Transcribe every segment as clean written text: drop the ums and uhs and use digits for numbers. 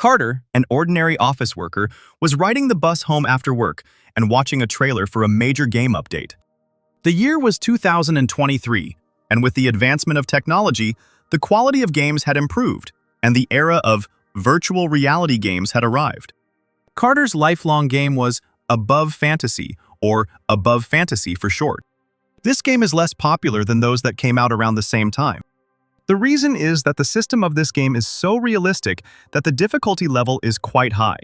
Carter, an ordinary office worker, was riding the bus home after work and watching a trailer for a major game update. The year was 2023, and with the advancement of technology, the quality of games had improved, and the era of virtual reality games had arrived. Carter's lifelong game was Above Fantasy, or Above Fantasy for short. This game is less popular than those that came out around the same time. The reason is that the system of this game is so realistic that the difficulty level is quite high.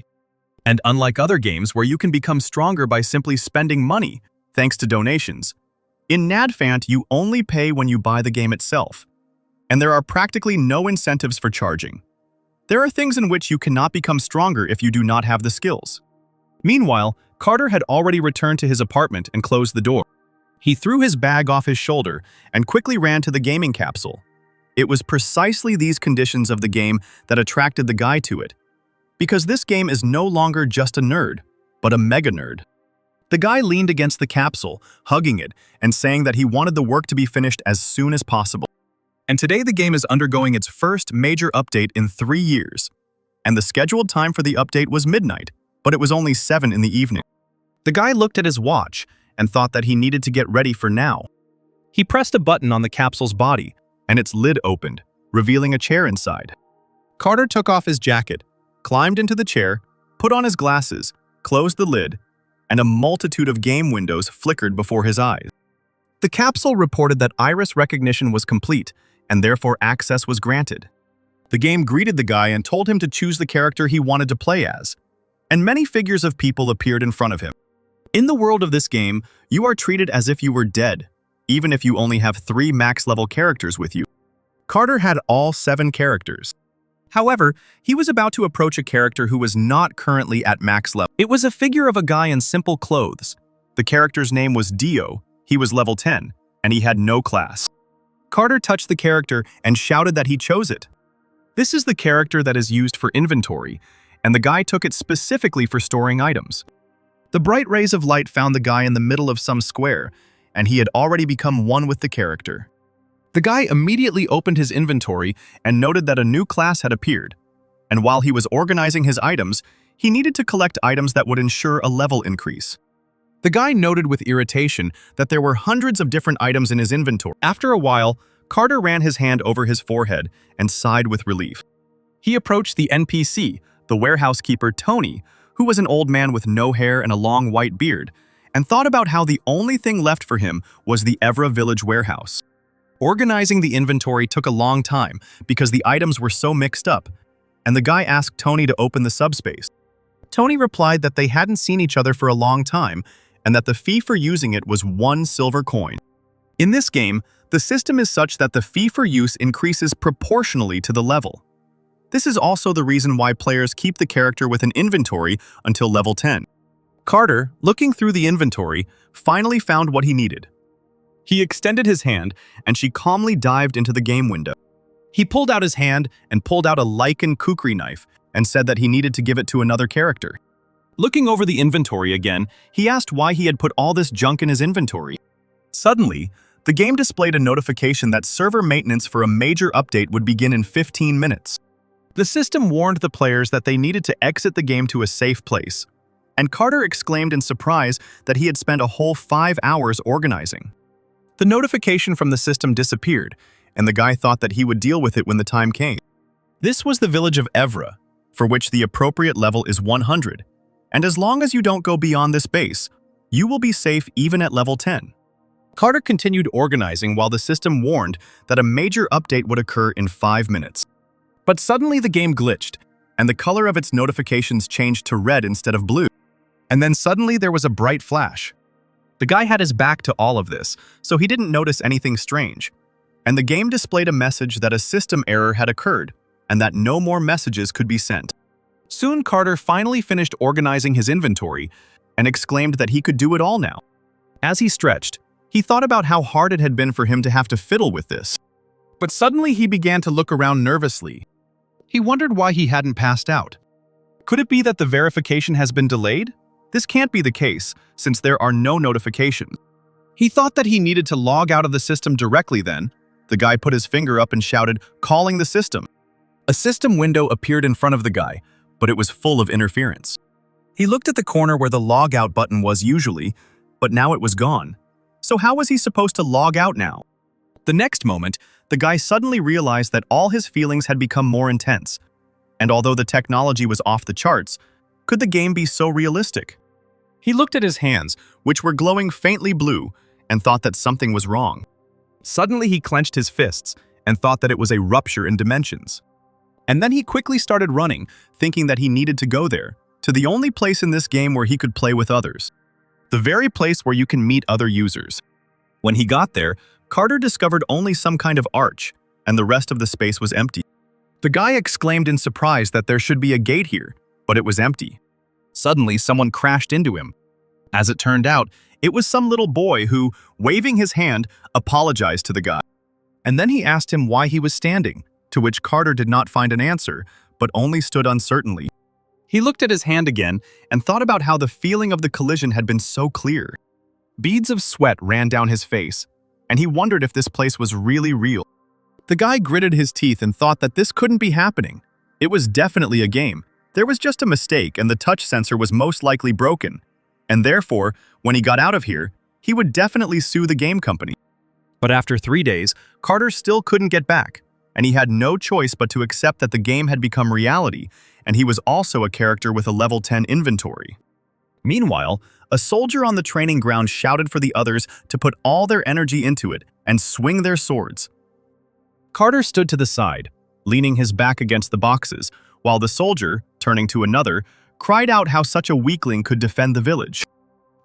And unlike other games where you can become stronger by simply spending money, thanks to donations, in NADFANT you only pay when you buy the game itself. And there are practically no incentives for charging. There are things in which you cannot become stronger if you do not have the skills. Meanwhile, Carter had already returned to his apartment and closed the door. He threw his bag off his shoulder and quickly ran to the gaming capsule. It was precisely these conditions of the game that attracted the guy to it. Because this game is no longer just a nerd, but a mega nerd. The guy leaned against the capsule, hugging it, and saying that he wanted the work to be finished as soon as possible. And today the game is undergoing its first major update in 3 years. And the scheduled time for the update was midnight, but it was only 7 in the evening. The guy looked at his watch and thought that he needed to get ready for now. He pressed a button on the capsule's body, and its lid opened, revealing a chair inside. Carter took off his jacket, climbed into the chair, put on his glasses, closed the lid, and a multitude of game windows flickered before his eyes. The capsule reported that iris recognition was complete, and therefore access was granted. The game greeted the guy and told him to choose the character he wanted to play as, and many figures of people appeared in front of him. In the world of this game, you are treated as if you were dead, even if you only have 3 max-level characters with you. Carter had all 7 characters. However, he was about to approach a character who was not currently at max level. It was a figure of a guy in simple clothes. The character's name was Dio, he was level 10, and he had no class. Carter touched the character and shouted that he chose it. This is the character that is used for inventory, and the guy took it specifically for storing items. The bright rays of light found the guy in the middle of some square, and he had already become one with the character. The guy immediately opened his inventory and noted that a new class had appeared, and while he was organizing his items, he needed to collect items that would ensure a level increase. The guy noted with irritation that there were hundreds of different items in his inventory. After a while, Carter ran his hand over his forehead and sighed with relief. He approached the NPC, the warehouse keeper Tony, who was an old man with no hair and a long white beard, and thought about how the only thing left for him was the Evra village warehouse. Organizing the inventory took a long time because the items were so mixed up, and the guy asked Tony to open the subspace. Tony replied that they hadn't seen each other for a long time and that the fee for using it was 1 silver coin. In this game, the system is such that the fee for use increases proportionally to the level. This is also the reason why players keep the character with an inventory until level 10. Carter, looking through the inventory, finally found what he needed. He extended his hand, and she calmly dived into the game window. He pulled out his hand and pulled out a lichen kukri knife and said that he needed to give it to another character. Looking over the inventory again, he asked why he had put all this junk in his inventory. Suddenly, the game displayed a notification that server maintenance for a major update would begin in 15 minutes. The system warned the players that they needed to exit the game to a safe place, and Carter exclaimed in surprise that he had spent a whole 5 hours organizing. The notification from the system disappeared, and the guy thought that he would deal with it when the time came. This was the village of Evra, for which the appropriate level is 100, and as long as you don't go beyond this base, you will be safe even at level 10. Carter continued organizing while the system warned that a major update would occur in 5 minutes. But suddenly the game glitched, and the color of its notifications changed to red instead of blue. And then suddenly there was a bright flash. The guy had his back to all of this, so he didn't notice anything strange. And the game displayed a message that a system error had occurred, and that no more messages could be sent. Soon Carter finally finished organizing his inventory, and exclaimed that he could do it all now. As he stretched, he thought about how hard it had been for him to have to fiddle with this. But suddenly he began to look around nervously. He wondered why he hadn't passed out. Could it be that the verification has been delayed? This can't be the case, since there are no notifications. He thought that he needed to log out of the system directly then. The guy put his finger up and shouted, calling the system. A system window appeared in front of the guy, but it was full of interference. He looked at the corner where the log out button was usually, but now it was gone. So how was he supposed to log out now? The next moment, the guy suddenly realized that all his feelings had become more intense. And although the technology was off the charts, could the game be so realistic? He looked at his hands, which were glowing faintly blue, and thought that something was wrong. Suddenly he clenched his fists and thought that it was a rupture in dimensions. And then he quickly started running, thinking that he needed to go there, to the only place in this game where he could play with others. The very place where you can meet other users. When he got there, Carter discovered only some kind of arch, and the rest of the space was empty. The guy exclaimed in surprise that there should be a gate here, but it was empty. Suddenly, someone crashed into him. As it turned out, it was some little boy who, waving his hand, apologized to the guy. And then he asked him why he was standing, to which Carter did not find an answer, but only stood uncertainly. He looked at his hand again and thought about how the feeling of the collision had been so clear. Beads of sweat ran down his face, and he wondered if this place was really real. The guy gritted his teeth and thought that this couldn't be happening. It was definitely a game. There was just a mistake and the touch sensor was most likely broken. And therefore, when he got out of here, he would definitely sue the game company. But after 3 days, Carter still couldn't get back, and he had no choice but to accept that the game had become reality, and he was also a character with a level 10 inventory. Meanwhile, a soldier on the training ground shouted for the others to put all their energy into it and swing their swords. Carter stood to the side, leaning his back against the boxes, while the soldier, turning to another, cried out how such a weakling could defend the village.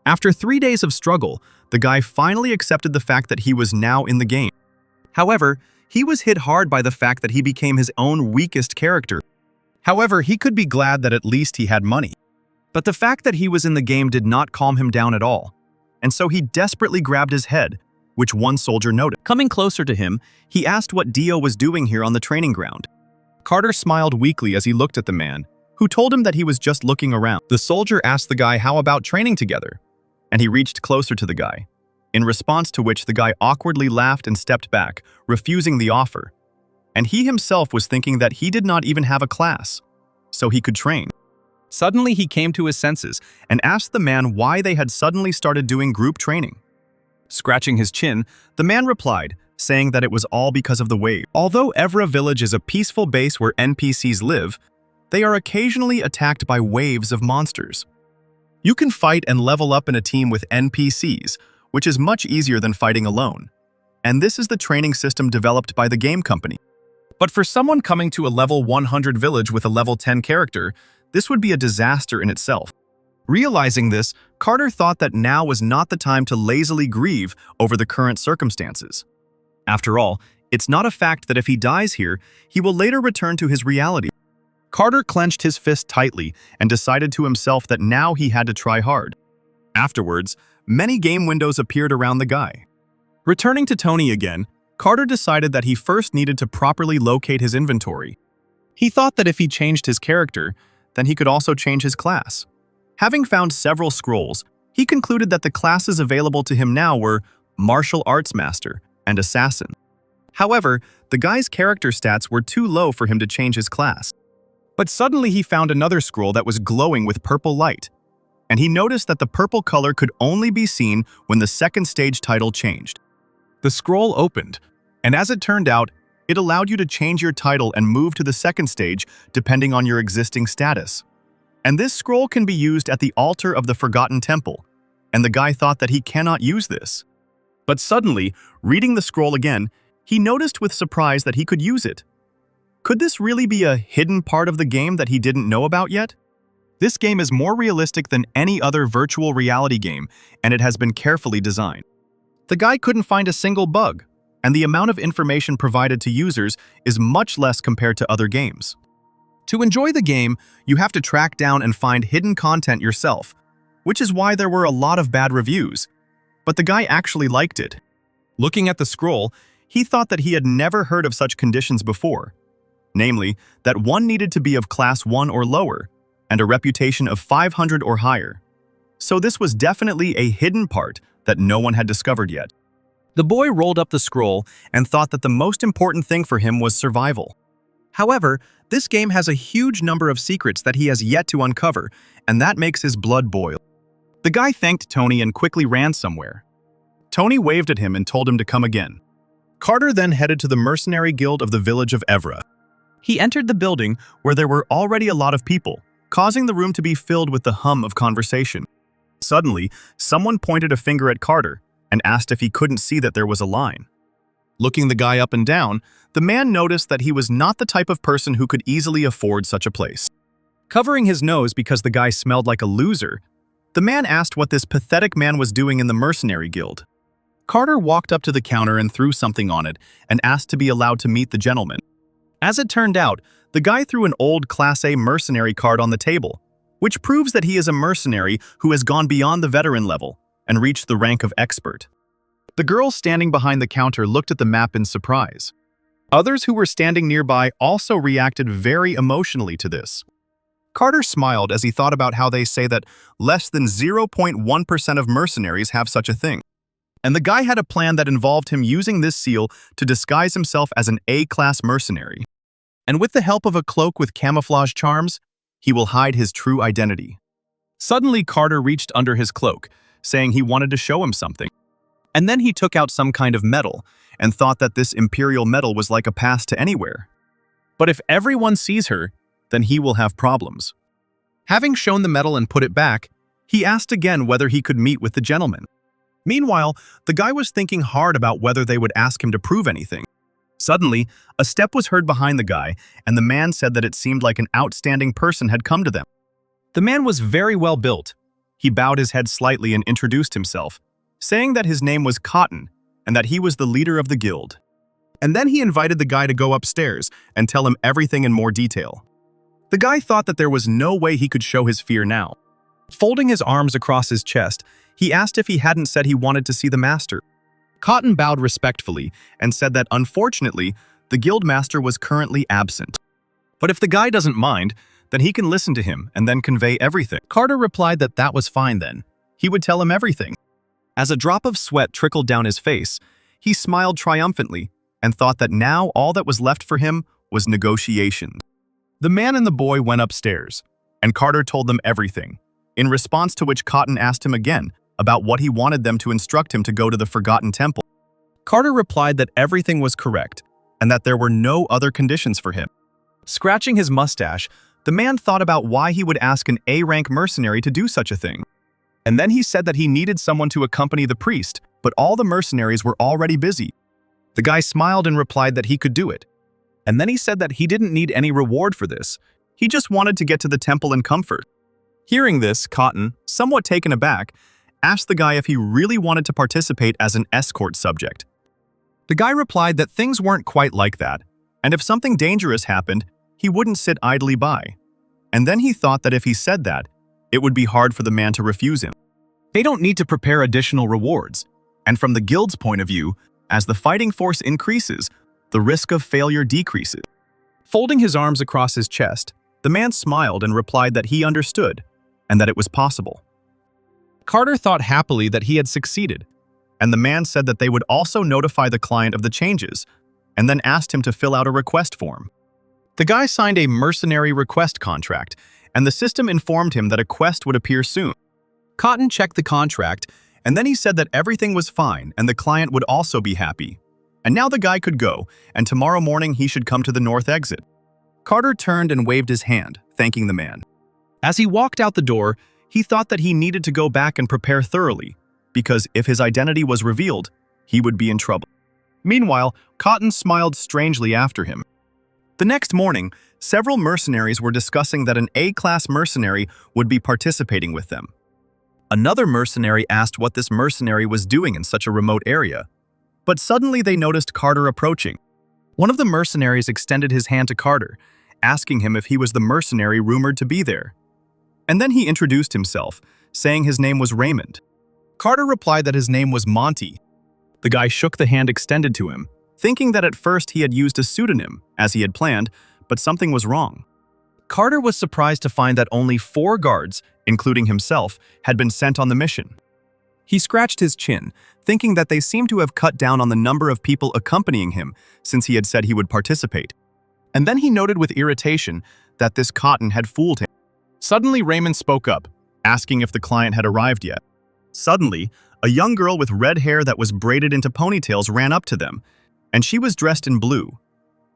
After 3 days of struggle, the guy finally accepted the fact that he was now in the game. However, he was hit hard by the fact that he became his own weakest character. However, he could be glad that at least he had money. But the fact that he was in the game did not calm him down at all, and so he desperately grabbed his head, which one soldier noted. Coming closer to him, he asked what Dio was doing here on the training ground. Carter smiled weakly as he looked at the man, who told him that he was just looking around. The soldier asked the guy how about training together, and he reached closer to the guy, in response to which the guy awkwardly laughed and stepped back, refusing the offer. And he himself was thinking that he did not even have a class, so he could train. Suddenly he came to his senses and asked the man why they had suddenly started doing group training. Scratching his chin, the man replied, saying that it was all because of the wave. Although Evra Village is a peaceful base where NPCs live, they are occasionally attacked by waves of monsters. You can fight and level up in a team with NPCs, which is much easier than fighting alone. And this is the training system developed by the game company. But for someone coming to a level 100 village with a level 10 character, this would be a disaster in itself. Realizing this, Carter thought that now was not the time to lazily grieve over the current circumstances. After all, it's not a fact that if he dies here, he will later return to his reality. Carter clenched his fist tightly and decided to himself that now he had to try hard. Afterwards, many game windows appeared around the guy. Returning to Tony again, Carter decided that he first needed to properly locate his inventory. He thought that if he changed his character, then he could also change his class. Having found several scrolls, he concluded that the classes available to him now were Martial Arts Master and Assassin. However, the guy's character stats were too low for him to change his class. But suddenly he found another scroll that was glowing with purple light, and he noticed that the purple color could only be seen when the second stage title changed. The scroll opened, and as it turned out, it allowed you to change your title and move to the second stage depending on your existing status. And this scroll can be used at the altar of the Forgotten Temple, and the guy thought that he cannot use this. But suddenly, reading the scroll again, he noticed with surprise that he could use it. Could this really be a hidden part of the game that he didn't know about yet? This game is more realistic than any other virtual reality game, and it has been carefully designed. The guy couldn't find a single bug, and the amount of information provided to users is much less compared to other games. To enjoy the game, you have to track down and find hidden content yourself, which is why there were a lot of bad reviews. But the guy actually liked it. Looking at the scroll, he thought that he had never heard of such conditions before. Namely, that one needed to be of class 1 or lower, and a reputation of 500 or higher. So this was definitely a hidden part that no one had discovered yet. The boy rolled up the scroll and thought that the most important thing for him was survival. However, this game has a huge number of secrets that he has yet to uncover, and that makes his blood boil. The guy thanked Tony and quickly ran somewhere. Tony waved at him and told him to come again. Carter then headed to the mercenary guild of the village of Evra. He entered the building where there were already a lot of people, causing the room to be filled with the hum of conversation. Suddenly, someone pointed a finger at Carter and asked if he couldn't see that there was a line. Looking the guy up and down, the man noticed that he was not the type of person who could easily afford such a place. Covering his nose because the guy smelled like a loser, the man asked what this pathetic man was doing in the mercenary guild. Carter walked up to the counter and threw something on it and asked to be allowed to meet the gentleman. As it turned out, the guy threw an old Class A mercenary card on the table, which proves that he is a mercenary who has gone beyond the veteran level and reached the rank of expert. The girl standing behind the counter looked at the map in surprise. Others who were standing nearby also reacted very emotionally to this. Carter smiled as he thought about how they say that less than 0.1% of mercenaries have such a thing. And the guy had a plan that involved him using this seal to disguise himself as an A-class mercenary. And with the help of a cloak with camouflage charms, he will hide his true identity. Suddenly, Carter reached under his cloak, saying he wanted to show him something. And then he took out some kind of metal and thought that this imperial metal was like a pass to anywhere. But if everyone sees her, then he will have problems. Having shown the metal and put it back, he asked again whether he could meet with the gentleman. Meanwhile, the guy was thinking hard about whether they would ask him to prove anything. Suddenly, a step was heard behind the guy, and the man said that it seemed like an outstanding person had come to them. The man was very well built. He bowed his head slightly and introduced himself, saying that his name was Cotton and that he was the leader of the guild. And then he invited the guy to go upstairs and tell him everything in more detail. The guy thought that there was no way he could show his fear now. Folding his arms across his chest, he asked if he hadn't said he wanted to see the master. Cotton bowed respectfully and said that unfortunately, the guild master was currently absent. But if the guy doesn't mind, then he can listen to him and then convey everything. Carter replied that that was fine then. He would tell him everything. As a drop of sweat trickled down his face, he smiled triumphantly and thought that now all that was left for him was negotiation. The man and the boy went upstairs, and Carter told them everything, in response to which Cotton asked him again about what he wanted them to instruct him to go to the Forgotten Temple. Carter replied that everything was correct and that there were no other conditions for him. Scratching his mustache, the man thought about why he would ask an A-rank mercenary to do such a thing. And then he said that he needed someone to accompany the priest, but all the mercenaries were already busy. The guy smiled and replied that he could do it. And then he said that he didn't need any reward for this. He just wanted to get to the temple in comfort. Hearing this, Cotton, somewhat taken aback, asked the guy if he really wanted to participate as an escort subject. The guy replied that things weren't quite like that, and if something dangerous happened, he wouldn't sit idly by. And then he thought that if he said that, it would be hard for the man to refuse him. They don't need to prepare additional rewards, and from the guild's point of view, as the fighting force increases, the risk of failure decreases. Folding his arms across his chest, the man smiled and replied that he understood, and that it was possible. Carter thought happily that he had succeeded, and the man said that they would also notify the client of the changes, and then asked him to fill out a request form. The guy signed a mercenary request contract, and the system informed him that a quest would appear soon. Cotton checked the contract, and then he said that everything was fine and the client would also be happy. And now the guy could go, and tomorrow morning he should come to the north exit. Carter turned and waved his hand, thanking the man. As he walked out the door, he thought that he needed to go back and prepare thoroughly, because if his identity was revealed, he would be in trouble. Meanwhile, Cotton smiled strangely after him. The next morning, several mercenaries were discussing that an A-class mercenary would be participating with them. Another mercenary asked what this mercenary was doing in such a remote area, but suddenly they noticed Carter approaching. One of the mercenaries extended his hand to Carter, asking him if he was the mercenary rumored to be there. And then he introduced himself, saying his name was Raymond. Carter replied that his name was Monty. The guy shook the hand extended to him, thinking that at first he had used a pseudonym, as he had planned, but something was wrong. Carter was surprised to find that only 4 guards, including himself, had been sent on the mission. He scratched his chin, thinking that they seemed to have cut down on the number of people accompanying him since he had said he would participate. And then he noted with irritation that this cotton had fooled him. Suddenly, Raymond spoke up, asking if the client had arrived yet. Suddenly, a young girl with red hair that was braided into ponytails ran up to them, and she was dressed in blue.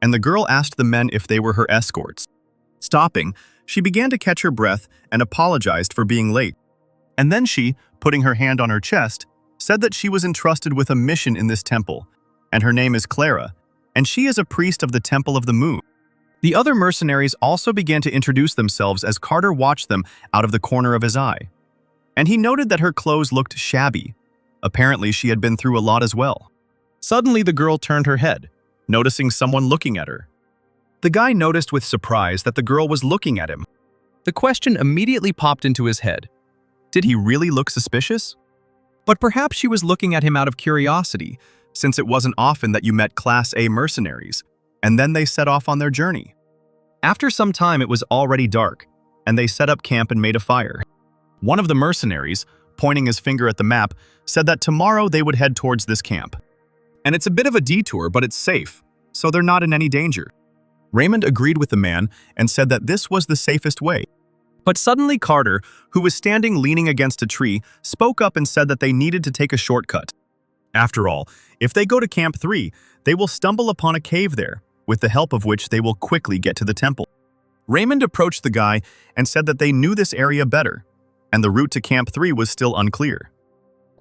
And the girl asked the men if they were her escorts. Stopping, she began to catch her breath and apologized for being late. And then she, putting her hand on her chest, said that she was entrusted with a mission in this temple, and her name is Clara, and she is a priest of the Temple of the Moon. The other mercenaries also began to introduce themselves as Carter watched them out of the corner of his eye. And he noted that her clothes looked shabby. Apparently, she had been through a lot as well. Suddenly, the girl turned her head, noticing someone looking at her. The guy noticed with surprise that the girl was looking at him. The question immediately popped into his head. Did he really look suspicious? But perhaps she was looking at him out of curiosity, since it wasn't often that you met Class A mercenaries, and then they set off on their journey. After some time, it was already dark, and they set up camp and made a fire. One of the mercenaries, pointing his finger at the map, said that tomorrow they would head towards this camp. And it's a bit of a detour, but it's safe, so they're not in any danger. Raymond agreed with the man and said that this was the safest way. But suddenly Carter, who was standing leaning against a tree, spoke up and said that they needed to take a shortcut. After all, if they go to Camp 3, they will stumble upon a cave there, with the help of which they will quickly get to the temple. Raymond approached the guy and said that they knew this area better, and the route to Camp 3 was still unclear.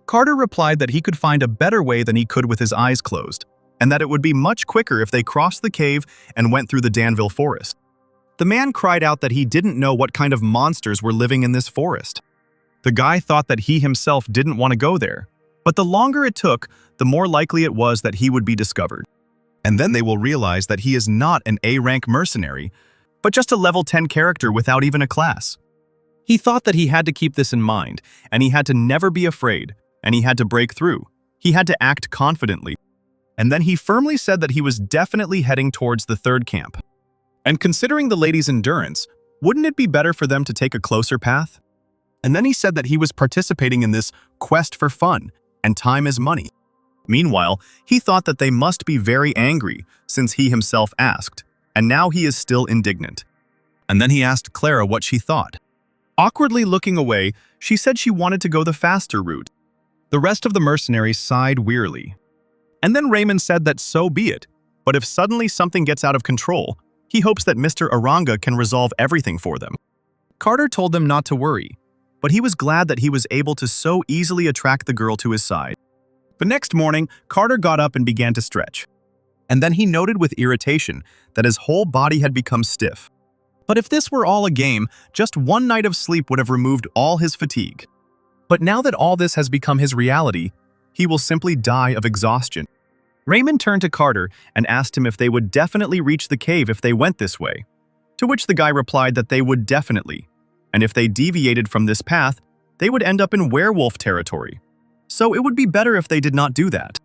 Carter replied that he could find a better way than he could with his eyes closed, and that it would be much quicker if they crossed the cave and went through the Danville forest. The man cried out that he didn't know what kind of monsters were living in this forest. The guy thought that he himself didn't want to go there, but the longer it took, the more likely it was that he would be discovered. And then they will realize that he is not an A-rank mercenary, but just a level 10 character without even a class. He thought that he had to keep this in mind, and he had to never be afraid, and he had to break through. He had to act confidently. And then he firmly said that he was definitely heading towards the third camp. And considering the ladies' endurance, wouldn't it be better for them to take a closer path? And then he said that he was participating in this quest for fun, and time is money. Meanwhile, he thought that they must be very angry since he himself asked, and now he is still indignant. And then he asked Clara what she thought. Awkwardly looking away, she said she wanted to go the faster route. The rest of the mercenaries sighed wearily. And then Raymond said that so be it, but if suddenly something gets out of control, he hopes that Mr. Aranga can resolve everything for them. Carter told them not to worry, but he was glad that he was able to so easily attract the girl to his side. The next morning, Carter got up and began to stretch. And then he noted with irritation that his whole body had become stiff. But if this were all a game, just one night of sleep would have removed all his fatigue. But now that all this has become his reality, he will simply die of exhaustion. Raymond turned to Carter and asked him if they would definitely reach the cave if they went this way, to which the guy replied that they would definitely, and if they deviated from this path, they would end up in werewolf territory. So it would be better if they did not do that.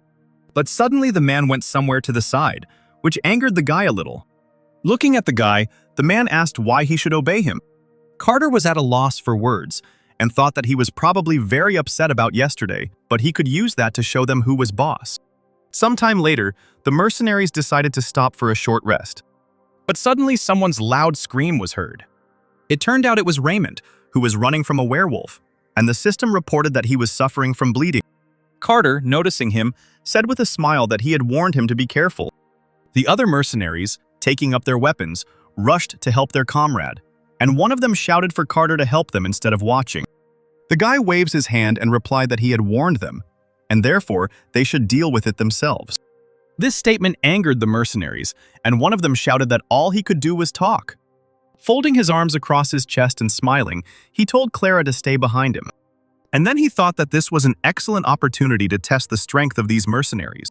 But suddenly the man went somewhere to the side, which angered the guy a little. Looking at the guy, the man asked why he should obey him. Carter was at a loss for words and thought that he was probably very upset about yesterday, but he could use that to show them who was boss. Sometime later, the mercenaries decided to stop for a short rest. But suddenly someone's loud scream was heard. It turned out it was Raymond, who was running from a werewolf, and the system reported that he was suffering from bleeding. Carter, noticing him, said with a smile that he had warned him to be careful. The other mercenaries, taking up their weapons, rushed to help their comrade, and one of them shouted for Carter to help them instead of watching. The guy waves his hand and replied that he had warned them, and therefore they should deal with it themselves. This statement angered the mercenaries, and one of them shouted that all he could do was talk. Folding his arms across his chest and smiling, he told Clara to stay behind him. And then he thought that this was an excellent opportunity to test the strength of these mercenaries.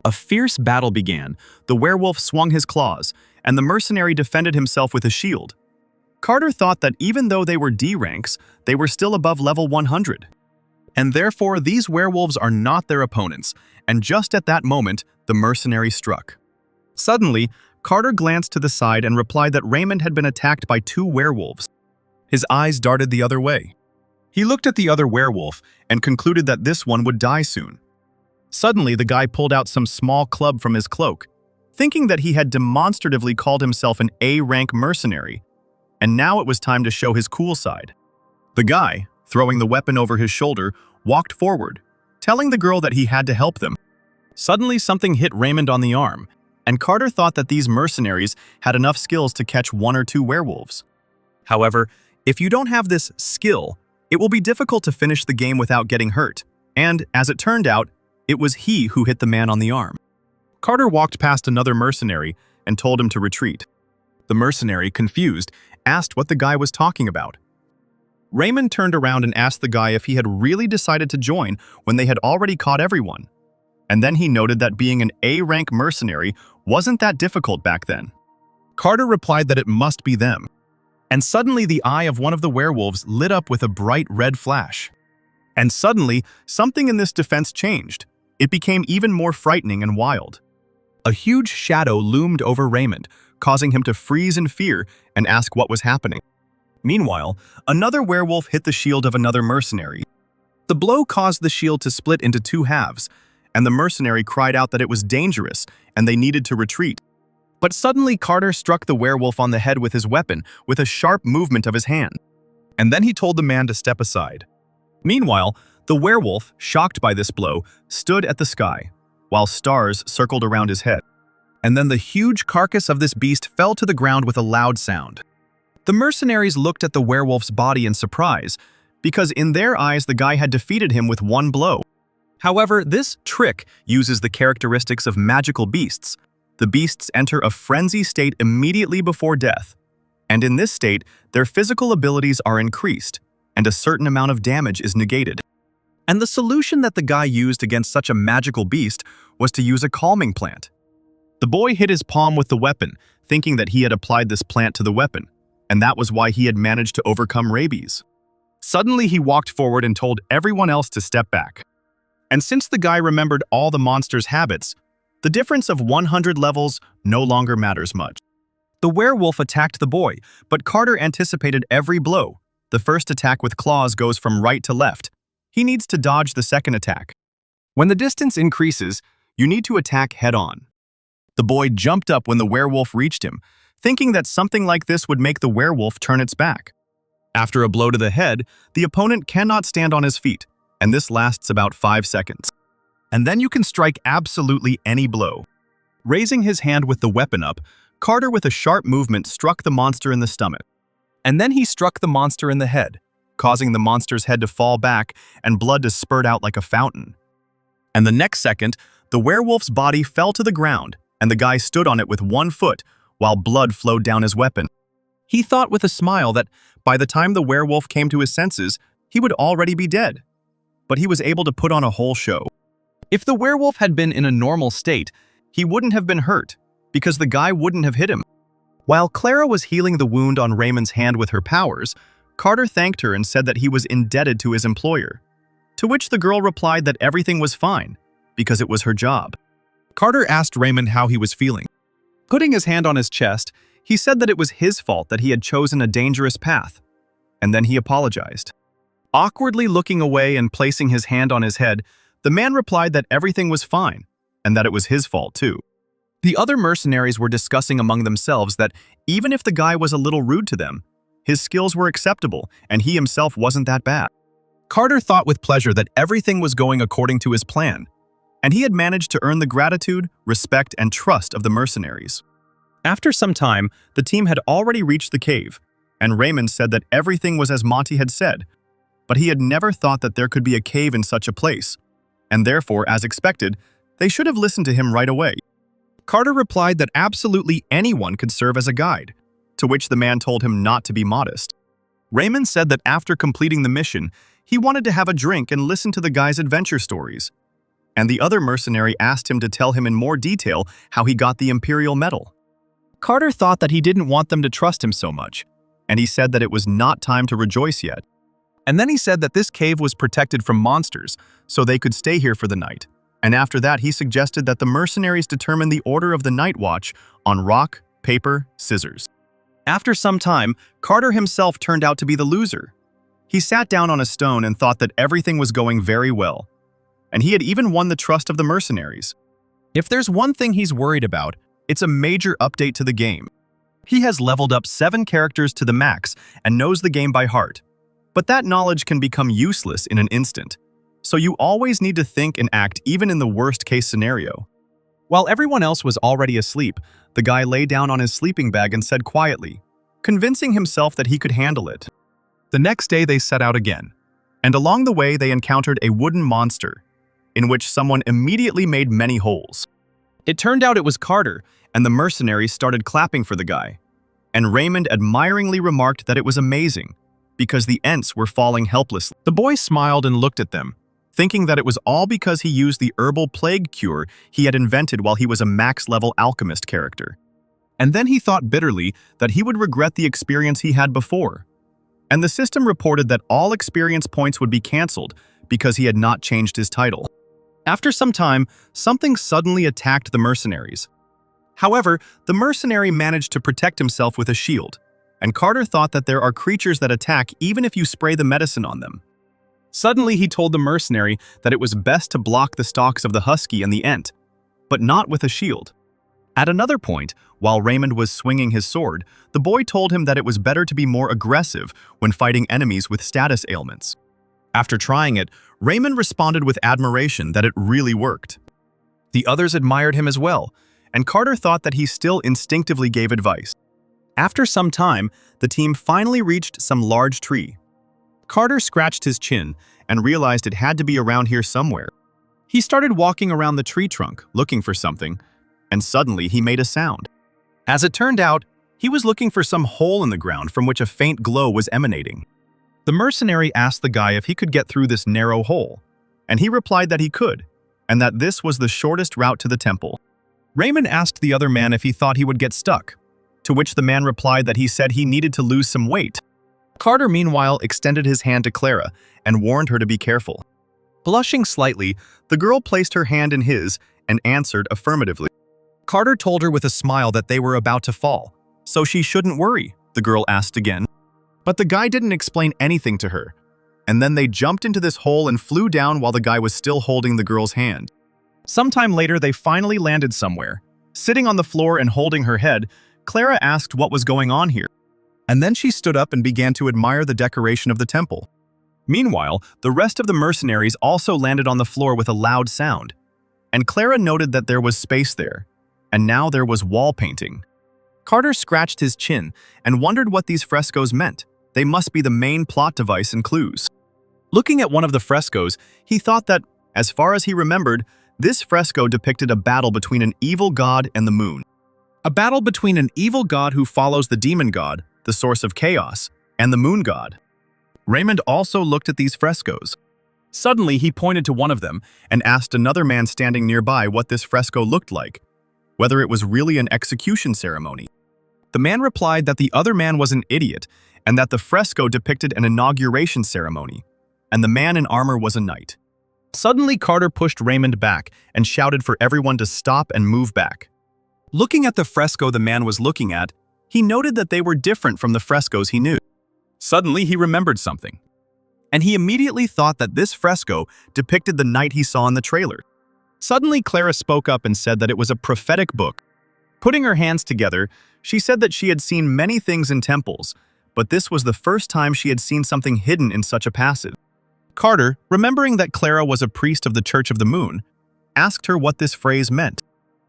A fierce battle began. The werewolf swung his claws, and the mercenary defended himself with a shield. Carter thought that even though they were D ranks, they were still above level 100. And therefore, these werewolves are not their opponents, and just at that moment, the mercenary struck. Suddenly, Carter glanced to the side and replied that Raymond had been attacked by 2 werewolves. His eyes darted the other way. He looked at the other werewolf and concluded that this one would die soon. Suddenly, the guy pulled out some small club from his cloak, thinking that he had demonstratively called himself an A-rank mercenary, and now it was time to show his cool side. The guy, throwing the weapon over his shoulder, walked forward, telling the girl that he had to help them. Suddenly, something hit Raymond on the arm, and Carter thought that these mercenaries had enough skills to catch 1 or 2 werewolves. However, if you don't have this skill, it will be difficult to finish the game without getting hurt, and, as it turned out, it was he who hit the man on the arm. Carter walked past another mercenary and told him to retreat. The mercenary, confused, asked what the guy was talking about. Raymond turned around and asked the guy if he had really decided to join when they had already caught everyone. And then he noted that being an A-rank mercenary wasn't that difficult back then. Carter replied that it must be them. And suddenly the eye of one of the werewolves lit up with a bright red flash. And suddenly, something in this defense changed. It became even more frightening and wild. A huge shadow loomed over Raymond, causing him to freeze in fear and ask what was happening. Meanwhile, another werewolf hit the shield of another mercenary. The blow caused the shield to split into 2 halves, and the mercenary cried out that it was dangerous and they needed to retreat. But suddenly Carter struck the werewolf on the head with his weapon with a sharp movement of his hand. And then he told the man to step aside. Meanwhile, the werewolf, shocked by this blow, stood at the sky, while stars circled around his head. And then the huge carcass of this beast fell to the ground with a loud sound. The mercenaries looked at the werewolf's body in surprise, because in their eyes the guy had defeated him with 1 blow. However, this trick uses the characteristics of magical beasts. The beasts enter a frenzy state immediately before death, and in this state, their physical abilities are increased, and a certain amount of damage is negated. And the solution that the guy used against such a magical beast was to use a calming plant. The boy hit his palm with the weapon, thinking that he had applied this plant to the weapon, and that was why he had managed to overcome rabies. Suddenly, he walked forward and told everyone else to step back. And since the guy remembered all the monster's habits, the difference of 100 levels no longer matters much. The werewolf attacked the boy, but Carter anticipated every blow. The first attack with claws goes from right to left. He needs to dodge the second attack. When the distance increases, you need to attack head-on. The boy jumped up when the werewolf reached him, thinking that something like this would make the werewolf turn its back. After a blow to the head, the opponent cannot stand on his feet, and this lasts about 5 seconds. And then you can strike absolutely any blow. Raising his hand with the weapon up, Carter with a sharp movement struck the monster in the stomach. And then he struck the monster in the head, causing the monster's head to fall back and blood to spurt out like a fountain. And the next second, the werewolf's body fell to the ground, and the guy stood on it with 1 foot, while blood flowed down his weapon. He thought with a smile that by the time the werewolf came to his senses, he would already be dead. But he was able to put on a whole show. If the werewolf had been in a normal state, he wouldn't have been hurt, because the guy wouldn't have hit him. While Clara was healing the wound on Raymond's hand with her powers, Carter thanked her and said that he was indebted to his employer. To which the girl replied that everything was fine, because it was her job. Carter asked Raymond how he was feeling. Putting his hand on his chest, he said that it was his fault that he had chosen a dangerous path, and then he apologized. Awkwardly looking away and placing his hand on his head, the man replied that everything was fine, and that it was his fault too. The other mercenaries were discussing among themselves that even if the guy was a little rude to them, his skills were acceptable and he himself wasn't that bad. Carter thought with pleasure that everything was going according to his plan, and he had managed to earn the gratitude, respect, and trust of the mercenaries. After some time, the team had already reached the cave, and Raymond said that everything was as Monty had said, but he had never thought that there could be a cave in such a place, and therefore, as expected, they should have listened to him right away. Carter replied that absolutely anyone could serve as a guide, to which the man told him not to be modest. Raymond said that after completing the mission, he wanted to have a drink and listen to the guy's adventure stories, and the other mercenary asked him to tell him in more detail how he got the Imperial Medal. Carter thought that he didn't want them to trust him so much, and he said that it was not time to rejoice yet. And then he said that this cave was protected from monsters, so they could stay here for the night. And after that, he suggested that the mercenaries determine the order of the night watch on rock, paper, scissors. After some time, Carter himself turned out to be the loser. He sat down on a stone and thought that everything was going very well, and he had even won the trust of the mercenaries. If there's one thing he's worried about, It's a major update to the game. He has leveled up 7 characters to the max and knows the game by heart. But that knowledge can become useless in an instant. So you always need to think and act even in the worst-case scenario. While everyone else was already asleep, the guy lay down on his sleeping bag and said quietly, convincing himself that he could handle it. The next day they set out again, and along the way they encountered a wooden monster, in which someone immediately made many holes. It turned out it was Carter, and the mercenaries started clapping for the guy. And Raymond admiringly remarked that it was amazing, because the Ents were falling helplessly. The boy smiled and looked at them, thinking that it was all because he used the herbal plague cure he had invented while he was a max-level alchemist character. And then he thought bitterly that he would regret the experience he had before. And the system reported that all experience points would be cancelled because he had not changed his title. After some time, something suddenly attacked the mercenaries. However, the mercenary managed to protect himself with a shield, and Carter thought that there are creatures that attack even if you spray the medicine on them. Suddenly, he told the mercenary that it was best to block the stalks of the husky and the ent, but not with a shield. At another point, while Raymond was swinging his sword, the boy told him that it was better to be more aggressive when fighting enemies with status ailments. After trying it, Raymond responded with admiration that it really worked. The others admired him as well, and Carter thought that he still instinctively gave advice. After some time, the team finally reached some large tree. Carter scratched his chin and realized it had to be around here somewhere. He started walking around the tree trunk, looking for something, and suddenly he made a sound. As it turned out, he was looking for some hole in the ground from which a faint glow was emanating. The mercenary asked the guy if he could get through this narrow hole, and he replied that he could, and that this was the shortest route to the temple. Raymond asked the other man if he thought he would get stuck, to which the man replied that he said he needed to lose some weight. Carter, meanwhile, extended his hand to Clara and warned her to be careful. Blushing slightly, the girl placed her hand in his and answered affirmatively. Carter told her with a smile that they were about to fall, so she shouldn't worry, the girl asked again. But the guy didn't explain anything to her, and then they jumped into this hole and flew down while the guy was still holding the girl's hand. Sometime later, they finally landed somewhere. Sitting on the floor and holding her head, Clara asked what was going on here. And then she stood up and began to admire the decoration of the temple. Meanwhile, the rest of the mercenaries also landed on the floor with a loud sound. And Clara noted that there was space there, and now there was wall painting. Carter scratched his chin and wondered what these frescoes meant. They must be the main plot device and clues. Looking at one of the frescoes, he thought that, as far as he remembered, this fresco depicted a battle between an evil god and the moon. A battle between an evil god who follows the demon god, the source of chaos, and the moon god. Raymond also looked at these frescoes. Suddenly, he pointed to one of them and asked another man standing nearby what this fresco looked like, whether it was really an execution ceremony. The man replied that the other man was an idiot and that the fresco depicted an inauguration ceremony, and the man in armor was a knight. Suddenly, Carter pushed Raymond back and shouted for everyone to stop and move back. Looking at the fresco the man was looking at, he noted that they were different from the frescoes he knew. Suddenly, he remembered something, and he immediately thought that this fresco depicted the knight he saw in the trailer. Suddenly, Clara spoke up and said that it was a prophetic book. Putting her hands together, she said that she had seen many things in temples, but this was the first time she had seen something hidden in such a passage. Carter, remembering that Clara was a priest of the Church of the Moon, asked her what this phrase meant.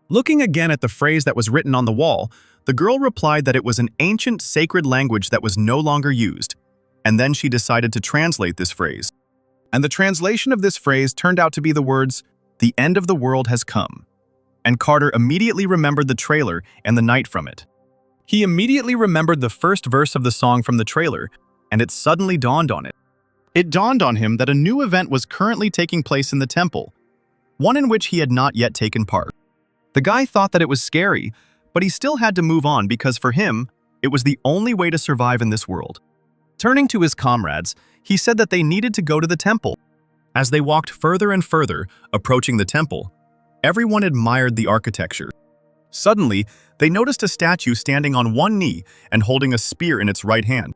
Looking again at the phrase that was written on the wall, the girl replied that it was an ancient sacred language that was no longer used, and then she decided to translate this phrase. And the translation of this phrase turned out to be the words, "The end of the world has come." And Carter immediately remembered the trailer and the night from it. He immediately remembered the first verse of the song from the trailer, and it suddenly dawned on it. It dawned on him that a new event was currently taking place in the temple, one in which he had not yet taken part. The guy thought that it was scary, but he still had to move on because for him, it was the only way to survive in this world. Turning to his comrades, he said that they needed to go to the temple. As they walked further and further, approaching the temple, everyone admired the architecture. Suddenly, they noticed a statue standing on one knee and holding a spear in its right hand.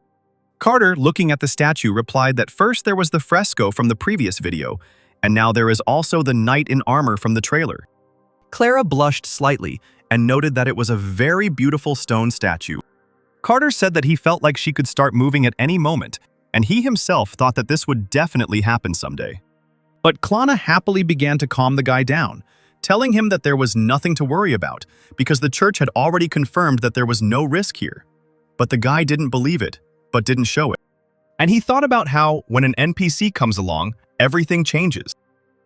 Carter, looking at the statue, replied that first there was the fresco from the previous video, and now there is also the knight in armor from the trailer. Clara blushed slightly and noted that it was a very beautiful stone statue. Carter said that he felt like she could start moving at any moment, and he himself thought that this would definitely happen someday. But Klana happily began to calm the guy down, telling him that there was nothing to worry about because the church had already confirmed that there was no risk here. But the guy didn't believe it, but didn't show it. And he thought about how, when an NPC comes along, everything changes.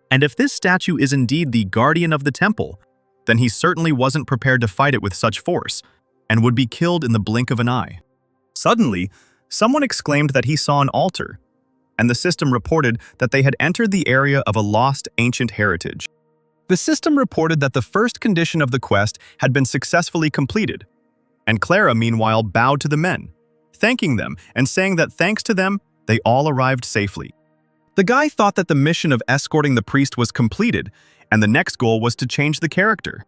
And if this statue is indeed the guardian of the temple, then he certainly wasn't prepared to fight it with such force, and would be killed in the blink of an eye. Suddenly, someone exclaimed that he saw an altar, and the system reported that they had entered the area of a lost ancient heritage. The system reported that the first condition of the quest had been successfully completed, and Clara meanwhile bowed to the men, thanking them and saying that thanks to them, they all arrived safely. The guy thought that the mission of escorting the priest was completed, and the next goal was to change the character.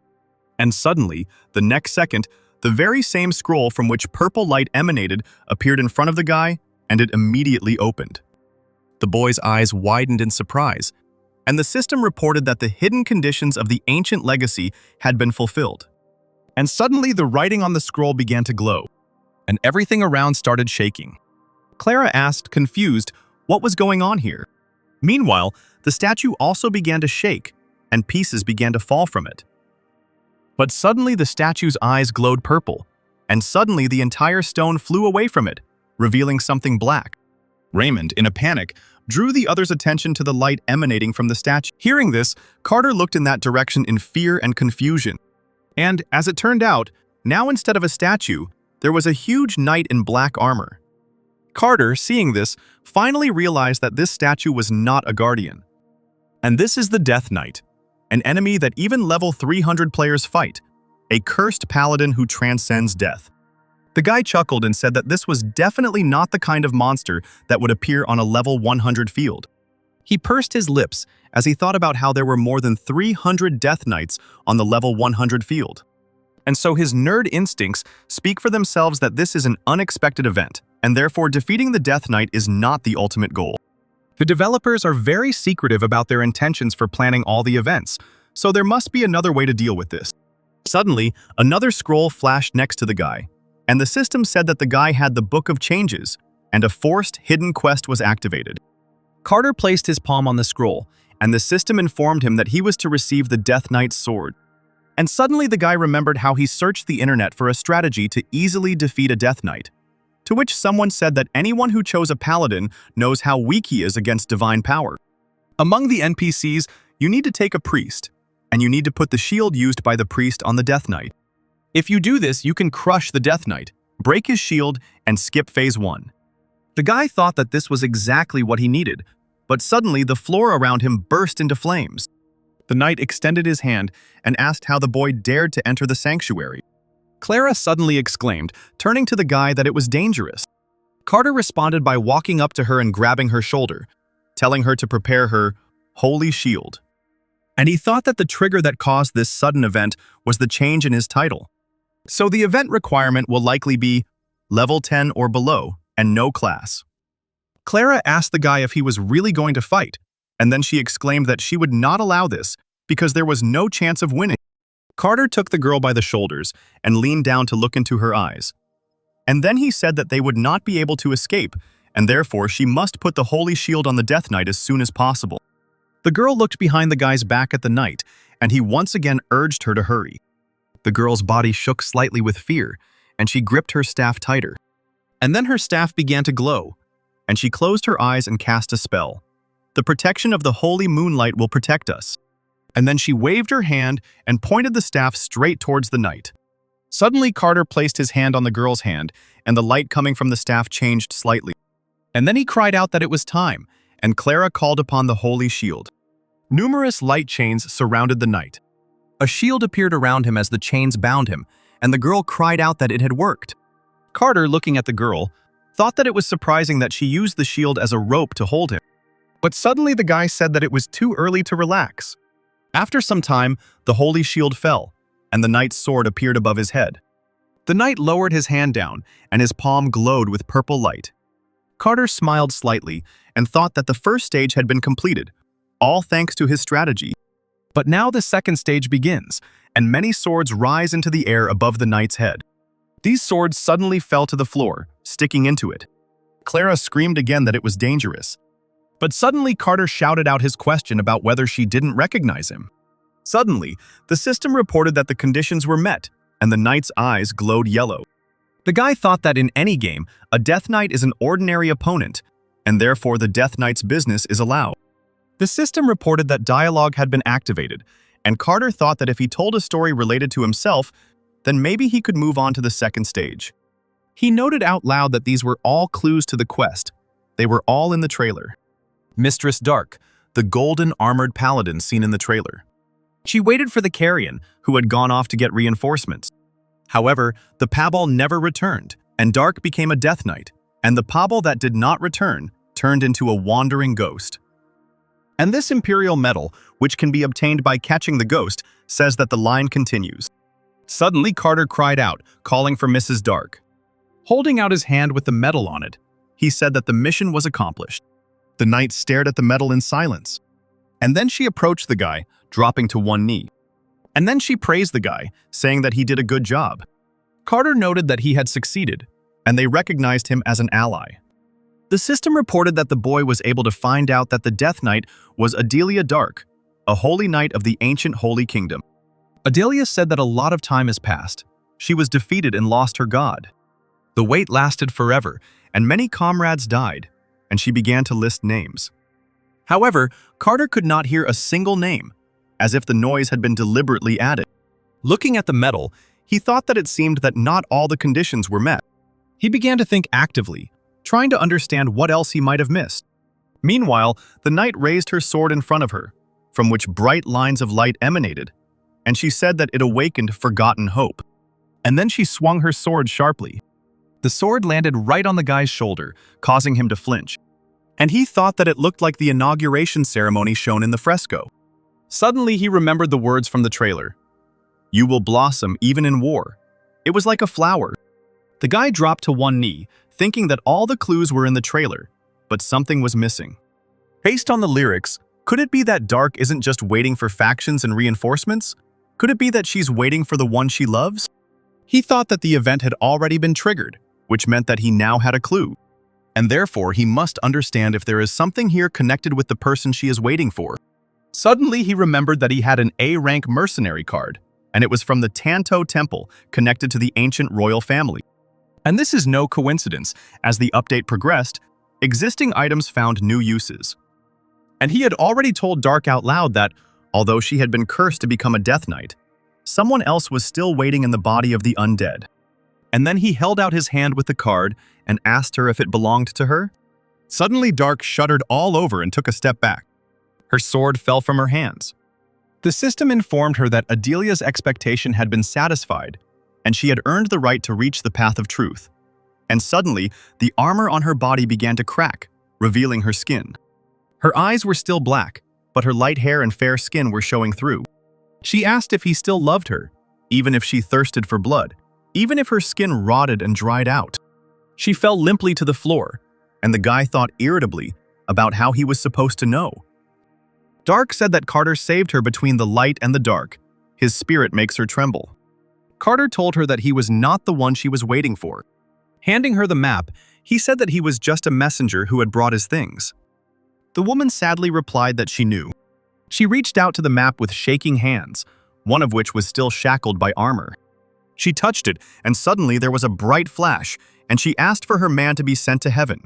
And suddenly, the next second, the very same scroll from which purple light emanated appeared in front of the guy, and it immediately opened. The boy's eyes widened in surprise, and the system reported that the hidden conditions of the ancient legacy had been fulfilled. And suddenly the writing on the scroll began to glow, and everything around started shaking. Clara asked, confused, what was going on here? Meanwhile, the statue also began to shake, and pieces began to fall from it. But suddenly the statue's eyes glowed purple, and suddenly the entire stone flew away from it, revealing something black. Raymond, in a panic, drew the other's attention to the light emanating from the statue. Hearing this, Carter looked in that direction in fear and confusion. And, as it turned out, now instead of a statue, there was a huge knight in black armor. Carter, seeing this, finally realized that this statue was not a guardian. And this is the Death Knight, an enemy that even level 300 players fight, a cursed paladin who transcends death. The guy chuckled and said that this was definitely not the kind of monster that would appear on a level 100 field. He pursed his lips as he thought about how there were more than 300 Death Knights on the level 100 field. And so his nerd instincts speak for themselves that this is an unexpected event, and therefore defeating the Death Knight is not the ultimate goal. The developers are very secretive about their intentions for planning all the events, so there must be another way to deal with this. Suddenly, another scroll flashed next to the guy, and the system said that the guy had the Book of Changes, and a forced hidden quest was activated. Carter placed his palm on the scroll, and the system informed him that he was to receive the Death Knight's sword. And suddenly the guy remembered how he searched the internet for a strategy to easily defeat a Death Knight, to which someone said that anyone who chose a paladin knows how weak he is against divine power. Among the NPCs, you need to take a priest, and you need to put the shield used by the priest on the Death Knight. If you do this, you can crush the Death Knight, break his shield, and skip phase 1. The guy thought that this was exactly what he needed, but suddenly the floor around him burst into flames. The knight extended his hand and asked how the boy dared to enter the sanctuary. Clara suddenly exclaimed, turning to the guy that it was dangerous. Carter responded by walking up to her and grabbing her shoulder, telling her to prepare her holy shield. And he thought that the trigger that caused this sudden event was the change in his title. So the event requirement will likely be level 10 or below, and no class. Clara asked the guy if he was really going to fight, and then she exclaimed that she would not allow this because there was no chance of winning. Carter took the girl by the shoulders and leaned down to look into her eyes. And then he said that they would not be able to escape, and therefore she must put the holy shield on the Death Knight as soon as possible. The girl looked behind the guy's back at the knight, and he once again urged her to hurry. The girl's body shook slightly with fear, and she gripped her staff tighter. And then her staff began to glow, and she closed her eyes and cast a spell. The protection of the holy moonlight will protect us. And then she waved her hand and pointed the staff straight towards the knight. Suddenly, Carter placed his hand on the girl's hand, and the light coming from the staff changed slightly. And then he cried out that it was time, and Clara called upon the holy shield. Numerous light chains surrounded the knight. A shield appeared around him as the chains bound him, and the girl cried out that it had worked. Carter, looking at the girl, thought that it was surprising that she used the shield as a rope to hold him. But suddenly the guy said that it was too early to relax. After some time, the holy shield fell, and the knight's sword appeared above his head. The knight lowered his hand down, and his palm glowed with purple light. Carter smiled slightly and thought that the first stage had been completed, all thanks to his strategy. But now the second stage begins, and many swords rise into the air above the knight's head. These swords suddenly fell to the floor, sticking into it. Clara screamed again that it was dangerous. But suddenly Carter shouted out his question about whether she didn't recognize him. Suddenly, the system reported that the conditions were met, and the knight's eyes glowed yellow. The guy thought that in any game, a Death Knight is an ordinary opponent, and therefore the Death Knight's business is allowed. The system reported that dialogue had been activated, and Carter thought that if he told a story related to himself, then maybe he could move on to the second stage. He noted out loud that these were all clues to the quest. They were all in the trailer. Mistress Dark, the golden armored paladin seen in the trailer. She waited for the carrion, who had gone off to get reinforcements. However, the Pabal never returned, and Dark became a Death Knight, and the Pabal that did not return turned into a wandering ghost. And this Imperial medal, which can be obtained by catching the ghost, says that the line continues. Suddenly Carter cried out, calling for Mrs. Dark. Holding out his hand with the medal on it, he said that the mission was accomplished. The knight stared at the medal in silence. And then she approached the guy, dropping to one knee. And then she praised the guy, saying that he did a good job. Carter noted that he had succeeded, and they recognized him as an ally. The system reported that the boy was able to find out that the Death Knight was Adelia Dark, a holy knight of the ancient Holy Kingdom. Adelia said that a lot of time has passed. She was defeated and lost her god. The wait lasted forever, and many comrades died, and she began to list names. However, Carter could not hear a single name, as if the noise had been deliberately added. Looking at the medal, he thought that it seemed that not all the conditions were met. He began to think actively, trying to understand what else he might have missed. Meanwhile, the knight raised her sword in front of her, from which bright lines of light emanated, and she said that it awakened forgotten hope. And then she swung her sword sharply. The sword landed right on the guy's shoulder, causing him to flinch. And he thought that it looked like the inauguration ceremony shown in the fresco. Suddenly he remembered the words from the trailer. "You will blossom even in war." It was like a flower. The guy dropped to one knee, thinking that all the clues were in the trailer, but something was missing. Based on the lyrics, could it be that Dark isn't just waiting for factions and reinforcements? Could it be that she's waiting for the one she loves? He thought that the event had already been triggered, which meant that he now had a clue. And therefore, he must understand if there is something here connected with the person she is waiting for. Suddenly, he remembered that he had an A-rank mercenary card, and it was from the Tanto Temple, connected to the ancient royal family. And this is no coincidence. As the update progressed, existing items found new uses. And he had already told Dark out loud that, although she had been cursed to become a Death Knight, someone else was still waiting in the body of the undead. And then he held out his hand with the card and asked her if it belonged to her. Suddenly Dark shuddered all over and took a step back. Her sword fell from her hands. The system informed her that Adelia's expectation had been satisfied, and she had earned the right to reach the path of truth. And suddenly, the armor on her body began to crack, revealing her skin. Her eyes were still black, but her light hair and fair skin were showing through. She asked if he still loved her, even if she thirsted for blood, even if her skin rotted and dried out. She fell limply to the floor, and the guy thought irritably about how he was supposed to know. Dark said that Carter saved her between the light and the dark. His spirit makes her tremble. Carter told her that he was not the one she was waiting for. Handing her the map, he said that he was just a messenger who had brought his things. The woman sadly replied that she knew. She reached out to the map with shaking hands, one of which was still shackled by armor. She touched it, and suddenly there was a bright flash, and she asked for her man to be sent to heaven.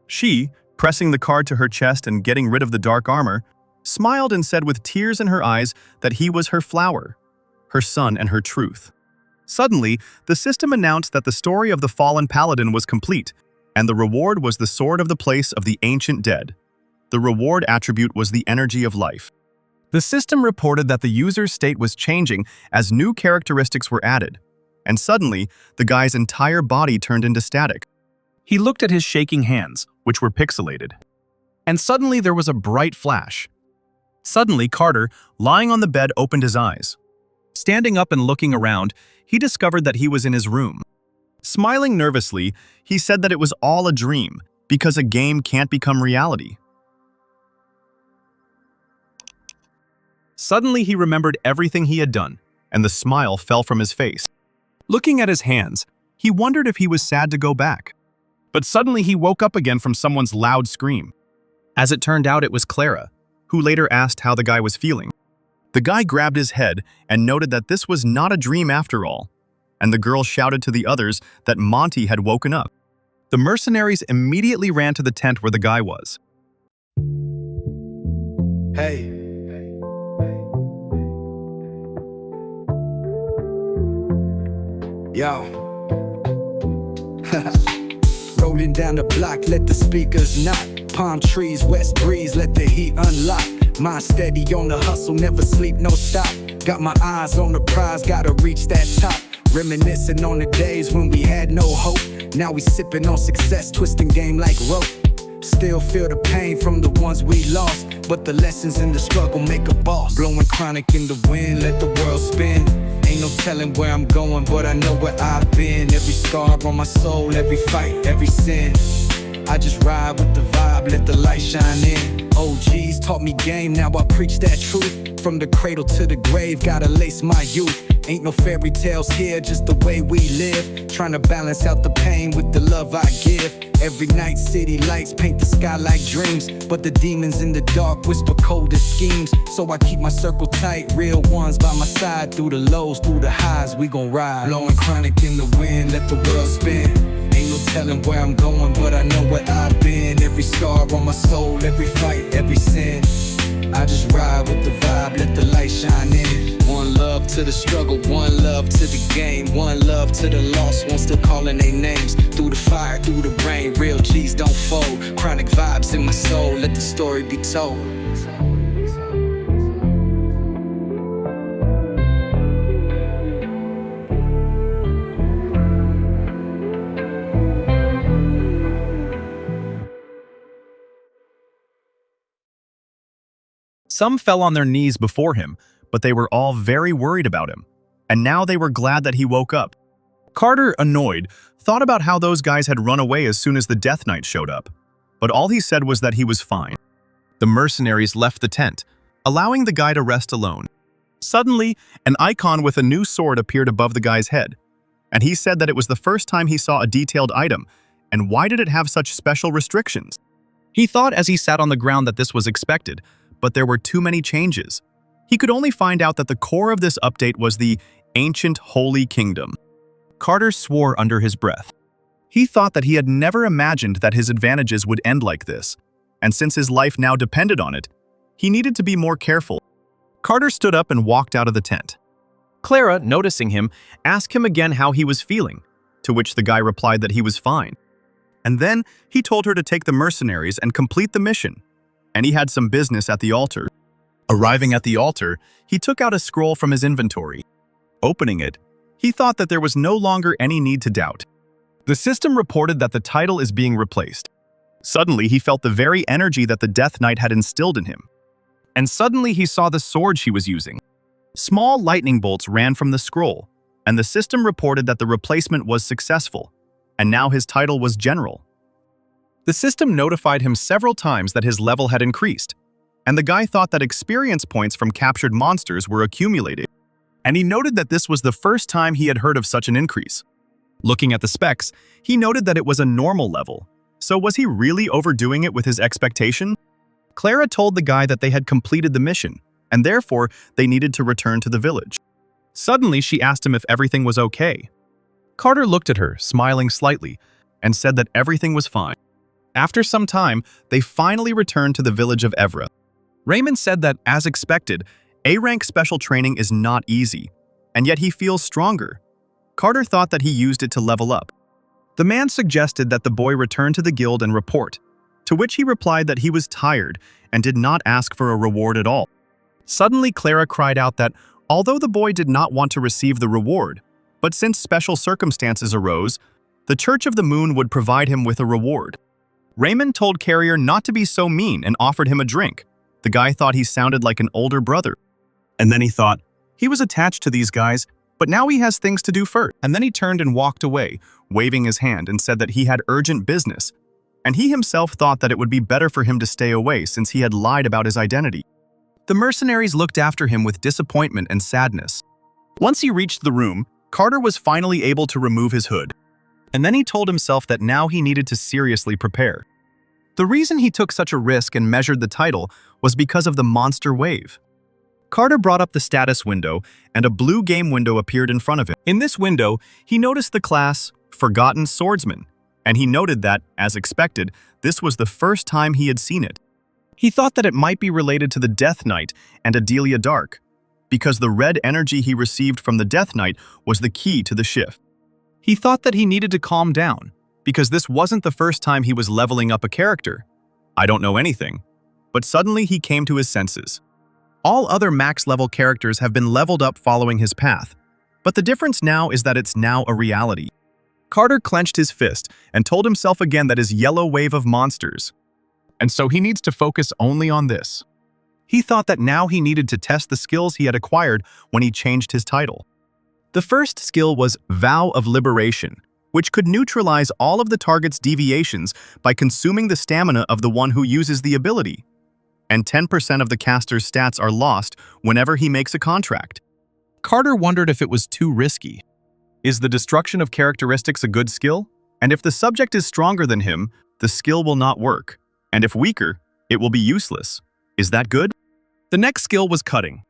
She, pressing the card to her chest and getting rid of the dark armor, smiled and said with tears in her eyes that he was her flower, her son and her truth. Suddenly, the system announced that the story of the fallen paladin was complete, and the reward was the sword of the place of the ancient dead. The reward attribute was the energy of life. The system reported that the user's state was changing as new characteristics were added, and suddenly, the guy's entire body turned into static. He looked at his shaking hands, which were pixelated. And suddenly there was a bright flash. Suddenly, Carter, lying on the bed, opened his eyes. Standing up and looking around, he discovered that he was in his room. Smiling nervously, he said that it was all a dream, because a game can't become reality. Suddenly he remembered everything he had done, and the smile fell from his face. Looking at his hands, he wondered if he was sad to go back. But suddenly he woke up again from someone's loud scream. As it turned out, it was Clara, who later asked how the guy was feeling. The guy grabbed his head and noted that this was not a dream after all, and the girl shouted to the others that Monty had woken up. The mercenaries immediately ran to the tent where the guy was. Hey. Yo. Rolling down the block, let the speakers knock. Palm trees, west breeze, let the heat unlock. Mind steady on the hustle, never sleep, no stop. Got my eyes on the prize, gotta reach that top. Reminiscing on the days when we had no hope. Now we sipping on success, twisting game like rope. Still feel the pain from the ones we lost, but the lessons in the struggle make a boss. Blowing chronic in the wind, let the world spin. Ain't no telling where I'm going, but I know where I've been. Every scar on my soul, every fight, every sin. I just ride with the vibe, let the light shine in. OGs taught me game, now I preach that truth. From the cradle to the grave, gotta lace my youth. Ain't no fairy tales here, just the way we live. Trying to balance out the pain with the love I give. Every night city lights paint the sky like dreams, but the demons in the dark whisper coldest schemes. So I keep my circle tight, real ones by my side. Through the lows, through the highs, we gon' ride. Blowing chronic in the wind, let the world spin. Ain't no telling where I'm going, but I know where I've been. Every scar on my soul, every fight, every sin. I just ride with the vibe, let the light shine in. One love to the struggle, one love to the game. One love to the lost ones still calling their names. Through the fire, through the rain, real G's don't fold. Chronic vibes in my soul, let the story be told. Some fell on their knees before him, but they were all very worried about him, and now they were glad that he woke up. Carter, annoyed, thought about how those guys had run away as soon as the Death Knight showed up, but all he said was that he was fine. The mercenaries left the tent, allowing the guy to rest alone. Suddenly, an icon with a new sword appeared above the guy's head, and he said that it was the first time he saw a detailed item, and why did it have such special restrictions? He thought as he sat on the ground that this was expected, but there were too many changes. He could only find out that the core of this update was the Ancient Holy Kingdom. Carter swore under his breath. He thought that he had never imagined that his advantages would end like this, and since his life now depended on it, he needed to be more careful. Carter stood up and walked out of the tent. Clara, noticing him, asked him again how he was feeling, to which the guy replied that he was fine. And then he told her to take the mercenaries and complete the mission, and he had some business at the altar. Arriving at the altar, he took out a scroll from his inventory. Opening it, he thought that there was no longer any need to doubt. The system reported that the title is being replaced. Suddenly, he felt the very energy that the Death Knight had instilled in him. And suddenly, he saw the sword she was using. Small lightning bolts ran from the scroll, and the system reported that the replacement was successful, and now his title was General. The system notified him several times that his level had increased, and the guy thought that experience points from captured monsters were accumulating, and he noted that this was the first time he had heard of such an increase. Looking at the specs, he noted that it was a normal level, so was he really overdoing it with his expectation? Clara told the guy that they had completed the mission, and therefore they needed to return to the village. Suddenly, she asked him if everything was okay. Carter looked at her, smiling slightly, and said that everything was fine. After some time, they finally returned to the village of Evra. Raymond said that, as expected, A-rank special training is not easy, and yet he feels stronger. Carter thought that he used it to level up. The man suggested that the boy return to the guild and report, to which he replied that he was tired and did not ask for a reward at all. Suddenly, Clara cried out that, although the boy did not want to receive the reward, but since special circumstances arose, the Church of the Moon would provide him with a reward. Raymond told Carrier not to be so mean and offered him a drink. The guy thought he sounded like an older brother. And then he thought, he was attached to these guys, but now he has things to do first. And then he turned and walked away, waving his hand, and said that he had urgent business. And he himself thought that it would be better for him to stay away since he had lied about his identity. The mercenaries looked after him with disappointment and sadness. Once he reached the room, Carter was finally able to remove his hood. And then he told himself that now he needed to seriously prepare. The reason he took such a risk and measured the title was because of the monster wave. Carter brought up the status window, and a blue game window appeared in front of him. In this window, he noticed the class Forgotten Swordsman, and he noted that, as expected, this was the first time he had seen it. He thought that it might be related to the Death Knight and Adelia Dark, because the red energy he received from the Death Knight was the key to the shift. He thought that he needed to calm down, because this wasn't the first time he was leveling up a character. I don't know anything. But suddenly he came to his senses. All other max-level characters have been leveled up following his path, but the difference now is that it's now a reality. Carter clenched his fist and told himself again that his yellow wave of monsters. And so he needs to focus only on this. He thought that now he needed to test the skills he had acquired when he changed his title. The first skill was Vow of Liberation, which could neutralize all of the target's deviations by consuming the stamina of the one who uses the ability. And 10% of the caster's stats are lost whenever he makes a contract. Carter wondered if it was too risky. Is the destruction of characteristics a good skill? And if the subject is stronger than him, the skill will not work. And if weaker, it will be useless. Is that good? The next skill was Cutting.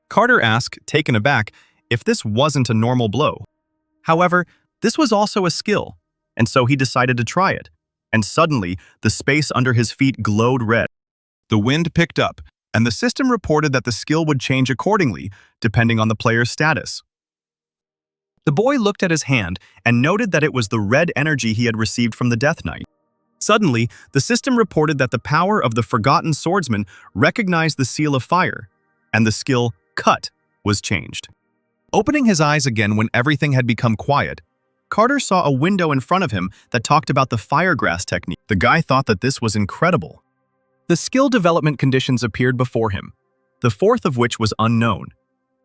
Carter asked, taken aback, if this wasn't a normal blow. However, this was also a skill, and so he decided to try it. And suddenly, the space under his feet glowed red. The wind picked up, and the system reported that the skill would change accordingly, depending on the player's status. The boy looked at his hand and noted that it was the red energy he had received from the Death Knight. Suddenly, the system reported that the power of the Forgotten Swordsman recognized the Seal of Fire, and the skill Cut was changed. Opening his eyes again when everything had become quiet, Carter saw a window in front of him that talked about the Firegrass technique. The guy thought that this was incredible. The skill development conditions appeared before him, the fourth of which was unknown,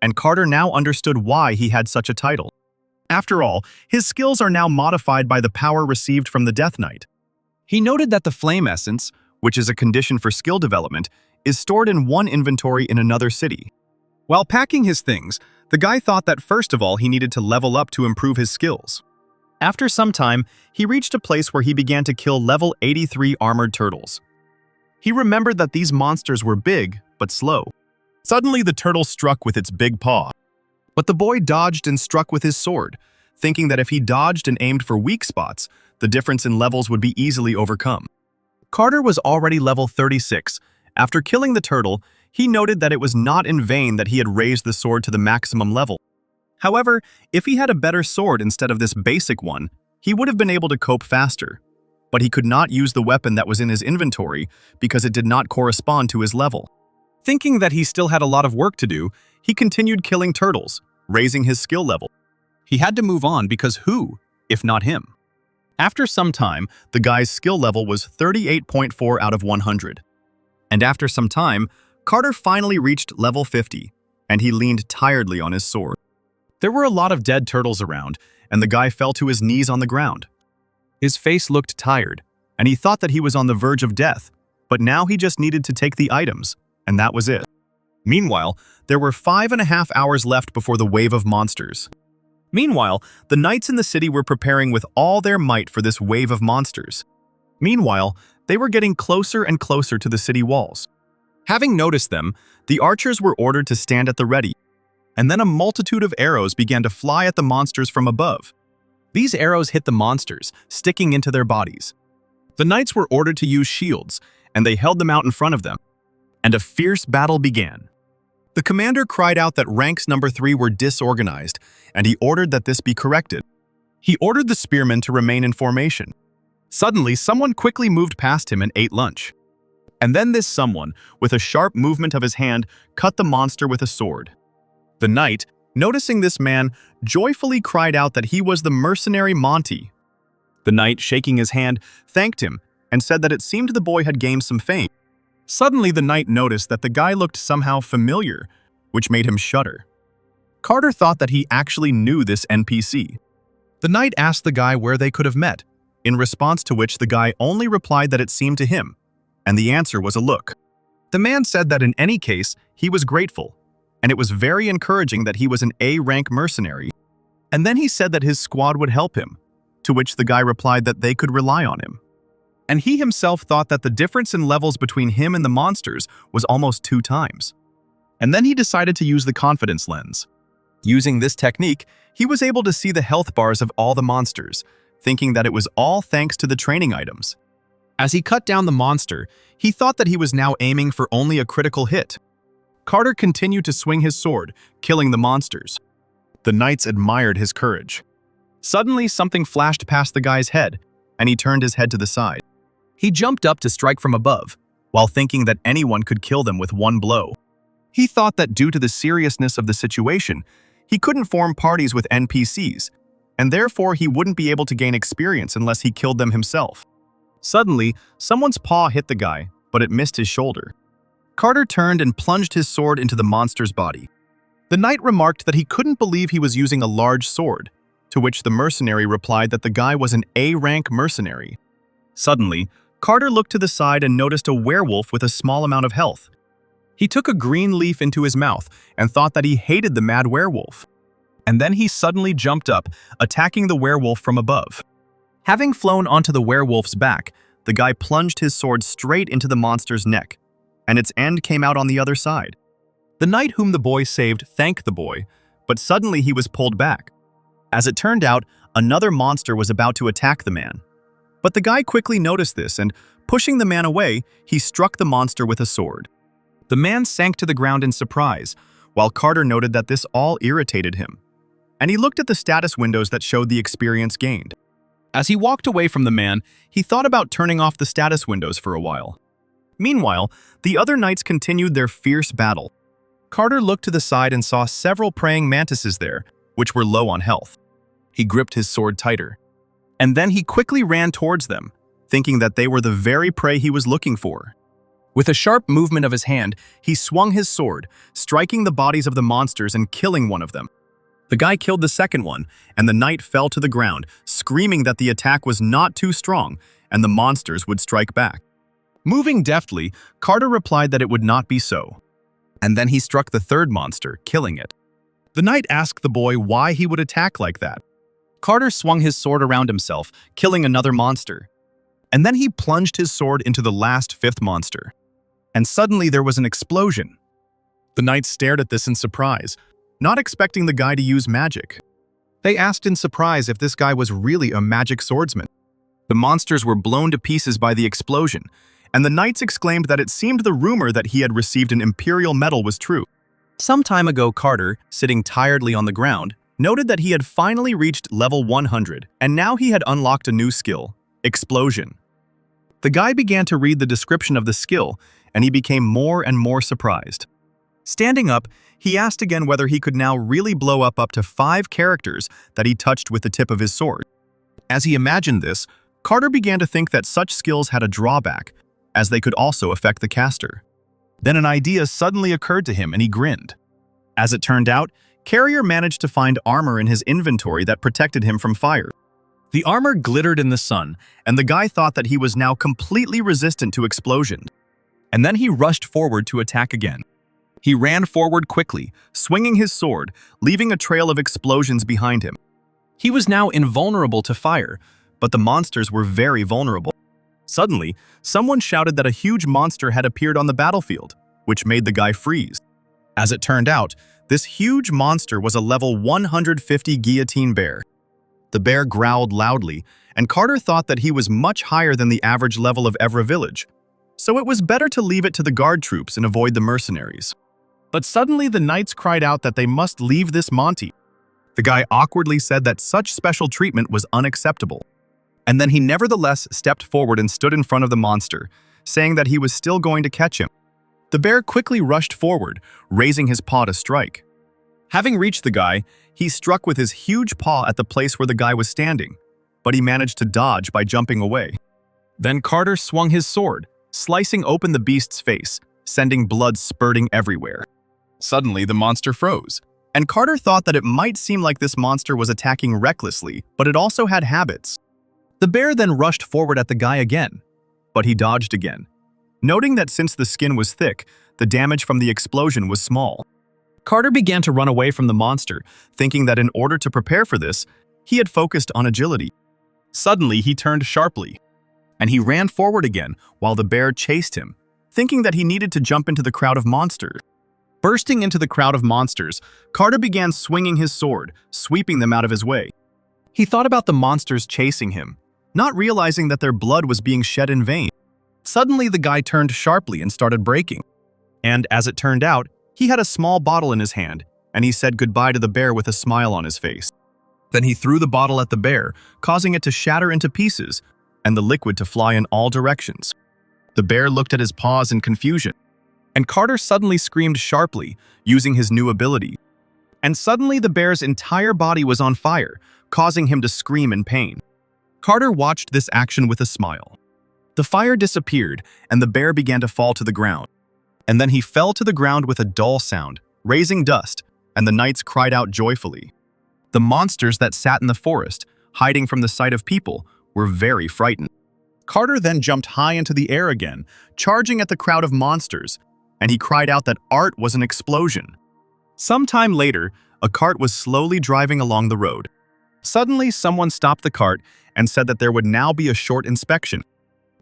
and Carter now understood why he had such a title. After all, his skills are now modified by the power received from the Death Knight. He noted that the Flame Essence, which is a condition for skill development, is stored in one inventory in another city. While packing his things, the guy thought that first of all he needed to level up to improve his skills. After some time, he reached a place where he began to kill level 83 armored turtles. He remembered that these monsters were big, but slow. Suddenly the turtle struck with its big paw. But the boy dodged and struck with his sword, thinking that if he dodged and aimed for weak spots, the difference in levels would be easily overcome. Carter was already level 36. After killing the turtle, he noted that it was not in vain that he had raised the sword to the maximum level. However, if he had a better sword instead of this basic one, he would have been able to cope faster. But he could not use the weapon that was in his inventory because it did not correspond to his level. Thinking that he still had a lot of work to do, he continued killing turtles, raising his skill level. He had to move on because who, if not him? After some time, the guy's skill level was 38.4 out of 100. And after some time, Carter finally reached level 50, and he leaned tiredly on his sword. There were a lot of dead turtles around, and the guy fell to his knees on the ground. His face looked tired, and he thought that he was on the verge of death, but now he just needed to take the items, and that was it. Meanwhile, there were 5.5 hours left before the wave of monsters. Meanwhile, the knights in the city were preparing with all their might for this wave of monsters. Meanwhile, they were getting closer and closer to the city walls. Having noticed them, the archers were ordered to stand at the ready, and then a multitude of arrows began to fly at the monsters from above. These arrows hit the monsters, sticking into their bodies. The knights were ordered to use shields, and they held them out in front of them. And a fierce battle began. The commander cried out that ranks number 3 were disorganized, and he ordered that this be corrected. He ordered the spearmen to remain in formation. Suddenly, someone quickly moved past him and ate lunch. And then this someone, with a sharp movement of his hand, cut the monster with a sword. The knight, noticing this man, joyfully cried out that he was the mercenary Monty. The knight, shaking his hand, thanked him and said that it seemed the boy had gained some fame. Suddenly, the knight noticed that the guy looked somehow familiar, which made him shudder. Carter thought that he actually knew this NPC. The knight asked the guy where they could have met, in response to which the guy only replied that it seemed to him, and the answer was a look. The man said that in any case, he was grateful, and it was very encouraging that he was an A-rank mercenary. And then he said that his squad would help him, to which the guy replied that they could rely on him. And he himself thought that the difference in levels between him and the monsters was almost 2 times. And then he decided to use the confidence lens. Using this technique, he was able to see the health bars of all the monsters, thinking that it was all thanks to the training items. As he cut down the monster, he thought that he was now aiming for only a critical hit. Carter continued to swing his sword, killing the monsters. The knights admired his courage. Suddenly, something flashed past the guy's head, and he turned his head to the side. He jumped up to strike from above, while thinking that anyone could kill them with one blow. He thought that due to the seriousness of the situation, he couldn't form parties with NPCs, and therefore he wouldn't be able to gain experience unless he killed them himself. Suddenly, someone's paw hit the guy, but it missed his shoulder. Carter turned and plunged his sword into the monster's body. The knight remarked that he couldn't believe he was using a large sword, to which the mercenary replied that the guy was an A-rank mercenary. Suddenly, Carter looked to the side and noticed a werewolf with a small amount of health. He took a green leaf into his mouth and thought that he hated the mad werewolf. And then he suddenly jumped up, attacking the werewolf from above. Having flown onto the werewolf's back, the guy plunged his sword straight into the monster's neck, and its end came out on the other side. The knight whom the boy saved thanked the boy, but suddenly he was pulled back. As it turned out, another monster was about to attack the man. But the guy quickly noticed this, and pushing the man away, he struck the monster with a sword. The man sank to the ground in surprise, while Carter noted that this all irritated him. And he looked at the status windows that showed the experience gained. As he walked away from the man, he thought about turning off the status windows for a while. Meanwhile, the other knights continued their fierce battle. Carter looked to the side and saw several praying mantises there, which were low on health. He gripped his sword tighter. And then he quickly ran towards them, thinking that they were the very prey he was looking for. With a sharp movement of his hand, he swung his sword, striking the bodies of the monsters and killing one of them. The guy killed the second one, and the knight fell to the ground, screaming that the attack was not too strong, and the monsters would strike back. Moving deftly, Carter replied that it would not be so. And then he struck the third monster, killing it. The knight asked the boy why he would attack like that. Carter swung his sword around himself, killing another monster. And then he plunged his sword into the last fifth monster. And suddenly there was an explosion. The knights stared at this in surprise, not expecting the guy to use magic. They asked in surprise if this guy was really a magic swordsman. The monsters were blown to pieces by the explosion, and the knights exclaimed that it seemed the rumor that he had received an imperial medal was true. Some time ago, Carter, sitting tiredly on the ground, noted that he had finally reached level 100, and now he had unlocked a new skill, explosion. The guy began to read the description of the skill, and he became more and more surprised. Standing up, he asked again whether he could now really blow up to 5 characters that he touched with the tip of his sword. As he imagined this, Carter began to think that such skills had a drawback, as they could also affect the caster. Then an idea suddenly occurred to him and he grinned. As it turned out, Carrier managed to find armor in his inventory that protected him from fire. The armor glittered in the sun, and the guy thought that he was now completely resistant to explosions. And then he rushed forward to attack again. He ran forward quickly, swinging his sword, leaving a trail of explosions behind him. He was now invulnerable to fire, but the monsters were very vulnerable. Suddenly, someone shouted that a huge monster had appeared on the battlefield, which made the guy freeze. As it turned out, this huge monster was a level 150 guillotine bear. The bear growled loudly, and Carter thought that he was much higher than the average level of Evra village, so it was better to leave it to the guard troops and avoid the mercenaries. But suddenly the knights cried out that they must leave this Monty. The guy awkwardly said that such special treatment was unacceptable. And then he nevertheless stepped forward and stood in front of the monster, saying that he was still going to catch him. The bear quickly rushed forward, raising his paw to strike. Having reached the guy, he struck with his huge paw at the place where the guy was standing, but he managed to dodge by jumping away. Then Carter swung his sword, slicing open the beast's face, sending blood spurting everywhere. Suddenly, the monster froze, and Carter thought that it might seem like this monster was attacking recklessly, but it also had habits. The bear then rushed forward at the guy again, but he dodged again. noting that since the skin was thick, the damage from the explosion was small. Carter began to run away from the monster, thinking that in order to prepare for this, he had focused on agility. Suddenly, he turned sharply, and he ran forward again while the bear chased him, thinking that he needed to jump into the crowd of monsters. Bursting into the crowd of monsters, Carter began swinging his sword, sweeping them out of his way. He thought about the monsters chasing him, not realizing that their blood was being shed in vain. Suddenly, the guy turned sharply and started breaking. And as it turned out, he had a small bottle in his hand, and he said goodbye to the bear with a smile on his face. Then he threw the bottle at the bear, causing it to shatter into pieces, and the liquid to fly in all directions. The bear looked at his paws in confusion, and Carter suddenly screamed sharply, using his new ability. And suddenly the bear's entire body was on fire, causing him to scream in pain. Carter watched this action with a smile. The fire disappeared, and the bear began to fall to the ground. And then he fell to the ground with a dull sound, raising dust, and the knights cried out joyfully. The monsters that sat in the forest, hiding from the sight of people, were very frightened. Carter then jumped high into the air again, charging at the crowd of monsters, and he cried out that art was an explosion. Sometime later, a cart was slowly driving along the road. Suddenly, someone stopped the cart and said that there would now be a short inspection.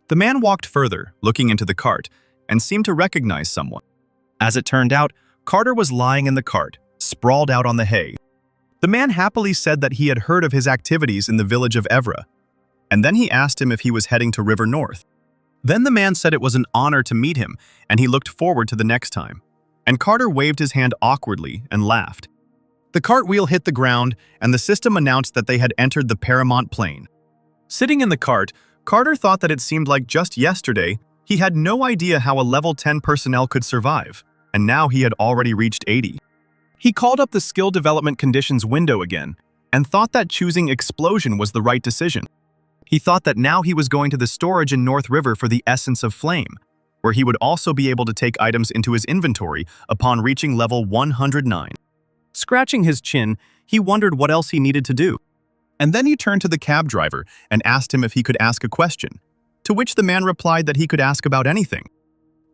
The man walked further, looking into the cart, and seemed to recognize someone. As it turned out, Carter was lying in the cart, sprawled out on the hay. The man happily said that he had heard of his activities in the village of Evra, and then he asked him if he was heading to River North. Then the man said it was an honor to meet him, and he looked forward to the next time. And Carter waved his hand awkwardly and laughed. The cartwheel hit the ground, and the system announced that they had entered the Paramount Plain. Sitting in the cart, Carter thought that it seemed like just yesterday he had no idea how a level 10 personnel could survive, and now he had already reached 80. He called up the skill development conditions window again, and thought that choosing explosion was the right decision. He thought that now he was going to the storage in North River for the essence of flame, where he would also be able to take items into his inventory upon reaching level 109. Scratching his chin, he wondered what else he needed to do. And then he turned to the cab driver and asked him if he could ask a question, to which the man replied that he could ask about anything.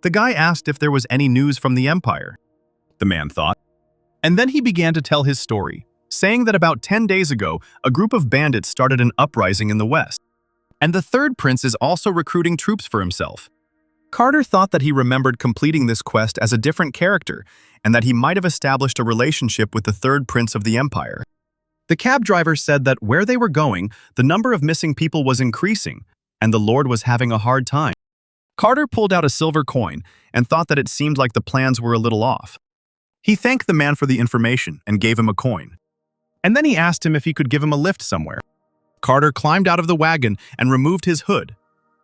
The guy asked if there was any news from the Empire. The man thought. And then he began to tell his story, saying that about 10 days ago, a group of bandits started an uprising in the west. And the third prince is also recruiting troops for himself. Carter thought that he remembered completing this quest as a different character, and that he might have established a relationship with the third prince of the Empire. The cab driver said that where they were going, the number of missing people was increasing, and the Lord was having a hard time. Carter pulled out a silver coin and thought that it seemed like the plans were a little off. He thanked the man for the information and gave him a coin. And then he asked him if he could give him a lift somewhere. Carter climbed out of the wagon and removed his hood,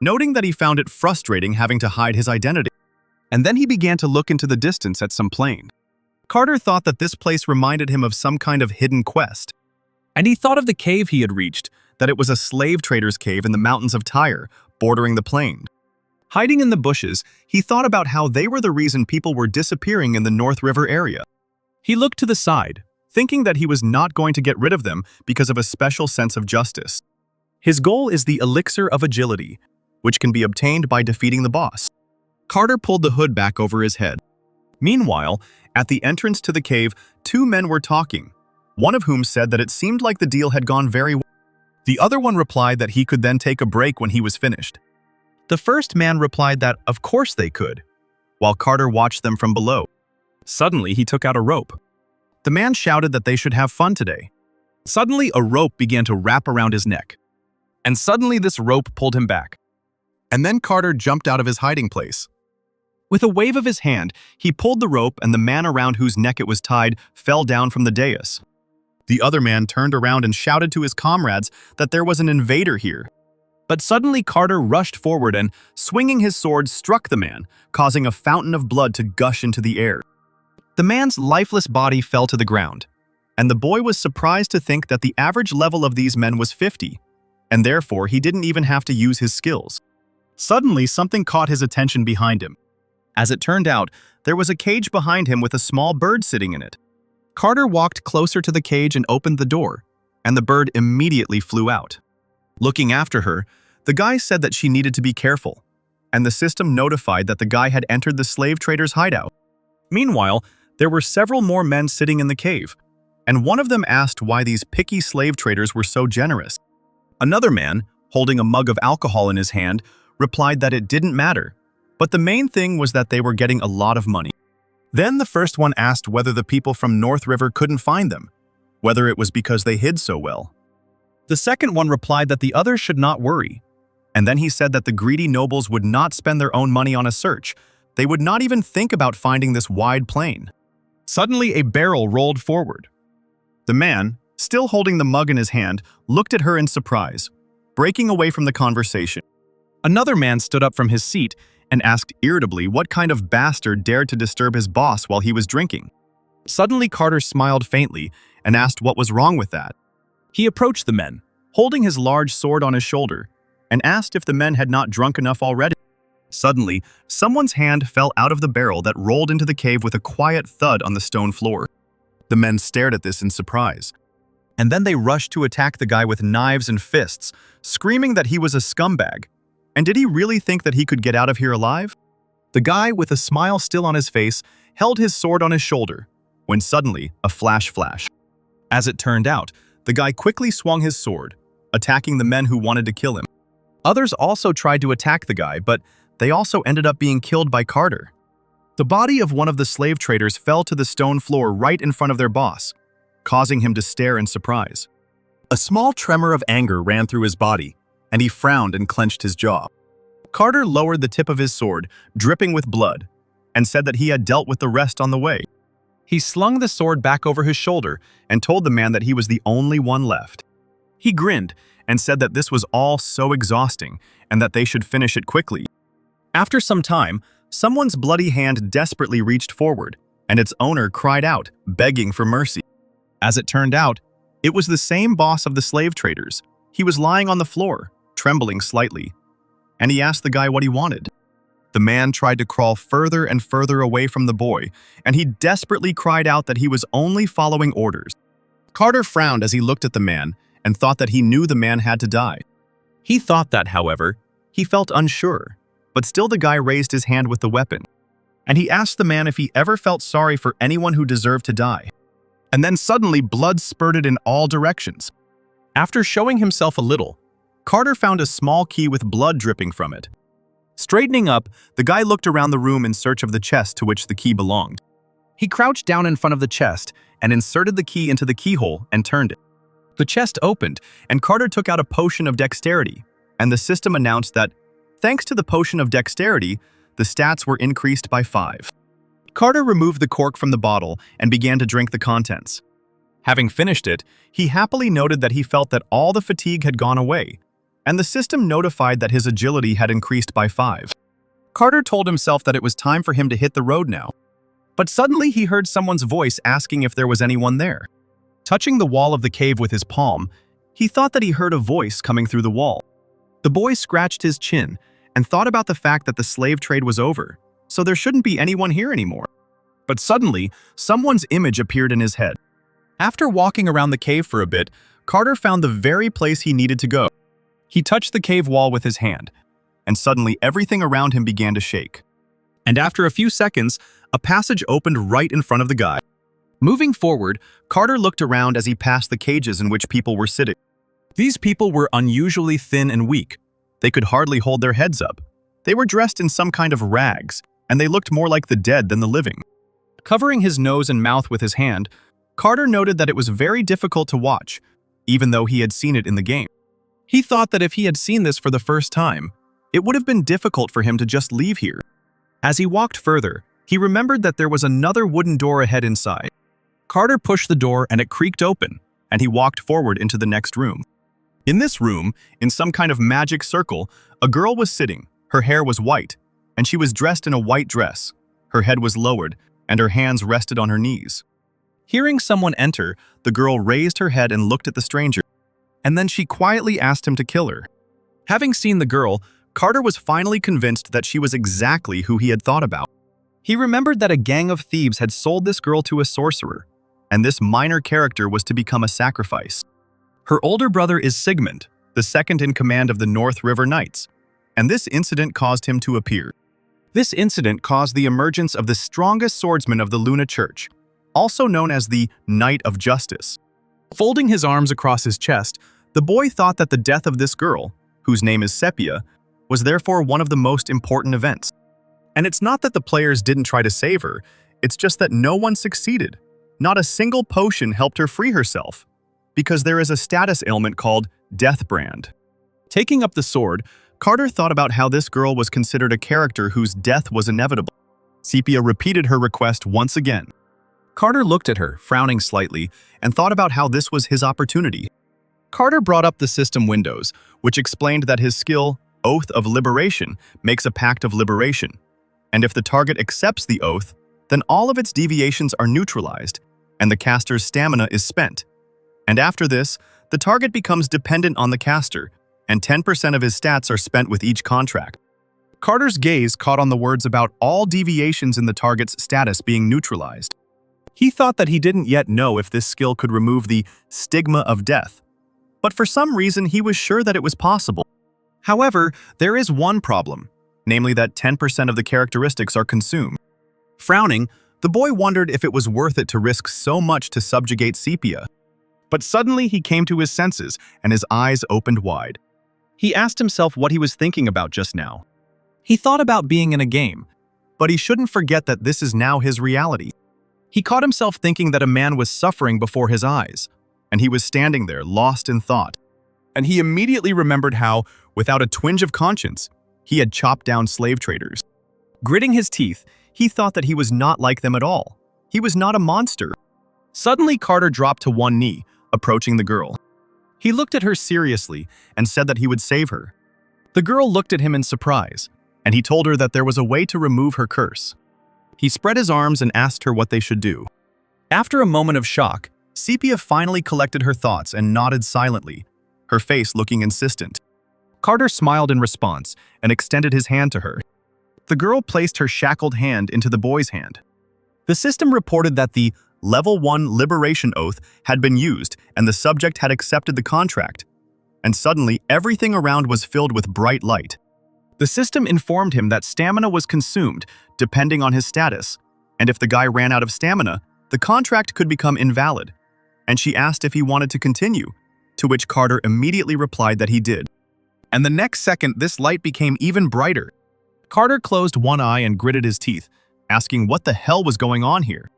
noting that he found it frustrating having to hide his identity. And then he began to look into the distance at some plain. Carter thought that this place reminded him of some kind of hidden quest. And he thought of the cave he had reached, that it was a slave trader's cave in the mountains of Tyre, bordering the plain. Hiding in the bushes, he thought about how they were the reason people were disappearing in the North River area. He looked to the side, thinking that he was not going to get rid of them because of a special sense of justice. His goal is the elixir of agility, which can be obtained by defeating the boss. Carter pulled the hood back over his head. Meanwhile, at the entrance to the cave, two men were talking, one of whom said that it seemed like the deal had gone very well. The other one replied that he could then take a break when he was finished. The first man replied that of course they could, while Carter watched them from below. Suddenly, he took out a rope. The man shouted that they should have fun today. Suddenly, a rope began to wrap around his neck. And suddenly, this rope pulled him back. And then Carter jumped out of his hiding place. With a wave of his hand, he pulled the rope, and the man around whose neck it was tied fell down from the dais. The other man turned around and shouted to his comrades that there was an invader here. But suddenly Carter rushed forward and, swinging his sword, struck the man, causing a fountain of blood to gush into the air. The man's lifeless body fell to the ground, and the boy was surprised to think that the average level of these men was 50, and therefore he didn't even have to use his skills. Suddenly, something caught his attention behind him. As it turned out, there was a cage behind him with a small bird sitting in it. Carter walked closer to the cage and opened the door, and the bird immediately flew out. Looking after her, the guy said that she needed to be careful. and the system notified that the guy had entered the slave trader's hideout. Meanwhile, there were several more men sitting in the cave, and one of them asked why these picky slave traders were so generous. Another man, holding a mug of alcohol in his hand, replied that it didn't matter, but the main thing was that they were getting a lot of money. Then the first one asked whether the people from North River couldn't find them, whether it was because they hid so well. The second one replied that the others should not worry, and then he said that the greedy nobles would not spend their own money on a search. They would not even think about finding this wide plain. Suddenly, a barrel rolled forward. The man, still holding the mug in his hand, looked at her in surprise, breaking away from the conversation. Another man stood up from his seat and asked irritably what kind of bastard dared to disturb his boss while he was drinking. Suddenly, Carter smiled faintly and asked what was wrong with that. He approached the men, holding his large sword on his shoulder, and asked if the men had not drunk enough already. Suddenly, someone's hand fell out of the barrel that rolled into the cave with a quiet thud on the stone floor. The men stared at this in surprise, and then they rushed to attack the guy with knives and fists, screaming that he was a scumbag. And did he really think that he could get out of here alive? The guy, with a smile still on his face, held his sword on his shoulder, when suddenly a flash flashed. As it turned out, the guy quickly swung his sword, attacking the men who wanted to kill him. Others also tried to attack the guy, but they also ended up being killed by Carter. The body of one of the slave traders fell to the stone floor right in front of their boss, causing him to stare in surprise. A small tremor of anger ran through his body, and he frowned and clenched his jaw. Carter lowered the tip of his sword, dripping with blood, and said that he had dealt with the rest on the way. He slung the sword back over his shoulder and told the man that he was the only one left. He grinned and said that this was all so exhausting and that they should finish it quickly. After some time, someone's bloody hand desperately reached forward, and its owner cried out, begging for mercy. As it turned out, it was the same boss of the slave traders. He was lying on the floor, trembling slightly, and he asked the guy what he wanted. The man tried to crawl further and further away from the boy, and he desperately cried out that he was only following orders. Carter frowned as he looked at the man and thought that he knew the man had to die. He thought that, however, he felt unsure, but still the guy raised his hand with the weapon, and he asked the man if he ever felt sorry for anyone who deserved to die. And then suddenly blood spurted in all directions. After showing himself a little, Carter found a small key with blood dripping from it. Straightening up, the guy looked around the room in search of the chest to which the key belonged. He crouched down in front of the chest and inserted the key into the keyhole and turned it. The chest opened, and Carter took out a potion of dexterity, and the system announced that, thanks to the potion of dexterity, the stats were increased by 5. Carter removed the cork from the bottle and began to drink the contents. Having finished it, he happily noted that he felt that all the fatigue had gone away, and the system notified that his agility had increased by 5. Carter told himself that it was time for him to hit the road now. But suddenly he heard someone's voice asking if there was anyone there. Touching the wall of the cave with his palm, he thought that he heard a voice coming through the wall. The boy scratched his chin and thought about the fact that the slave trade was over, so there shouldn't be anyone here anymore. But suddenly, someone's image appeared in his head. After walking around the cave for a bit, Carter found the very place he needed to go. He touched the cave wall with his hand, and suddenly everything around him began to shake. And after a few seconds, a passage opened right in front of the guy. Moving forward, Carter looked around as he passed the cages in which people were sitting. These people were unusually thin and weak. They could hardly hold their heads up. They were dressed in some kind of rags, and they looked more like the dead than the living. Covering his nose and mouth with his hand, Carter noted that it was very difficult to watch, even though he had seen it in the game. He thought that if he had seen this for the first time, it would have been difficult for him to just leave here. As he walked further, he remembered that there was another wooden door ahead inside. Carter pushed the door and it creaked open, and he walked forward into the next room. In this room, in some kind of magic circle, a girl was sitting. Her hair was white, and she was dressed in a white dress. Her head was lowered, and her hands rested on her knees. Hearing someone enter, the girl raised her head and looked at the stranger, and then she quietly asked him to kill her. Having seen the girl, Carter was finally convinced that she was exactly who he had thought about. He remembered that a gang of thieves had sold this girl to a sorcerer, and this minor character was to become a sacrifice. Her older brother is Sigmund, the second in command of the North River Knights, and this incident caused him to appear. This incident caused the emergence of the strongest swordsman of the Luna Church, also known as the Knight of Justice. Folding his arms across his chest, the boy thought that the death of this girl, whose name is Sepia, was therefore one of the most important events. And it's not that the players didn't try to save her, it's just that no one succeeded. Not a single potion helped her free herself, because there is a status ailment called Death Brand. Taking up the sword, Carter thought about how this girl was considered a character whose death was inevitable. Sepia repeated her request once again. Carter looked at her, frowning slightly, and thought about how this was his opportunity. Carter brought up the system windows, which explained that his skill, Oath of Liberation, makes a pact of liberation. And if the target accepts the oath, then all of its deviations are neutralized, and the caster's stamina is spent. And after this, the target becomes dependent on the caster, and 10% of his stats are spent with each contract. Carter's gaze caught on the words about all deviations in the target's status being neutralized. He thought that he didn't yet know if this skill could remove the stigma of death, but for some reason he was sure that it was possible. However, there is one problem, namely that 10% of the characteristics are consumed. Frowning, the boy wondered if it was worth it to risk so much to subjugate Sepia. But suddenly he came to his senses and his eyes opened wide. He asked himself what he was thinking about just now. He thought about being in a game, but he shouldn't forget that this is now his reality. He caught himself thinking that a man was suffering before his eyes, and he was standing there lost in thought. And he immediately remembered how, without a twinge of conscience, he had chopped down slave traders. Gritting his teeth, he thought that he was not like them at all. He was not a monster. Suddenly, Carter dropped to one knee, approaching the girl. He looked at her seriously and said that he would save her. The girl looked at him in surprise, and he told her that there was a way to remove her curse. He spread his arms and asked her what they should do. After a moment of shock, Sepia finally collected her thoughts and nodded silently, her face looking insistent. Carter smiled in response and extended his hand to her. The girl placed her shackled hand into the boy's hand. The system reported that the Level 1 Liberation Oath had been used and the subject had accepted the contract. And suddenly, everything around was filled with bright light. The system informed him that stamina was consumed, depending on his status, and if the guy ran out of stamina, the contract could become invalid. And she asked if he wanted to continue, to which Carter immediately replied that he did. And the next second, this light became even brighter. Carter closed one eye and gritted his teeth, asking what the hell was going on here.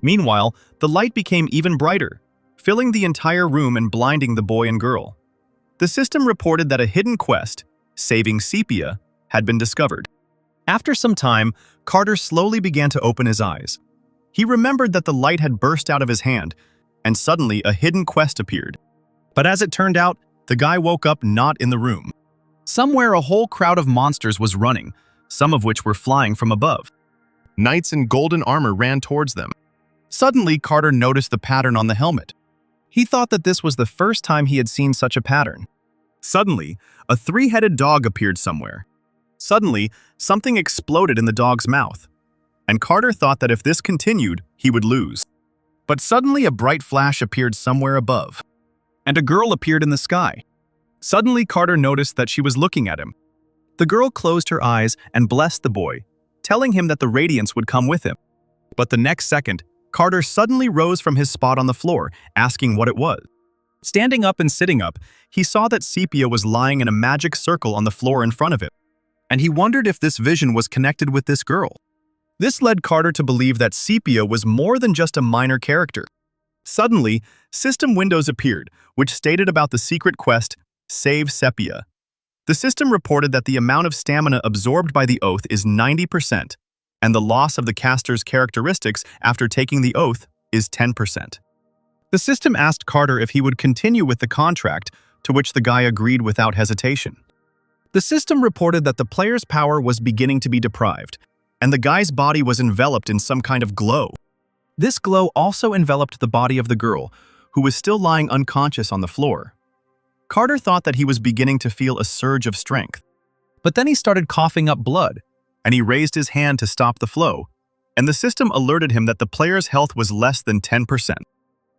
Meanwhile, the light became even brighter, filling the entire room and blinding the boy and girl. The system reported that a hidden quest, saving Sepia, had been discovered. After some time, Carter slowly began to open his eyes. He remembered that the light had burst out of his hand, and suddenly a hidden quest appeared. But as it turned out, the guy woke up not in the room. Somewhere a whole crowd of monsters was running, some of which were flying from above. Knights in golden armor ran towards them. Suddenly, Carter noticed the pattern on the helmet. He thought that this was the first time he had seen such a pattern. Suddenly, a three-headed dog appeared somewhere. Suddenly, something exploded in the dog's mouth, and Carter thought that if this continued, he would lose. But suddenly a bright flash appeared somewhere above, and a girl appeared in the sky. Suddenly, Carter noticed that she was looking at him. The girl closed her eyes and blessed the boy, telling him that the radiance would come with him. But the next second, Carter suddenly rose from his spot on the floor, asking what it was. Standing up and sitting up, he saw that Sepia was lying in a magic circle on the floor in front of him, and he wondered if this vision was connected with this girl. This led Carter to believe that Sepia was more than just a minor character. Suddenly, system windows appeared, which stated about the secret quest, Save Sepia. The system reported that the amount of stamina absorbed by the oath is 90%, and the loss of the caster's characteristics after taking the oath is 10%. The system asked Carter if he would continue with the contract, to which the guy agreed without hesitation. The system reported that the player's power was beginning to be deprived, and the guy's body was enveloped in some kind of glow. This glow also enveloped the body of the girl, who was still lying unconscious on the floor. Carter thought that he was beginning to feel a surge of strength. But then he started coughing up blood, and he raised his hand to stop the flow, and the system alerted him that the player's health was less than 10%.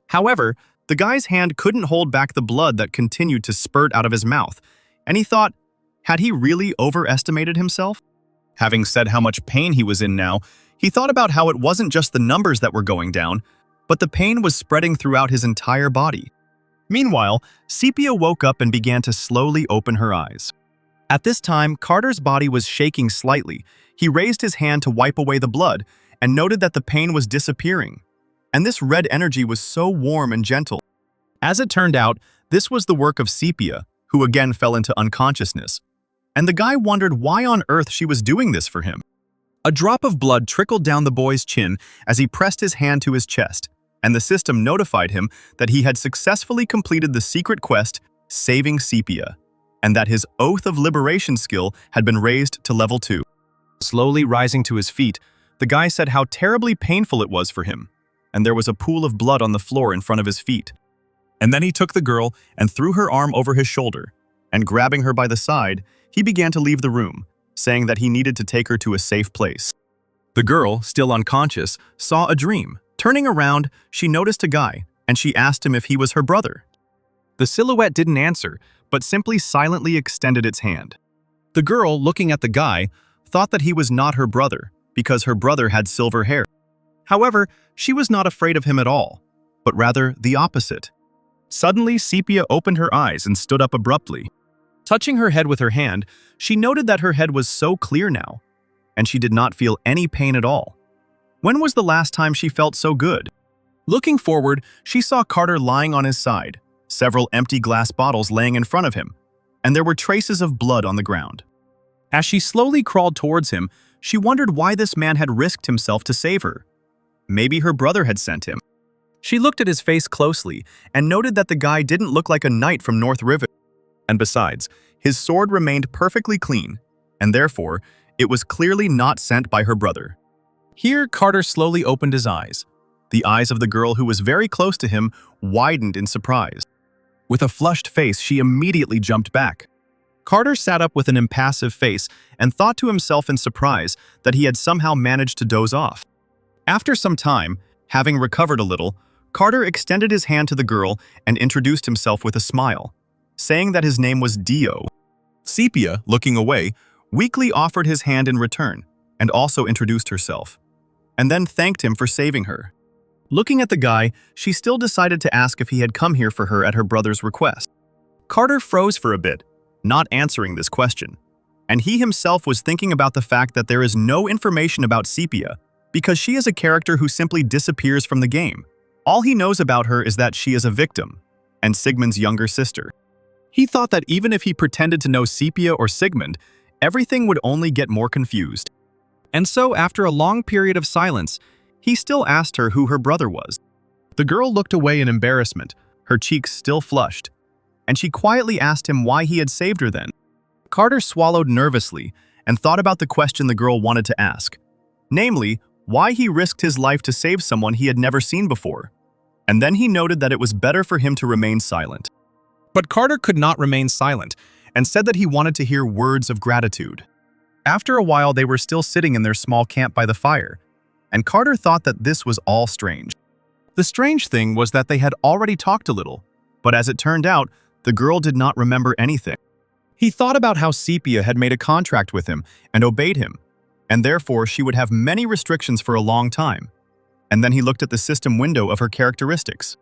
However, the guy's hand couldn't hold back the blood that continued to spurt out of his mouth, and he thought, Had he really overestimated himself? Having said how much pain he was in now, he thought about how it wasn't just the numbers that were going down, but the pain was spreading throughout his entire body. Meanwhile, Sepia woke up and began to slowly open her eyes. At this time, Carter's body was shaking slightly. He raised his hand to wipe away the blood and noted that the pain was disappearing. And this red energy was so warm and gentle. As it turned out, this was the work of Sepia, who again fell into unconsciousness. And the guy wondered why on earth she was doing this for him. A drop of blood trickled down the boy's chin as he pressed his hand to his chest, and the system notified him that he had successfully completed the secret quest, Saving Sepia, and that his Oath of Liberation skill had been raised to level 2. Slowly rising to his feet, the guy said how terribly painful it was for him, and there was a pool of blood on the floor in front of his feet. And then he took the girl and threw her arm over his shoulder, and grabbing her by the side, he began to leave the room, saying that he needed to take her to a safe place. The girl, still unconscious, saw a dream. Turning around, she noticed a guy, and she asked him if he was her brother. The silhouette didn't answer, but simply silently extended its hand. The girl, looking at the guy, thought that he was not her brother, because her brother had silver hair. However, she was not afraid of him at all, but rather the opposite. Suddenly, Sepia opened her eyes and stood up abruptly. Touching her head with her hand, she noted that her head was so clear now, and she did not feel any pain at all. When was the last time she felt so good? Looking forward, she saw Carter lying on his side, several empty glass bottles laying in front of him, and there were traces of blood on the ground. As she slowly crawled towards him, she wondered why this man had risked himself to save her. Maybe her brother had sent him. She looked at his face closely and noted that the guy didn't look like a knight from North River. And besides, his sword remained perfectly clean, and therefore, it was clearly not sent by her brother. Here, Carter slowly opened his eyes. The eyes of the girl who was very close to him widened in surprise. With a flushed face, she immediately jumped back. Carter sat up with an impassive face and thought to himself in surprise that he had somehow managed to doze off. After some time, having recovered a little, Carter extended his hand to the girl and introduced himself with a smile, saying that his name was Dio. Sepia, looking away, weakly offered his hand in return and also introduced herself, and then thanked him for saving her. Looking at the guy, she still decided to ask if he had come here for her at her brother's request. Carter froze for a bit, not answering this question, and he himself was thinking about the fact that there is no information about Sepia because she is a character who simply disappears from the game. All he knows about her is that she is a victim, and Sigmund's younger sister. He thought that even if he pretended to know Sepia or Sigmund, everything would only get more confused. And so, after a long period of silence, he still asked her who her brother was. The girl looked away in embarrassment, her cheeks still flushed, and she quietly asked him why he had saved her then. Carter swallowed nervously and thought about the question the girl wanted to ask, namely, why he risked his life to save someone he had never seen before. And then he noted that it was better for him to remain silent. But Carter could not remain silent and said that he wanted to hear words of gratitude. After a while, they were still sitting in their small camp by the fire, and Carter thought that this was all strange. The strange thing was that they had already talked a little, but as it turned out, the girl did not remember anything. He thought about how Sepia had made a contract with him and obeyed him, and therefore she would have many restrictions for a long time. And then he looked at the system window of her characteristics.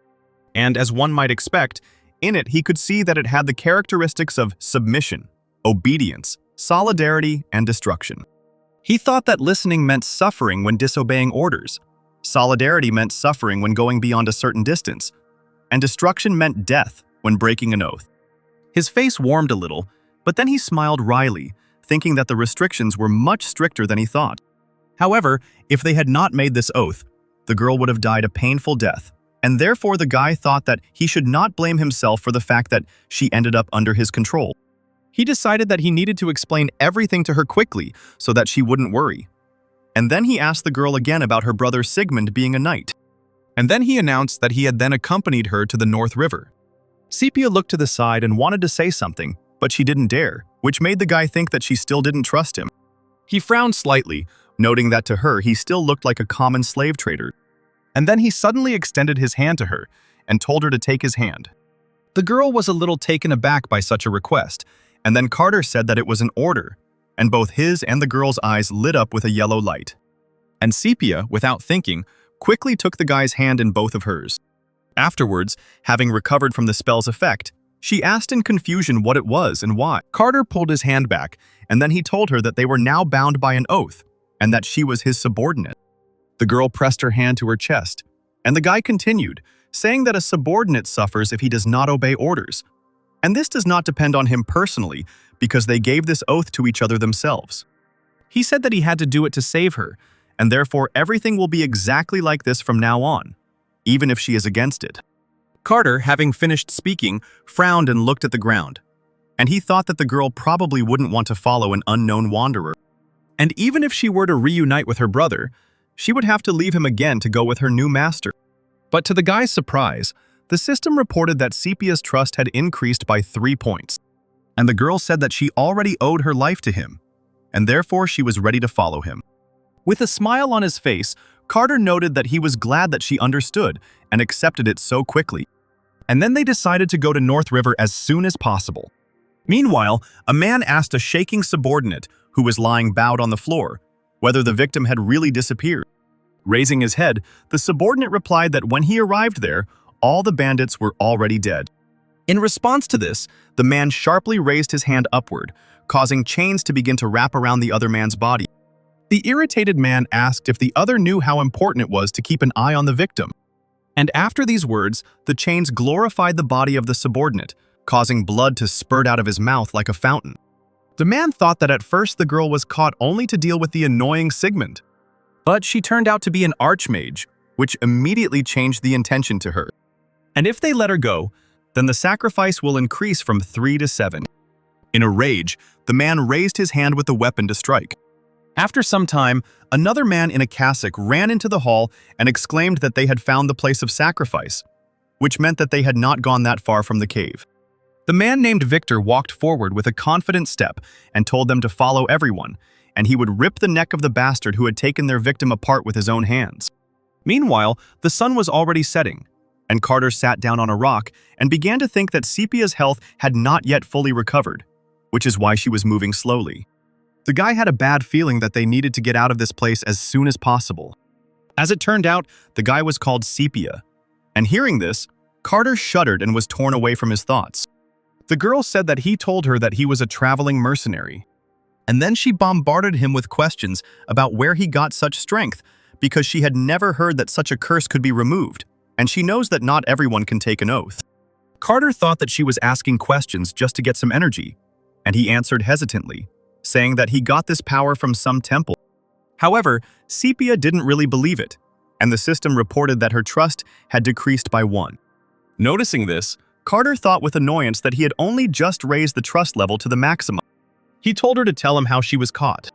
And as one might expect, in it he could see that it had the characteristics of submission, obedience, solidarity, and destruction. He thought that listening meant suffering when disobeying orders, solidarity meant suffering when going beyond a certain distance, and destruction meant death when breaking an oath. His face warmed a little, but then he smiled wryly, thinking that the restrictions were much stricter than he thought. However, if they had not made this oath, the girl would have died a painful death, and therefore the guy thought that he should not blame himself for the fact that she ended up under his control. He decided that he needed to explain everything to her quickly so that she wouldn't worry. And then he asked the girl again about her brother Sigmund being a knight. And then he announced that he had then accompanied her to the North River. Sepia looked to the side and wanted to say something, but she didn't dare, which made the guy think that she still didn't trust him. He frowned slightly, noting that to her he still looked like a common slave trader. And then he suddenly extended his hand to her and told her to take his hand. The girl was a little taken aback by such a request, And then Carter said that it was an order, and both his and the girl's eyes lit up with a yellow light. And Sepia, without thinking, quickly took the guy's hand in both of hers. Afterwards, having recovered from the spell's effect, she asked in confusion what it was and why. Carter pulled his hand back, and then he told her that they were now bound by an oath, and that she was his subordinate. The girl pressed her hand to her chest, and the guy continued, saying that a subordinate suffers if he does not obey orders. And this does not depend on him personally, because they gave this oath to each other themselves. He said that he had to do it to save her, and therefore everything will be exactly like this from now on, even if she is against it. Carter, having finished speaking, frowned and looked at the ground, and he thought that the girl probably wouldn't want to follow an unknown wanderer. And even if she were to reunite with her brother, she would have to leave him again to go with her new master. But to the guy's surprise, the system reported that Sepia's trust had increased by 3 points, and the girl said that she already owed her life to him, and therefore she was ready to follow him. With a smile on his face, Carter noted that he was glad that she understood and accepted it so quickly. And then they decided to go to North River as soon as possible. Meanwhile, a man asked a shaking subordinate, who was lying bowed on the floor, whether the victim had really disappeared. Raising his head, the subordinate replied that when he arrived there, all the bandits were already dead. In response to this, the man sharply raised his hand upward, causing chains to begin to wrap around the other man's body. The irritated man asked if the other knew how important it was to keep an eye on the victim. And after these words, the chains glorified the body of the subordinate, causing blood to spurt out of his mouth like a fountain. The man thought that at first the girl was caught only to deal with the annoying Sigmund. But she turned out to be an archmage, which immediately changed the intention to her. And if they let her go, then the sacrifice will increase from 3 to 7. In a rage, the man raised his hand with the weapon to strike. After some time, another man in a cassock ran into the hall and exclaimed that they had found the place of sacrifice, which meant that they had not gone that far from the cave. The man named Victor walked forward with a confident step and told them to follow everyone, and he would rip the neck of the bastard who had taken their victim apart with his own hands. Meanwhile, the sun was already setting, and Carter sat down on a rock and began to think that Sepia's health had not yet fully recovered, which is why she was moving slowly. The guy had a bad feeling that they needed to get out of this place as soon as possible. As it turned out, the guy was called Sepia, and hearing this, Carter shuddered and was torn away from his thoughts. The girl said that he told her that he was a traveling mercenary, and then she bombarded him with questions about where he got such strength, because she had never heard that such a curse could be removed, and she knows that not everyone can take an oath. Carter thought that she was asking questions just to get some energy, and he answered hesitantly, saying that he got this power from some temple. However, Sepia didn't really believe it, and the system reported that her trust had decreased by 1. Noticing this, Carter thought with annoyance that he had only just raised the trust level to the maximum. He told her to tell him how she was caught.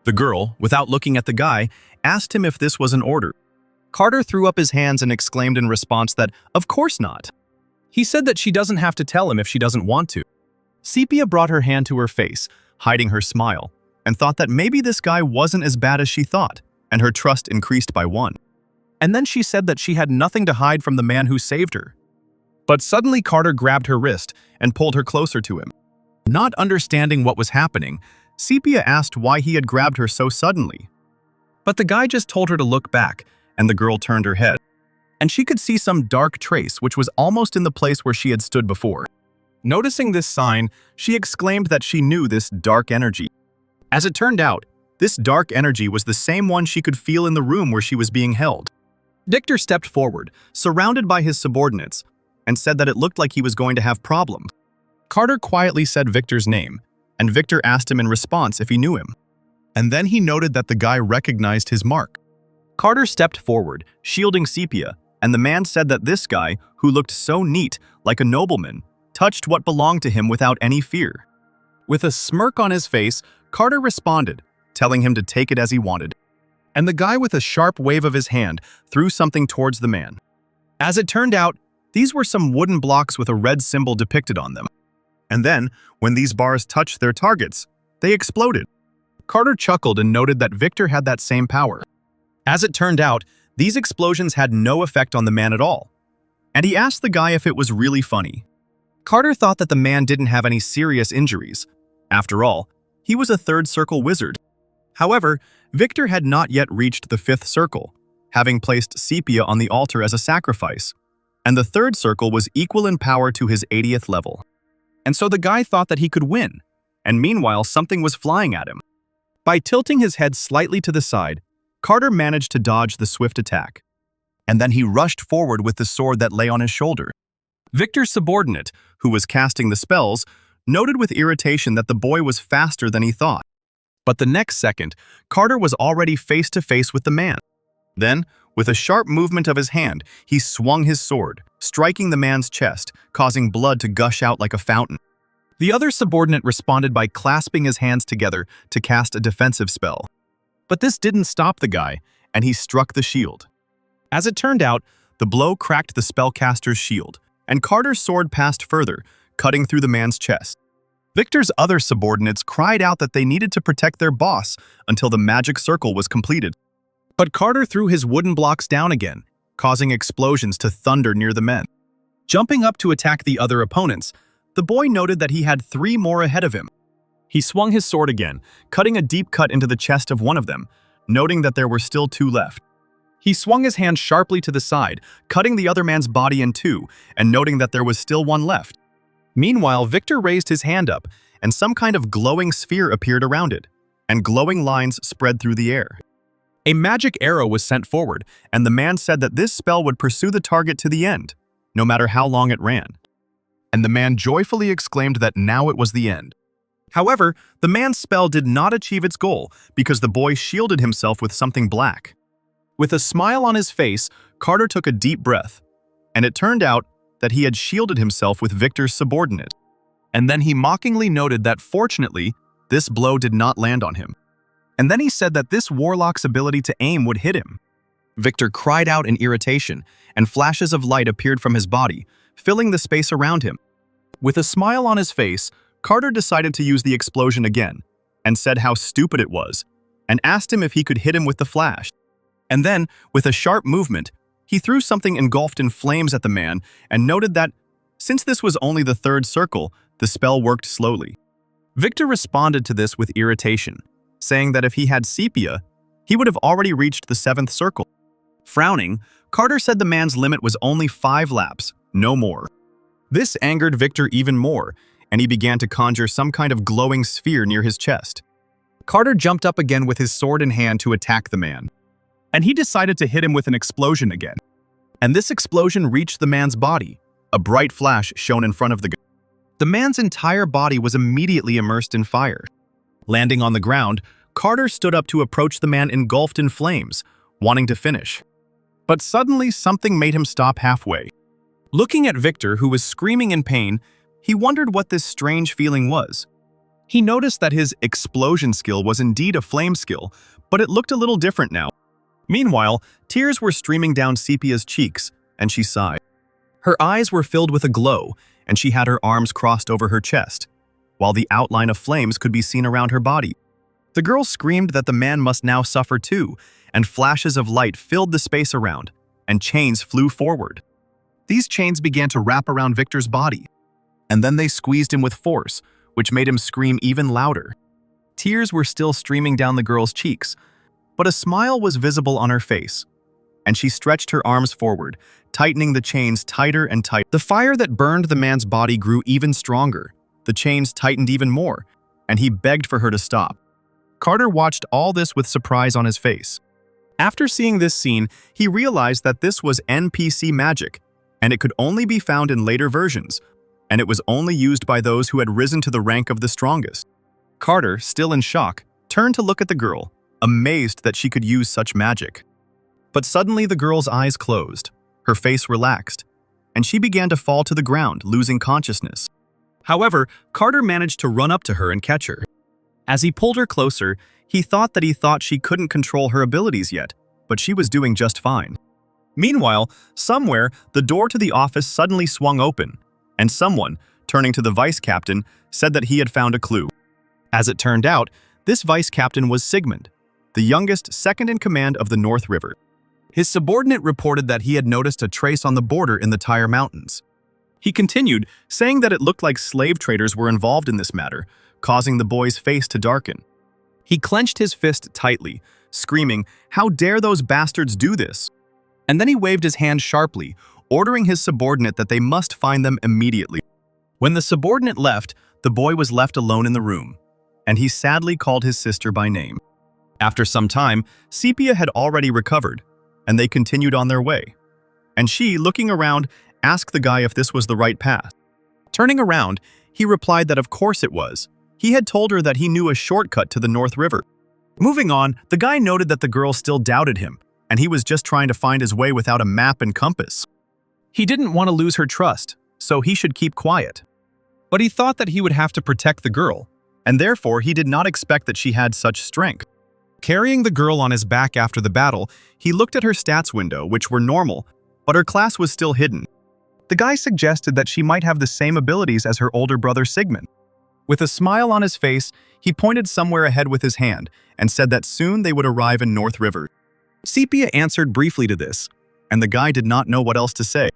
The girl, without looking at the guy, asked him if this was an order. Carter threw up his hands and exclaimed in response that, of course not. He said that she doesn't have to tell him if she doesn't want to. Sepia brought her hand to her face, hiding her smile, and thought that maybe this guy wasn't as bad as she thought, and her trust increased by 1. And then she said that she had nothing to hide from the man who saved her. But suddenly Carter grabbed her wrist and pulled her closer to him. Not understanding what was happening, Sepia asked why he had grabbed her so suddenly. But the guy just told her to look back, and the girl turned her head. And she could see some dark trace which was almost in the place where she had stood before. Noticing this sign, she exclaimed that she knew this dark energy. As it turned out, this dark energy was the same one she could feel in the room where she was being held. Victor stepped forward, surrounded by his subordinates, and said that it looked like he was going to have problems. Carter quietly said Victor's name, and Victor asked him in response if he knew him. And then he noted that the guy recognized his mark. Carter stepped forward, shielding Sepia, and the man said that this guy, who looked so neat, like a nobleman, touched what belonged to him without any fear. With a smirk on his face, Carter responded, telling him to take it as he wanted. And the guy with a sharp wave of his hand threw something towards the man. As it turned out, these were some wooden blocks with a red symbol depicted on them. And then, when these bars touched their targets, they exploded. Carter chuckled and noted that Victor had that same power. As it turned out, these explosions had no effect on the man at all. And he asked the guy if it was really funny. Carter thought that the man didn't have any serious injuries. After all, he was a third circle wizard. However, Victor had not yet reached the fifth circle, having placed Sepia on the altar as a sacrifice, and the third circle was equal in power to his 80th level. And so the guy thought that he could win, and meanwhile something was flying at him. By tilting his head slightly to the side, Carter managed to dodge the swift attack. And then he rushed forward with the sword that lay on his shoulder. Victor's subordinate, who was casting the spells, noted with irritation that the boy was faster than he thought. But the next second, Carter was already face to face with the man. Then, with a sharp movement of his hand, he swung his sword, striking the man's chest, causing blood to gush out like a fountain. The other subordinate responded by clasping his hands together to cast a defensive spell. But this didn't stop the guy, and he struck the shield. As it turned out, the blow cracked the spellcaster's shield, and Carter's sword passed further, cutting through the man's chest. Victor's other subordinates cried out that they needed to protect their boss until the magic circle was completed. But Carter threw his wooden blocks down again, causing explosions to thunder near the men. Jumping up to attack the other opponents, the boy noted that he had 3 more ahead of him. He swung his sword again, cutting a deep cut into the chest of one of them, noting that there were still 2 left. He swung his hand sharply to the side, cutting the other man's body in 2, and noting that there was still 1 left. Meanwhile, Victor raised his hand up, and some kind of glowing sphere appeared around it, and glowing lines spread through the air. A magic arrow was sent forward, and the man said that this spell would pursue the target to the end, no matter how long it ran. And the man joyfully exclaimed that now it was the end. However, the man's spell did not achieve its goal because the boy shielded himself with something black. With a smile on his face, Carter took a deep breath, and it turned out that he had shielded himself with Victor's subordinate. And then he mockingly noted that fortunately, this blow did not land on him. And then he said that this warlock's ability to aim would hit him. Victor cried out in irritation, and flashes of light appeared from his body, filling the space around him. With a smile on his face, Carter decided to use the explosion again, and said how stupid it was, and asked him if he could hit him with the flash. And then, with a sharp movement, he threw something engulfed in flames at the man and noted that, since this was only the 3rd circle, the spell worked slowly. Victor responded to this with irritation, saying that if he had Sepia, he would have already reached the 7th circle. Frowning, Carter said the man's limit was only 5 laps, no more. This angered Victor even more, and he began to conjure some kind of glowing sphere near his chest. Carter jumped up again with his sword in hand to attack the man, and he decided to hit him with an explosion again. And this explosion reached the man's body. A bright flash shone in front of the gun. The man's entire body was immediately immersed in fire. Landing on the ground, Carter stood up to approach the man engulfed in flames, wanting to finish. But suddenly something made him stop halfway. Looking at Victor, who was screaming in pain, he wondered what this strange feeling was. He noticed that his explosion skill was indeed a flame skill, but it looked a little different now. Meanwhile, tears were streaming down Sepia's cheeks, and she sighed. Her eyes were filled with a glow, and she had her arms crossed over her chest, while the outline of flames could be seen around her body. The girl screamed that the man must now suffer too, and flashes of light filled the space around, and chains flew forward. These chains began to wrap around Victor's body, and then they squeezed him with force, which made him scream even louder. Tears were still streaming down the girl's cheeks, but a smile was visible on her face, and she stretched her arms forward, tightening the chains tighter and tighter. The fire that burned the man's body grew even stronger. The chains tightened even more, and he begged for her to stop. Carter watched all this with surprise on his face. After seeing this scene, he realized that this was NPC magic, and it could only be found in later versions, and it was only used by those who had risen to the rank of the strongest. Carter, still in shock, turned to look at the girl, amazed that she could use such magic. But suddenly the girl's eyes closed, her face relaxed, and she began to fall to the ground, losing consciousness. However, Carter managed to run up to her and catch her. As he pulled her closer, he thought she couldn't control her abilities yet, but she was doing just fine. Meanwhile, somewhere, the door to the office suddenly swung open, and someone, turning to the vice captain, said that he had found a clue. As it turned out, this vice captain was Sigmund, the youngest second in command of the North River. His subordinate reported that he had noticed a trace on the border in the Tyre Mountains. He continued, saying that it looked like slave traders were involved in this matter, causing the boy's face to darken. He clenched his fist tightly, screaming, "How dare those bastards do this?" And then he waved his hand sharply, ordering his subordinate that they must find them immediately. When the subordinate left, the boy was left alone in the room, and he sadly called his sister by name. After some time, Sepia had already recovered, and they continued on their way. And she, looking around, asked the guy if this was the right path. Turning around, he replied that of course it was. He had told her that he knew a shortcut to the North River. Moving on, the guy noted that the girl still doubted him, and he was just trying to find his way without a map and compass. He didn't want to lose her trust, so he should keep quiet. But he thought that he would have to protect the girl, and therefore he did not expect that she had such strength. Carrying the girl on his back after the battle, he looked at her stats window, which were normal, but her class was still hidden. The guy suggested that she might have the same abilities as her older brother Sigmund. With a smile on his face, he pointed somewhere ahead with his hand and said that soon they would arrive in North River. Sepia answered briefly to this, and the guy did not know what else to say.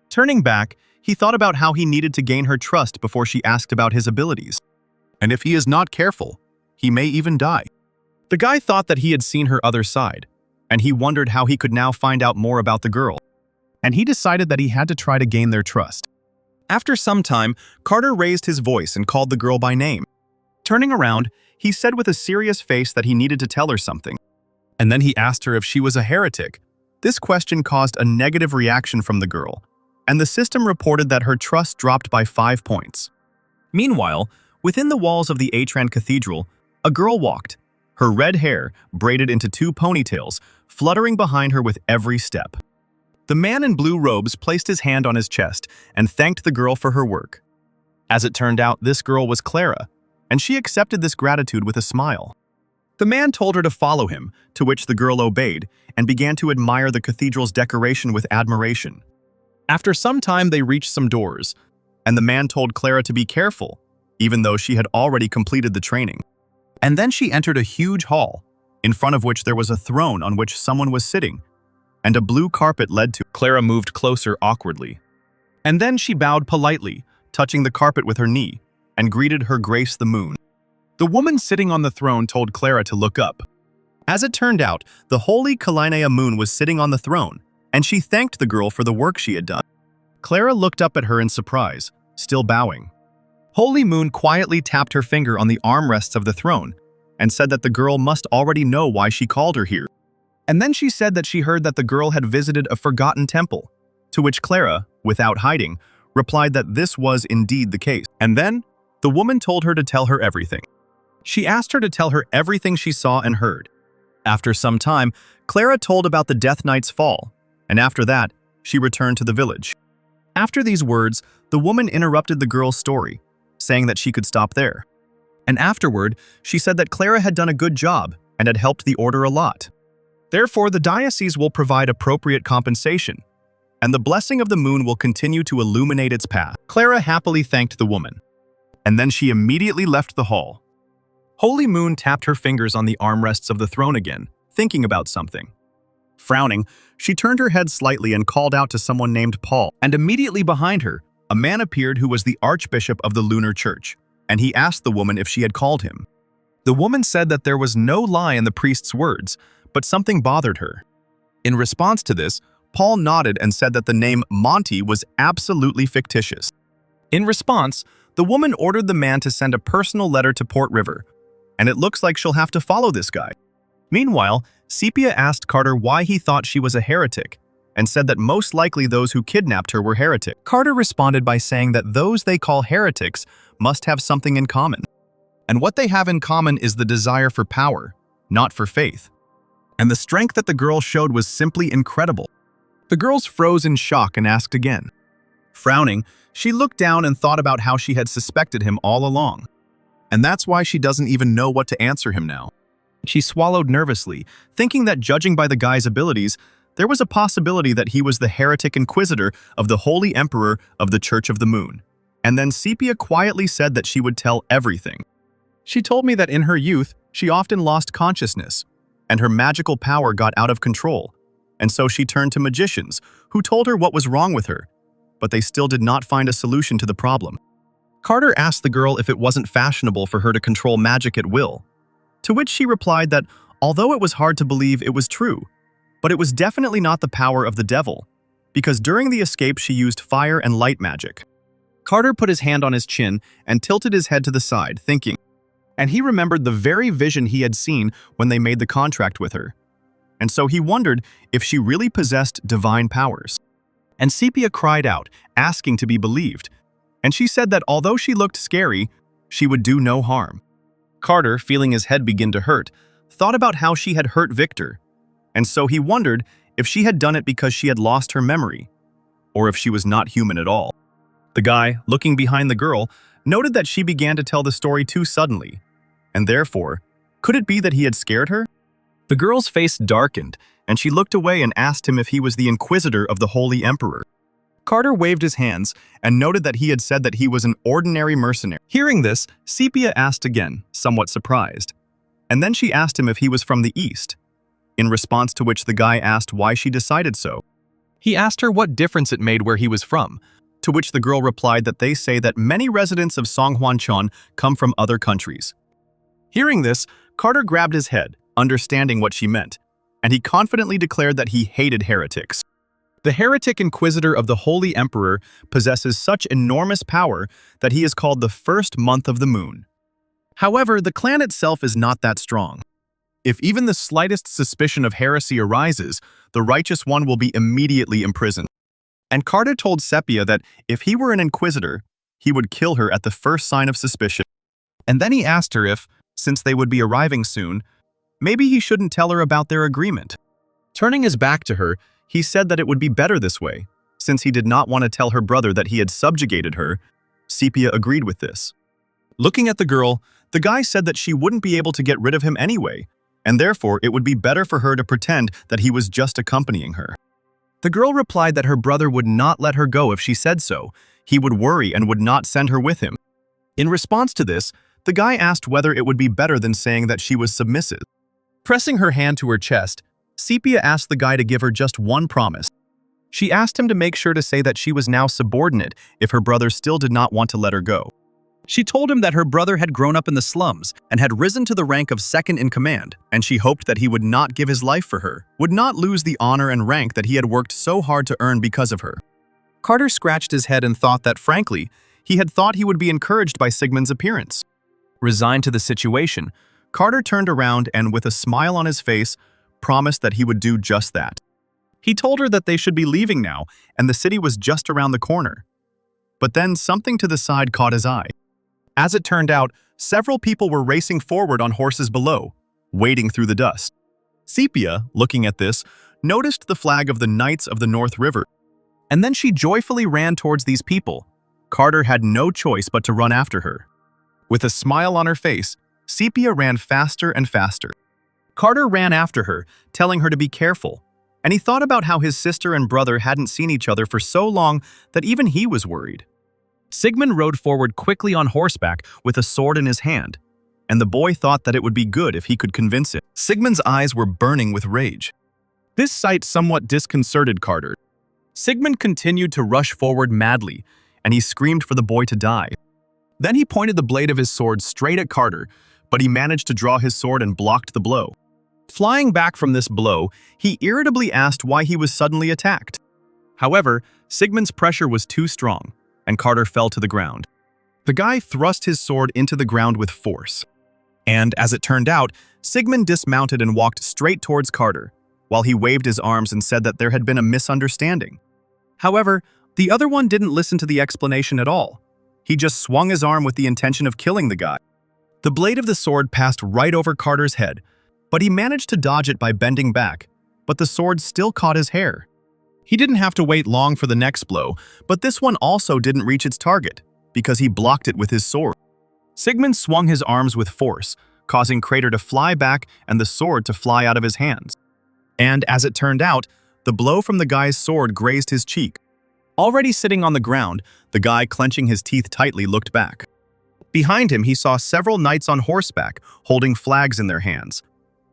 Turning back, he thought about how he needed to gain her trust before she asked about his abilities. And if he is not careful, he may even die. The guy thought that he had seen her other side, and he wondered how he could now find out more about the girl. And he decided that he had to try to gain their trust. After some time, Carter raised his voice and called the girl by name. Turning around, he said with a serious face that he needed to tell her something. And then he asked her if she was a heretic. This question caused a negative reaction from the girl, and the system reported that her trust dropped by 5 points. Meanwhile, within the walls of the Atran Cathedral, a girl walked, her red hair braided into 2 ponytails, fluttering behind her with every step. The man in blue robes placed his hand on his chest and thanked the girl for her work. As it turned out, this girl was Clara, and she accepted this gratitude with a smile. The man told her to follow him, to which the girl obeyed and began to admire the cathedral's decoration with admiration. After some time, they reached some doors, and the man told Clara to be careful, even though she had already completed the training. And then she entered a huge hall, in front of which there was a throne on which someone was sitting, and a blue carpet led to. Clara moved closer awkwardly. And then she bowed politely, touching the carpet with her knee, and greeted Her Grace the Moon. The woman sitting on the throne told Clara to look up. As it turned out, the holy Kalinea moon was sitting on the throne, and she thanked the girl for the work she had done. Clara looked up at her in surprise, still bowing. Holy Moon quietly tapped her finger on the armrests of the throne and said that the girl must already know why she called her here. And then she said that she heard that the girl had visited a forgotten temple, to which Clara, without hiding, replied that this was indeed the case. And then, the woman told her to tell her everything. She asked her to tell her everything she saw and heard. After some time, Clara told about the Death Knight's fall, and after that, she returned to the village. After these words, the woman interrupted the girl's story, saying that she could stop there. And afterward, she said that Clara had done a good job and had helped the order a lot. Therefore, the diocese will provide appropriate compensation, and the blessing of the moon will continue to illuminate its path. Clara happily thanked the woman, and then she immediately left the hall. Holy Moon tapped her fingers on the armrests of the throne again, thinking about something. Frowning, she turned her head slightly and called out to someone named Paul, and immediately behind her, a man appeared who was the Archbishop of the Lunar Church, and he asked the woman if she had called him. The woman said that there was no lie in the priest's words, but something bothered her. In response to this, Paul nodded and said that the name Monty was absolutely fictitious. In response, the woman ordered the man to send a personal letter to Port River, and it looks like she'll have to follow this guy. Meanwhile, Sepia asked Carter why he thought she was a heretic, and said that most likely those who kidnapped her were heretics. Carter responded by saying that those they call heretics must have something in common. And what they have in common is the desire for power, not for faith. And the strength that the girl showed was simply incredible. The girls froze in shock and asked again. Frowning, she looked down and thought about how she had suspected him all along. And that's why she doesn't even know what to answer him now. She swallowed nervously, thinking that judging by the guy's abilities, there was a possibility that he was the heretic inquisitor of the Holy Emperor of the Church of the Moon. And then Sepia quietly said that she would tell everything. She told me that in her youth, she often lost consciousness, and her magical power got out of control, and so she turned to magicians, who told her what was wrong with her, but they still did not find a solution to the problem. Carter asked the girl if it wasn't fashionable for her to control magic at will, to which she replied that although it was hard to believe it was true, but it was definitely not the power of the devil, because during the escape she used fire and light magic. Carter put his hand on his chin and tilted his head to the side, thinking, and he remembered the very vision he had seen when they made the contract with her. And so he wondered if she really possessed divine powers. And Sepia cried out, asking to be believed, and she said that although she looked scary, she would do no harm. Carter, feeling his head begin to hurt, thought about how she had hurt Victor, and so he wondered if she had done it because she had lost her memory, or if she was not human at all. The guy, looking behind the girl, noted that she began to tell the story too suddenly, and therefore, could it be that he had scared her? The girl's face darkened, and she looked away and asked him if he was the Inquisitor of the Holy Emperor. Carter waved his hands and noted that he had said that he was an ordinary mercenary. Hearing this, Sepia asked again, somewhat surprised. And then she asked him if he was from the East, in response to which the guy asked why she decided so. He asked her what difference it made where he was from, to which the girl replied that they say that many residents of Songhuanchan come from other countries. Hearing this, Carter grabbed his head, understanding what she meant, and he confidently declared that he hated heretics. The heretic Inquisitor of the Holy Emperor possesses such enormous power that he is called the first month of the moon. However, the clan itself is not that strong. If even the slightest suspicion of heresy arises, the righteous one will be immediately imprisoned. And Carter told Sepia that if he were an Inquisitor, he would kill her at the first sign of suspicion. And then he asked her if, since they would be arriving soon, maybe he shouldn't tell her about their agreement. Turning his back to her, he said that it would be better this way, since he did not want to tell her brother that he had subjugated her. Sepia agreed with this. Looking at the girl, the guy said that she wouldn't be able to get rid of him anyway, and therefore it would be better for her to pretend that he was just accompanying her. The girl replied that her brother would not let her go if she said so. He would worry and would not send her with him. In response to this, the guy asked whether it would be better than saying that she was submissive. Pressing her hand to her chest, Sepia asked the guy to give her just one promise. She asked him to make sure to say that she was now subordinate if her brother still did not want to let her go. She told him that her brother had grown up in the slums and had risen to the rank of second in command, and she hoped that he would not give his life for her, would not lose the honor and rank that he had worked so hard to earn because of her. Carter scratched his head and thought that, frankly, he had thought he would be encouraged by Sigmund's appearance. Resigned to the situation, Carter turned around and, with a smile on his face, promised that he would do just that. He told her that they should be leaving now, and the city was just around the corner. But then something to the side caught his eye. As it turned out, several people were racing forward on horses below, wading through the dust. Sepia, looking at this, noticed the flag of the Knights of the North River, and then she joyfully ran towards these people. Carter had no choice but to run after her. With a smile on her face, Sepia ran faster and faster. Carter ran after her, telling her to be careful, and he thought about how his sister and brother hadn't seen each other for so long that even he was worried. Sigmund rode forward quickly on horseback with a sword in his hand, and the boy thought that it would be good if he could convince him. Sigmund's eyes were burning with rage. This sight somewhat disconcerted Carter. Sigmund continued to rush forward madly, and he screamed for the boy to die. Then he pointed the blade of his sword straight at Carter, but he managed to draw his sword and blocked the blow. Flying back from this blow, he irritably asked why he was suddenly attacked. However, Sigmund's pressure was too strong, and Carter fell to the ground. The guy thrust his sword into the ground with force. And, as it turned out, Sigmund dismounted and walked straight towards Carter, while he waved his arms and said that there had been a misunderstanding. However, the other one didn't listen to the explanation at all. He just swung his arm with the intention of killing the guy. The blade of the sword passed right over Carter's head, but he managed to dodge it by bending back, but the sword still caught his hair. He didn't have to wait long for the next blow, but this one also didn't reach its target, because he blocked it with his sword. Sigmund swung his arms with force, causing Crater to fly back and the sword to fly out of his hands. And, as it turned out, the blow from the guy's sword grazed his cheek. Already sitting on the ground, the guy, clenching his teeth tightly, looked back. Behind him, he saw several knights on horseback holding flags in their hands,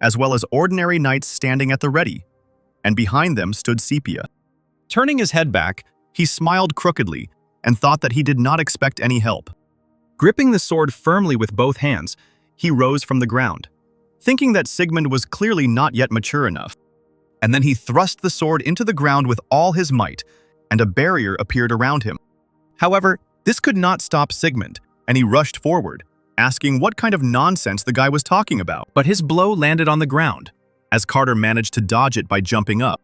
as well as ordinary knights standing at the ready, and behind them stood Sepia. Turning his head back, He smiled crookedly and thought that he did not expect any help. Gripping the sword firmly with both hands, he rose from the ground, thinking that Sigmund was clearly not yet mature enough. And then he thrust the sword into the ground with all his might, and a barrier appeared around him. However, this could not stop Sigmund, and he rushed forward, asking what kind of nonsense the guy was talking about. But his blow landed on the ground, as Carter managed to dodge it by jumping up.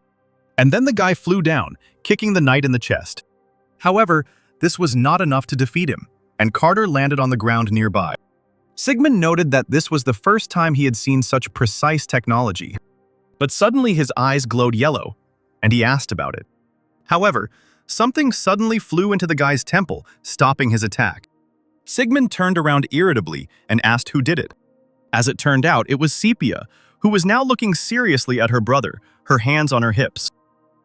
And then the guy flew down, kicking the knight in the chest. However, this was not enough to defeat him, and Carter landed on the ground nearby. Sigmund noted that this was the first time he had seen such precise technology. But suddenly his eyes glowed yellow, and he asked about it. However, something suddenly flew into the guy's temple, stopping his attack. Sigmund turned around irritably and asked who did it. As it turned out, it was Sepia, who was now looking seriously at her brother, her hands on her hips.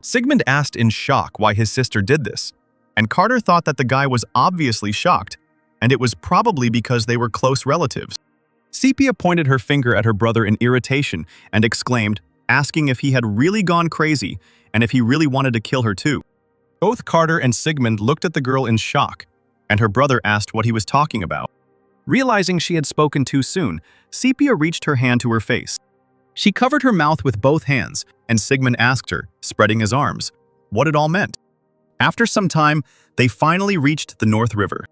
Sigmund asked in shock why his sister did this, and Carter thought that the guy was obviously shocked, and it was probably because they were close relatives. Sepia pointed her finger at her brother in irritation and exclaimed, asking if he had really gone crazy and if he really wanted to kill her too. Both Carter and Sigmund looked at the girl in shock, and her brother asked what he was talking about. Realizing she had spoken too soon, Sepia reached her hand to her face. She covered her mouth with both hands, and Sigmund asked her, spreading his arms, what it all meant. After some time, they finally reached the North River.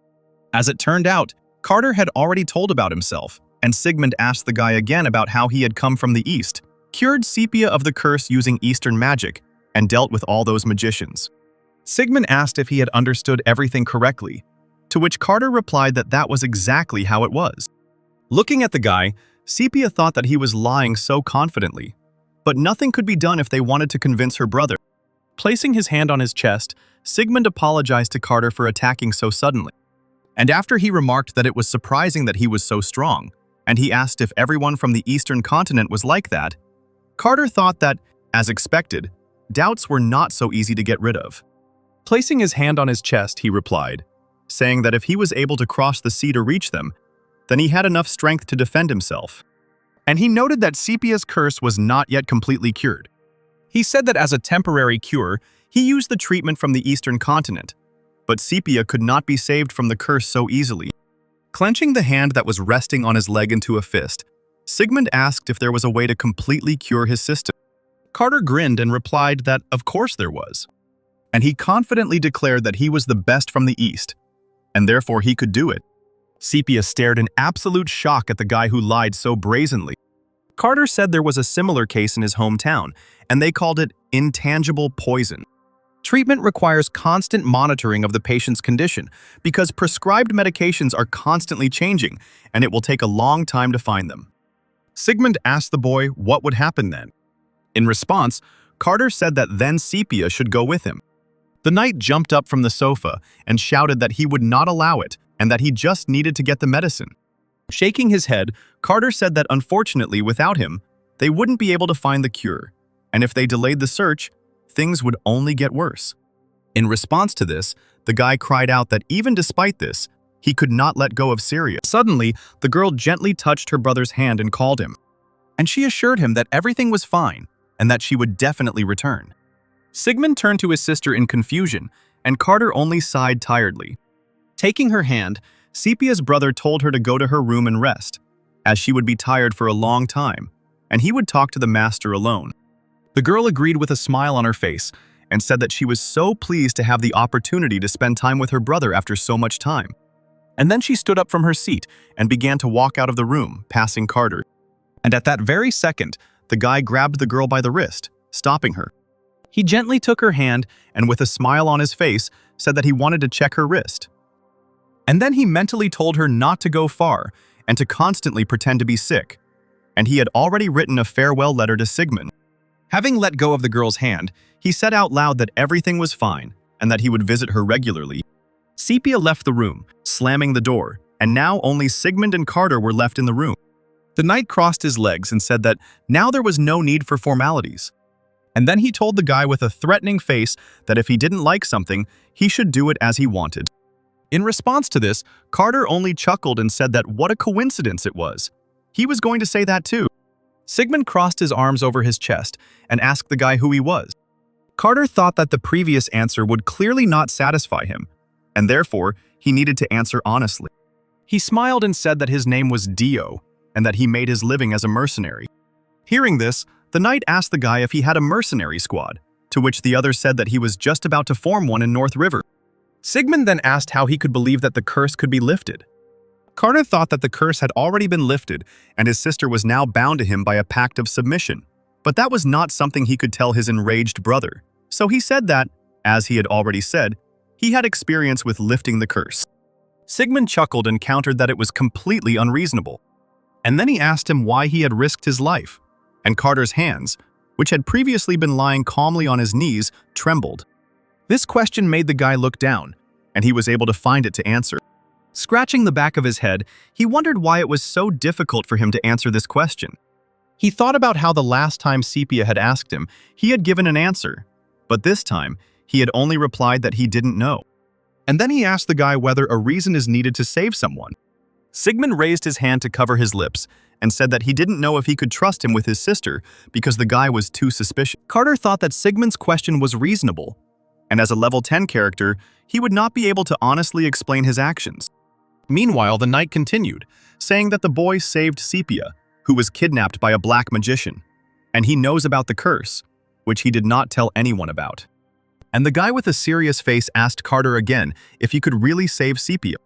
As it turned out, Carter had already told about himself, and Sigmund asked the guy again about how he had come from the East, cured Sepia of the curse using Eastern magic, and dealt with all those magicians. Sigmund asked if he had understood everything correctly, to which Carter replied that that was exactly how it was. Looking at the guy, Sepia thought that he was lying so confidently, but nothing could be done if they wanted to convince her brother. Placing his hand on his chest, Sigmund apologized to Carter for attacking so suddenly. And after he remarked that it was surprising that he was so strong, and he asked if everyone from the Eastern continent was like that, Carter thought that, as expected, doubts were not so easy to get rid of. Placing his hand on his chest, he replied, saying that if he was able to cross the sea to reach them, then he had enough strength to defend himself. And he noted that Sepia's curse was not yet completely cured. He said that as a temporary cure, he used the treatment from the Eastern continent, but Sepia could not be saved from the curse so easily. Clenching the hand that was resting on his leg into a fist, Sigmund asked if there was a way to completely cure his sister. Carter grinned and replied that of course there was. And he confidently declared that he was the best from the East, and therefore he could do it. Sepia stared in absolute shock at the guy who lied so brazenly. Carter said there was a similar case in his hometown, and they called it intangible poison. Treatment requires constant monitoring of the patient's condition because prescribed medications are constantly changing, and it will take a long time to find them. Sigmund asked the boy what would happen then. In response, Carter said that then Sepia should go with him. The knight jumped up from the sofa and shouted that he would not allow it and that he just needed to get the medicine. Shaking his head, Carter said that unfortunately without him, they wouldn't be able to find the cure, and if they delayed the search, things would only get worse. In response to this, the guy cried out that even despite this, he could not let go of Syria. Suddenly, the girl gently touched her brother's hand and called him, and she assured him that everything was fine and that she would definitely return. Sigmund turned to his sister in confusion, and Carter only sighed tiredly. Taking her hand, Sepia's brother told her to go to her room and rest, as she would be tired for a long time, and he would talk to the master alone. The girl agreed with a smile on her face and said that she was so pleased to have the opportunity to spend time with her brother after so much time. And then she stood up from her seat and began to walk out of the room, passing Carter. And at that very second, the guy grabbed the girl by the wrist, stopping her. He gently took her hand and with a smile on his face said that he wanted to check her wrist. And then he mentally told her not to go far and to constantly pretend to be sick. And he had already written a farewell letter to Sigmund. Having let go of the girl's hand, he said out loud that everything was fine and that he would visit her regularly. Sepia left the room, slamming the door, and now only Sigmund and Carter were left in the room. The knight crossed his legs and said that now there was no need for formalities. And then he told the guy with a threatening face that if he didn't like something, he should do it as he wanted. In response to this, Carter only chuckled and said that what a coincidence it was. He was going to say that too. Sigmund crossed his arms over his chest and asked the guy who he was. Carter thought that the previous answer would clearly not satisfy him, and therefore he needed to answer honestly. He smiled and said that his name was Dio, and that he made his living as a mercenary. Hearing this, the knight asked the guy if he had a mercenary squad, to which the other said that he was just about to form one in North River. Sigmund then asked how he could believe that the curse could be lifted. Carter thought that the curse had already been lifted, and his sister was now bound to him by a pact of submission. But that was not something he could tell his enraged brother. So he said that, as he had already said, he had experience with lifting the curse. Sigmund chuckled and countered that it was completely unreasonable. And then he asked him why he had risked his life, and Carter's hands, which had previously been lying calmly on his knees, trembled. This question made the guy look down, and he was able to find it to answer. Scratching the back of his head, he wondered why it was so difficult for him to answer this question. He thought about how the last time Sepia had asked him, he had given an answer, but this time, he had only replied that he didn't know. And then he asked the guy whether a reason is needed to save someone. Sigmund raised his hand to cover his lips and said that he didn't know if he could trust him with his sister because the guy was too suspicious. Carter thought that Sigmund's question was reasonable, and as a level 10 character, he would not be able to honestly explain his actions. Meanwhile, the knight continued, saying that the boy saved Sepia, who was kidnapped by a black magician, and he knows about the curse, which he did not tell anyone about. And the guy with a serious face asked Carter again if he could really save Sepia.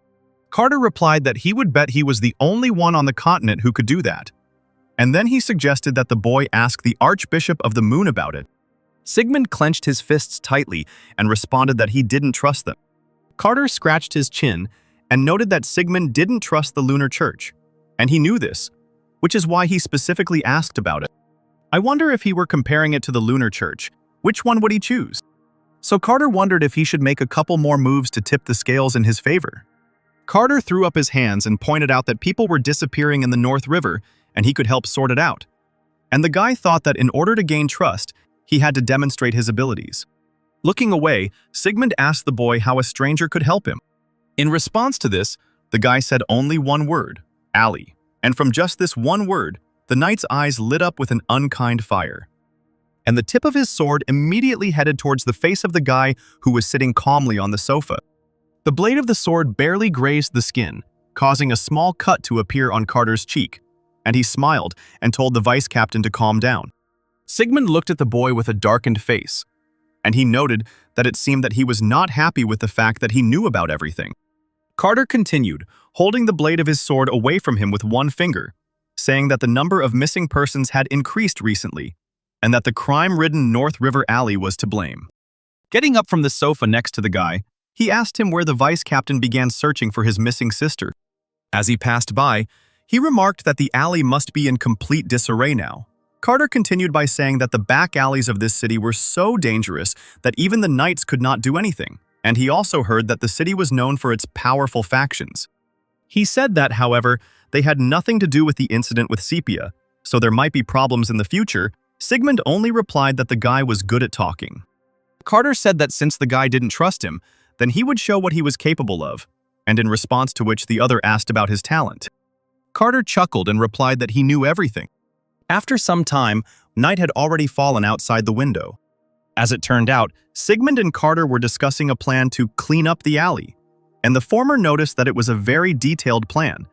Carter replied that he would bet he was the only one on the continent who could do that. And then he suggested that the boy ask the Archbishop of the Moon about it. Sigmund clenched his fists tightly and responded that he didn't trust them. Carter scratched his chin and noted that Sigmund didn't trust the Lunar Church, and he knew this, which is why he specifically asked about it. I wonder if he were comparing it to the Lunar Church, which one would he choose? So Carter wondered if he should make a couple more moves to tip the scales in his favor. Carter threw up his hands and pointed out that people were disappearing in the North River and he could help sort it out. And the guy thought that in order to gain trust, he had to demonstrate his abilities. Looking away, Sigmund asked the boy how a stranger could help him. In response to this, the guy said only one word, alley. And from just this one word, the knight's eyes lit up with an unkind fire. And the tip of his sword immediately headed towards the face of the guy who was sitting calmly on the sofa. The blade of the sword barely grazed the skin, causing a small cut to appear on Carter's cheek, and he smiled and told the vice captain to calm down. Sigmund looked at the boy with a darkened face, and he noted that it seemed that he was not happy with the fact that he knew about everything. Carter continued, holding the blade of his sword away from him with one finger, saying that the number of missing persons had increased recently, and that the crime-ridden North River Alley was to blame. Getting up from the sofa next to the guy, he asked him where the vice captain began searching for his missing sister. As he passed by, he remarked that the alley must be in complete disarray now. Carter continued by saying that the back alleys of this city were so dangerous that even the knights could not do anything, and he also heard that the city was known for its powerful factions. He said that, however, they had nothing to do with the incident with Sepia, so there might be problems in the future. Sigmund only replied that the guy was good at talking. Carter said that since the guy didn't trust him, then he would show what he was capable of, and in response to which the other asked about his talent. Carter chuckled and replied that he knew everything. After some time, night had already fallen outside the window. As it turned out, Sigmund and Carter were discussing a plan to clean up the alley, and the former noticed that it was a very detailed plan,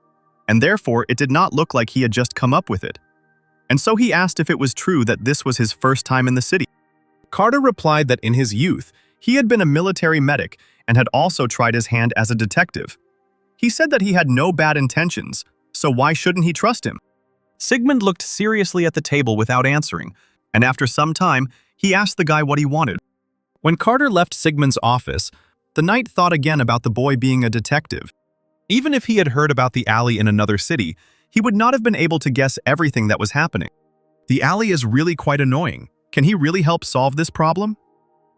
and therefore it did not look like he had just come up with it. And so he asked if it was true that this was his first time in the city. Carter replied that in his youth, he had been a military medic and had also tried his hand as a detective. He said that he had no bad intentions, so why shouldn't he trust him? Sigmund looked seriously at the table without answering, and after some time, he asked the guy what he wanted. When Carter left Sigmund's office, the knight thought again about the boy being a detective. Even if he had heard about the alley in another city, he would not have been able to guess everything that was happening. The alley is really quite annoying. Can he really help solve this problem?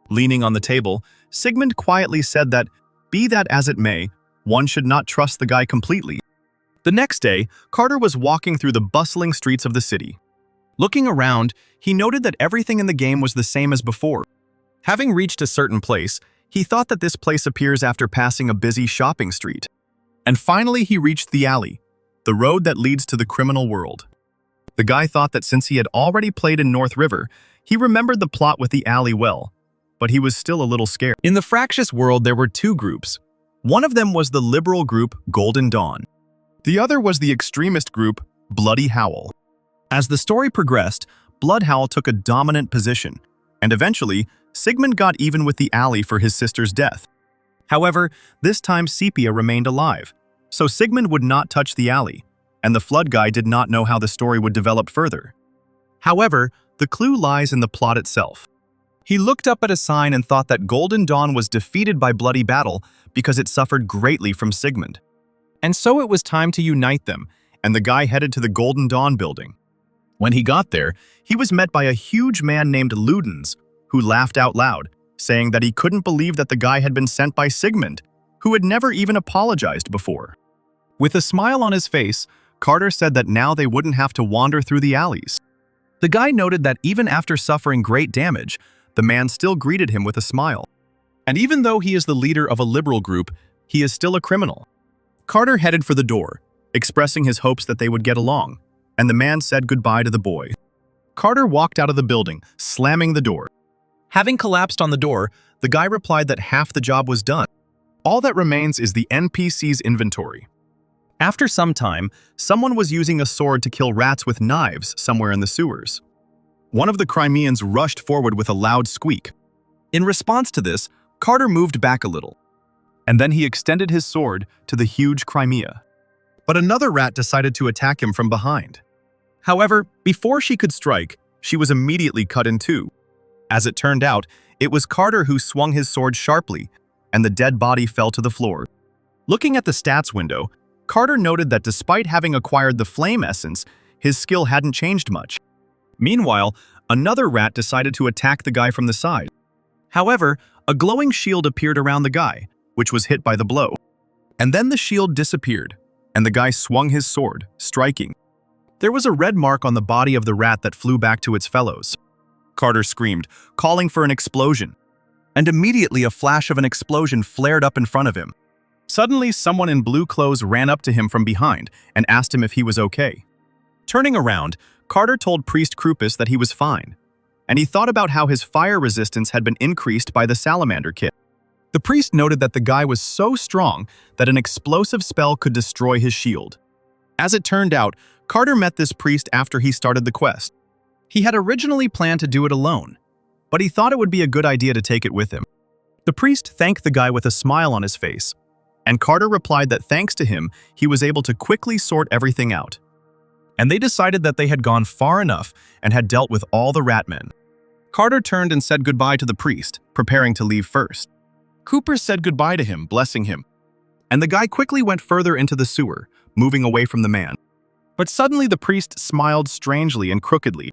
Leaning on the table, Sigmund quietly said that, be that as it may, one should not trust the guy completely. The next day, Carter was walking through the bustling streets of the city. Looking around, he noted that everything in the game was the same as before. Having reached a certain place, he thought that this place appears after passing a busy shopping street. And finally he reached the alley, the road that leads to the criminal world. The guy thought that since he had already played in North River, he remembered the plot with the alley well, but he was still a little scared. In the fractious world, there were two groups. One of them was the liberal group Golden Dawn. The other was the extremist group Bloody Howl. As the story progressed, Blood Howl took a dominant position, and eventually, Sigmund got even with the alley for his sister's death. However, this time Sepia remained alive, so Sigmund would not touch the alley, and the Flood guy did not know how the story would develop further. However, the clue lies in the plot itself. He looked up at a sign and thought that Golden Dawn was defeated by bloody battle because it suffered greatly from Sigmund. And so it was time to unite them, and the guy headed to the Golden Dawn building. When he got there, he was met by a huge man named Ludens, who laughed out loud, saying that he couldn't believe that the guy had been sent by Sigmund, who had never even apologized before. With a smile on his face, Carter said that now they wouldn't have to wander through the alleys. The guy noted that even after suffering great damage, the man still greeted him with a smile. And even though he is the leader of a liberal group, he is still a criminal. Carter headed for the door, expressing his hopes that they would get along, and the man said goodbye to the boy. Carter walked out of the building, slamming the door. Having collapsed on the door, the guy replied that half the job was done. All that remains is the NPC's inventory. After some time, someone was using a sword to kill rats with knives somewhere in the sewers. One of the Crimeans rushed forward with a loud squeak. In response to this, Carter moved back a little, and then he extended his sword to the huge Crimea. But another rat decided to attack him from behind. However, before she could strike, she was immediately cut in two. As it turned out, it was Carter who swung his sword sharply, and the dead body fell to the floor. Looking at the stats window, Carter noted that despite having acquired the flame essence, his skill hadn't changed much. Meanwhile, another rat decided to attack the guy from the side. However, a glowing shield appeared around the guy, which was hit by the blow. And then the shield disappeared, and the guy swung his sword, striking. There was a red mark on the body of the rat that flew back to its fellows. Carter screamed, calling for an explosion. And immediately a flash of an explosion flared up in front of him. Suddenly, someone in blue clothes ran up to him from behind and asked him if he was okay. Turning around, Carter told Priest Krupus that he was fine, and he thought about how his fire resistance had been increased by the salamander kit. The priest noted that the guy was so strong that an explosive spell could destroy his shield. As it turned out, Carter met this priest after he started the quest. He had originally planned to do it alone, but he thought it would be a good idea to take it with him. The priest thanked the guy with a smile on his face, and Carter replied that thanks to him, he was able to quickly sort everything out. And they decided that they had gone far enough and had dealt with all the ratmen. Carter turned and said goodbye to the priest, preparing to leave first. Cooper said goodbye to him, blessing him, and the guy quickly went further into the sewer, moving away from the man. But suddenly the priest smiled strangely and crookedly.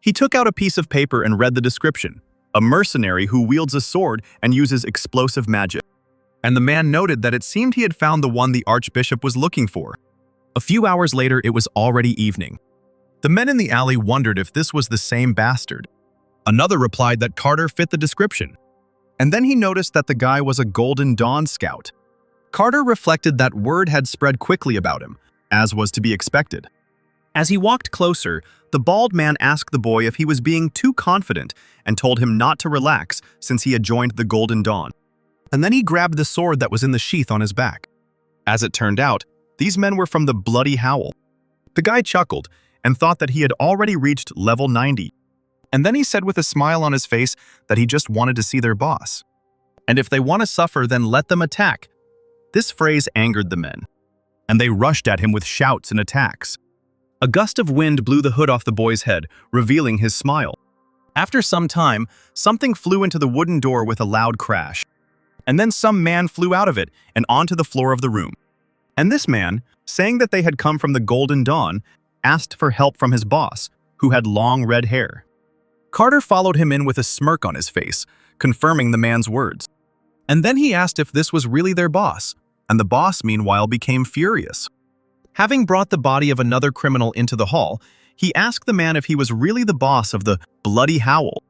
He took out a piece of paper and read the description: a mercenary who wields a sword and uses explosive magic. And the man noted that it seemed he had found the one the archbishop was looking for. A few hours later, it was already evening. The men in the alley wondered if this was the same bastard. Another replied that Carter fit the description. And then he noticed that the guy was a Golden Dawn scout. Carter reflected that word had spread quickly about him, as was to be expected. As he walked closer, the bald man asked the boy if he was being too confident and told him not to relax since he had joined the Golden Dawn. And then he grabbed the sword that was in the sheath on his back. As it turned out, these men were from the Bloody Howl. The guy chuckled and thought that he had already reached level 90. And then he said with a smile on his face that he just wanted to see their boss. And if they want to suffer, then let them attack. This phrase angered the men, and they rushed at him with shouts and attacks. A gust of wind blew the hood off the boy's head, revealing his smile. After some time, something flew into the wooden door with a loud crash. And then some man flew out of it and onto the floor of the room. And this man, saying that they had come from the Golden Dawn, asked for help from his boss, who had long red hair. Carter followed him in with a smirk on his face, confirming the man's words. And then he asked if this was really their boss, and the boss, meanwhile, became furious. Having brought the body of another criminal into the hall, he asked the man if he was really the boss of the Bloody Howl.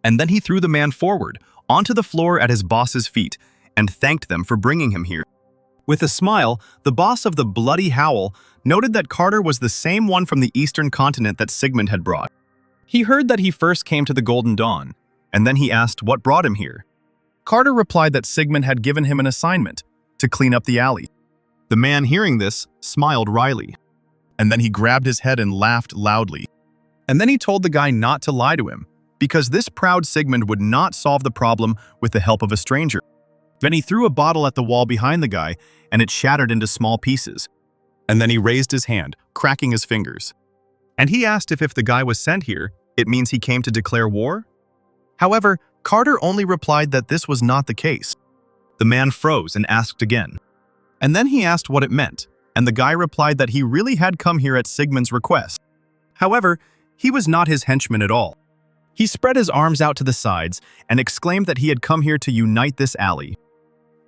And then he threw the man forward, onto the floor at his boss's feet, and thanked them for bringing him here. With a smile, the boss of the Bloody Howl noted that Carter was the same one from the eastern continent that Sigmund had brought. He heard that he first came to the Golden Dawn, and then he asked what brought him here. Carter replied that Sigmund had given him an assignment to clean up the alley. The man, hearing this, smiled wryly, and then he grabbed his head and laughed loudly. And then he told the guy not to lie to him, because this proud Sigmund would not solve the problem with the help of a stranger. Then he threw a bottle at the wall behind the guy, and it shattered into small pieces. And then he raised his hand, cracking his fingers. And he asked if the guy was sent here, it means he came to declare war? However, Carter only replied that this was not the case. The man froze and asked again. And then he asked what it meant, and the guy replied that he really had come here at Sigmund's request. However, he was not his henchman at all. He spread his arms out to the sides and exclaimed that he had come here to unite this alley.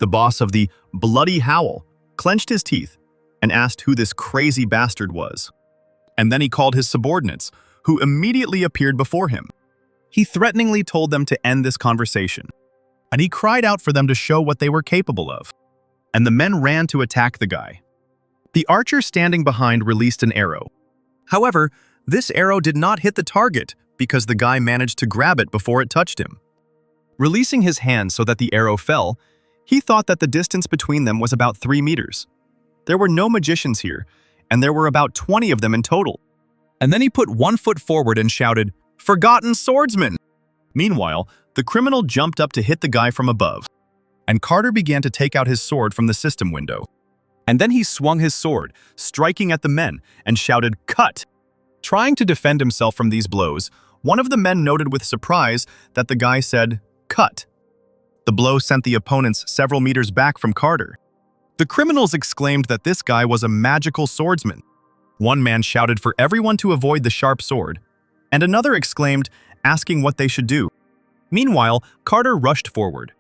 The boss of the Bloody Howl clenched his teeth and asked who this crazy bastard was. And then he called his subordinates, who immediately appeared before him. He threateningly told them to end this conversation, and he cried out for them to show what they were capable of. And the men ran to attack the guy. The archer standing behind released an arrow. However, this arrow did not hit the target because the guy managed to grab it before it touched him. Releasing his hand so that the arrow fell, he thought that the distance between them was about 3 meters. There were no magicians here, and there were about 20 of them in total. And then he put one foot forward and shouted, "Forgotten swordsman!" Meanwhile, the criminal jumped up to hit the guy from above, and Carter began to take out his sword from the system window. And then he swung his sword, striking at the men, and shouted, "Cut!" Trying to defend himself from these blows, one of the men noted with surprise that the guy said, "Cut." The blow sent the opponents several meters back from Carter. The criminals exclaimed that this guy was a magical swordsman. One man shouted for everyone to avoid the sharp sword, and another exclaimed, asking what they should do. Meanwhile, Carter rushed forward.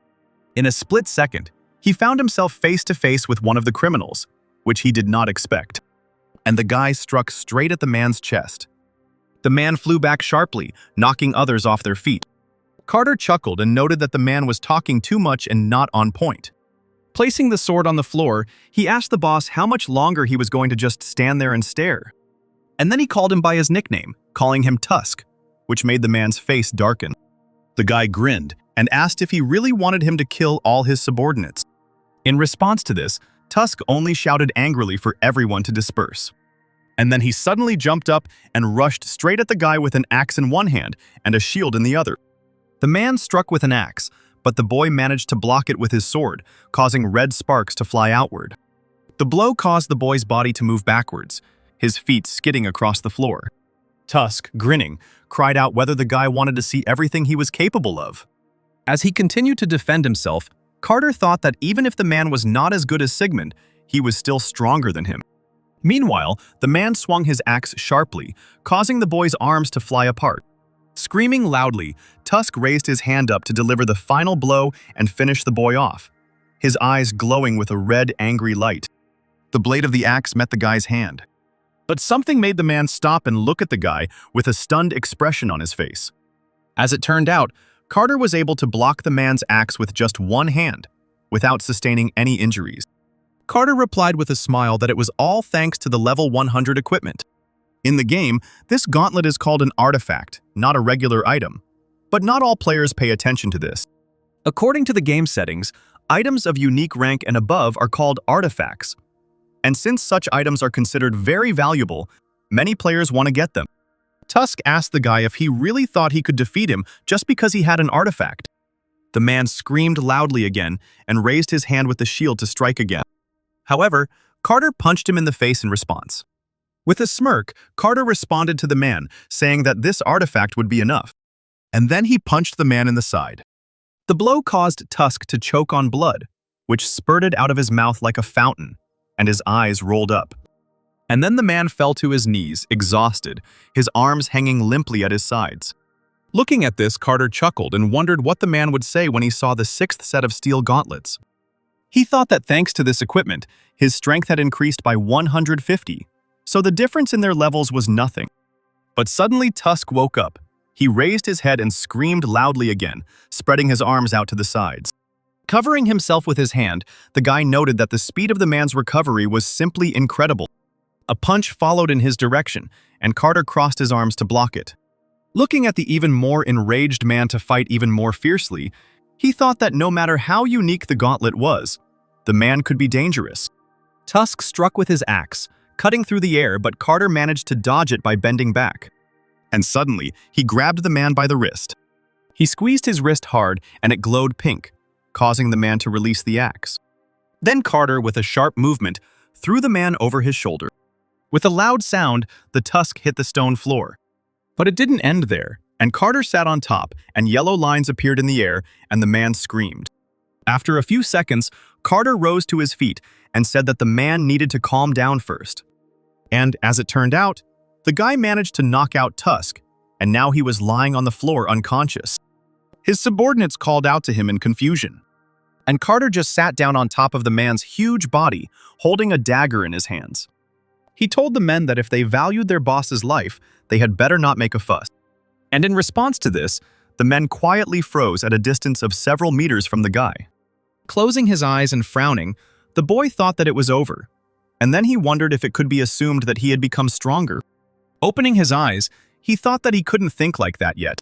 In a split second, he found himself face to face with one of the criminals, which he did not expect. And the guy struck straight at the man's chest. The man flew back sharply, knocking others off their feet. Carter chuckled and noted that the man was talking too much and not on point. Placing the sword on the floor, he asked the boss how much longer he was going to just stand there and stare. And then he called him by his nickname, calling him Tusk, which made the man's face darken. The guy grinned and asked if he really wanted him to kill all his subordinates. In response to this, Tusk only shouted angrily for everyone to disperse. And then he suddenly jumped up and rushed straight at the guy with an axe in one hand and a shield in the other. The man struck with an axe, but the boy managed to block it with his sword, causing red sparks to fly outward. The blow caused the boy's body to move backwards, his feet skidding across the floor. Tusk, grinning, cried out whether the guy wanted to see everything he was capable of. As he continued to defend himself, Carter thought that even if the man was not as good as Sigmund, he was still stronger than him. Meanwhile, the man swung his axe sharply, causing the boy's arms to fly apart. Screaming loudly, Tusk raised his hand up to deliver the final blow and finish the boy off, his eyes glowing with a red, angry light. The blade of the axe met the guy's hand. But something made the man stop and look at the guy with a stunned expression on his face. As it turned out, Carter was able to block the man's axe with just one hand, without sustaining any injuries. Carter replied with a smile that it was all thanks to the level 100 equipment. In the game, this gauntlet is called an artifact, not a regular item. But not all players pay attention to this. According to the game settings, items of unique rank and above are called artifacts. And since such items are considered very valuable, many players want to get them. Tusk asked the guy if he really thought he could defeat him just because he had an artifact. The man screamed loudly again and raised his hand with the shield to strike again. However, Carter punched him in the face in response. With a smirk, Carter responded to the man, saying that this artifact would be enough. And then he punched the man in the side. The blow caused Tusk to choke on blood, which spurted out of his mouth like a fountain, and his eyes rolled up. And then the man fell to his knees, exhausted, his arms hanging limply at his sides. Looking at this, Carter chuckled and wondered what the man would say when he saw the 6th set of steel gauntlets. He thought that thanks to this equipment, his strength had increased by 150, so the difference in their levels was nothing. But suddenly Tusk woke up. He raised his head and screamed loudly again, spreading his arms out to the sides. Covering himself with his hand, the guy noted that the speed of the man's recovery was simply incredible. A punch followed in his direction, and Carter crossed his arms to block it. Looking at the even more enraged man to fight even more fiercely, he thought that no matter how unique the gauntlet was, the man could be dangerous. Tusk struck with his axe, cutting through the air, but Carter managed to dodge it by bending back. And suddenly, he grabbed the man by the wrist. He squeezed his wrist hard, and it glowed pink, causing the man to release the axe. Then Carter, with a sharp movement, threw the man over his shoulder. With a loud sound, the tusk hit the stone floor. But it didn't end there, and Carter sat on top, and yellow lines appeared in the air, and the man screamed. After a few seconds, Carter rose to his feet and said that the man needed to calm down first. And, as it turned out, the guy managed to knock out Tusk, and now he was lying on the floor unconscious. His subordinates called out to him in confusion, and Carter just sat down on top of the man's huge body, holding a dagger in his hands. He told the men that if they valued their boss's life, they had better not make a fuss. And in response to this, the men quietly froze at a distance of several meters from the guy. Closing his eyes and frowning, the boy thought that it was over, and then he wondered if it could be assumed that he had become stronger. Opening his eyes, he thought that he couldn't think like that yet.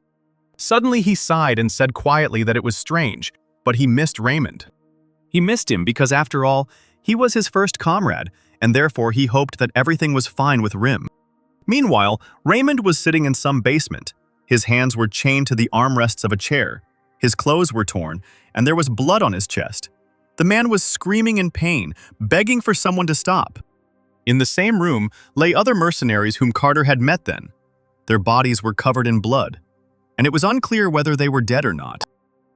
Suddenly he sighed and said quietly that it was strange, but he missed Raymond. He missed him because, after all, he was his first comrade, and therefore he hoped that everything was fine with Rim. Meanwhile, Raymond was sitting in some basement. His hands were chained to the armrests of a chair. His clothes were torn, and there was blood on his chest. The man was screaming in pain, begging for someone to stop. In the same room lay other mercenaries whom Carter had met then. Their bodies were covered in blood, and it was unclear whether they were dead or not.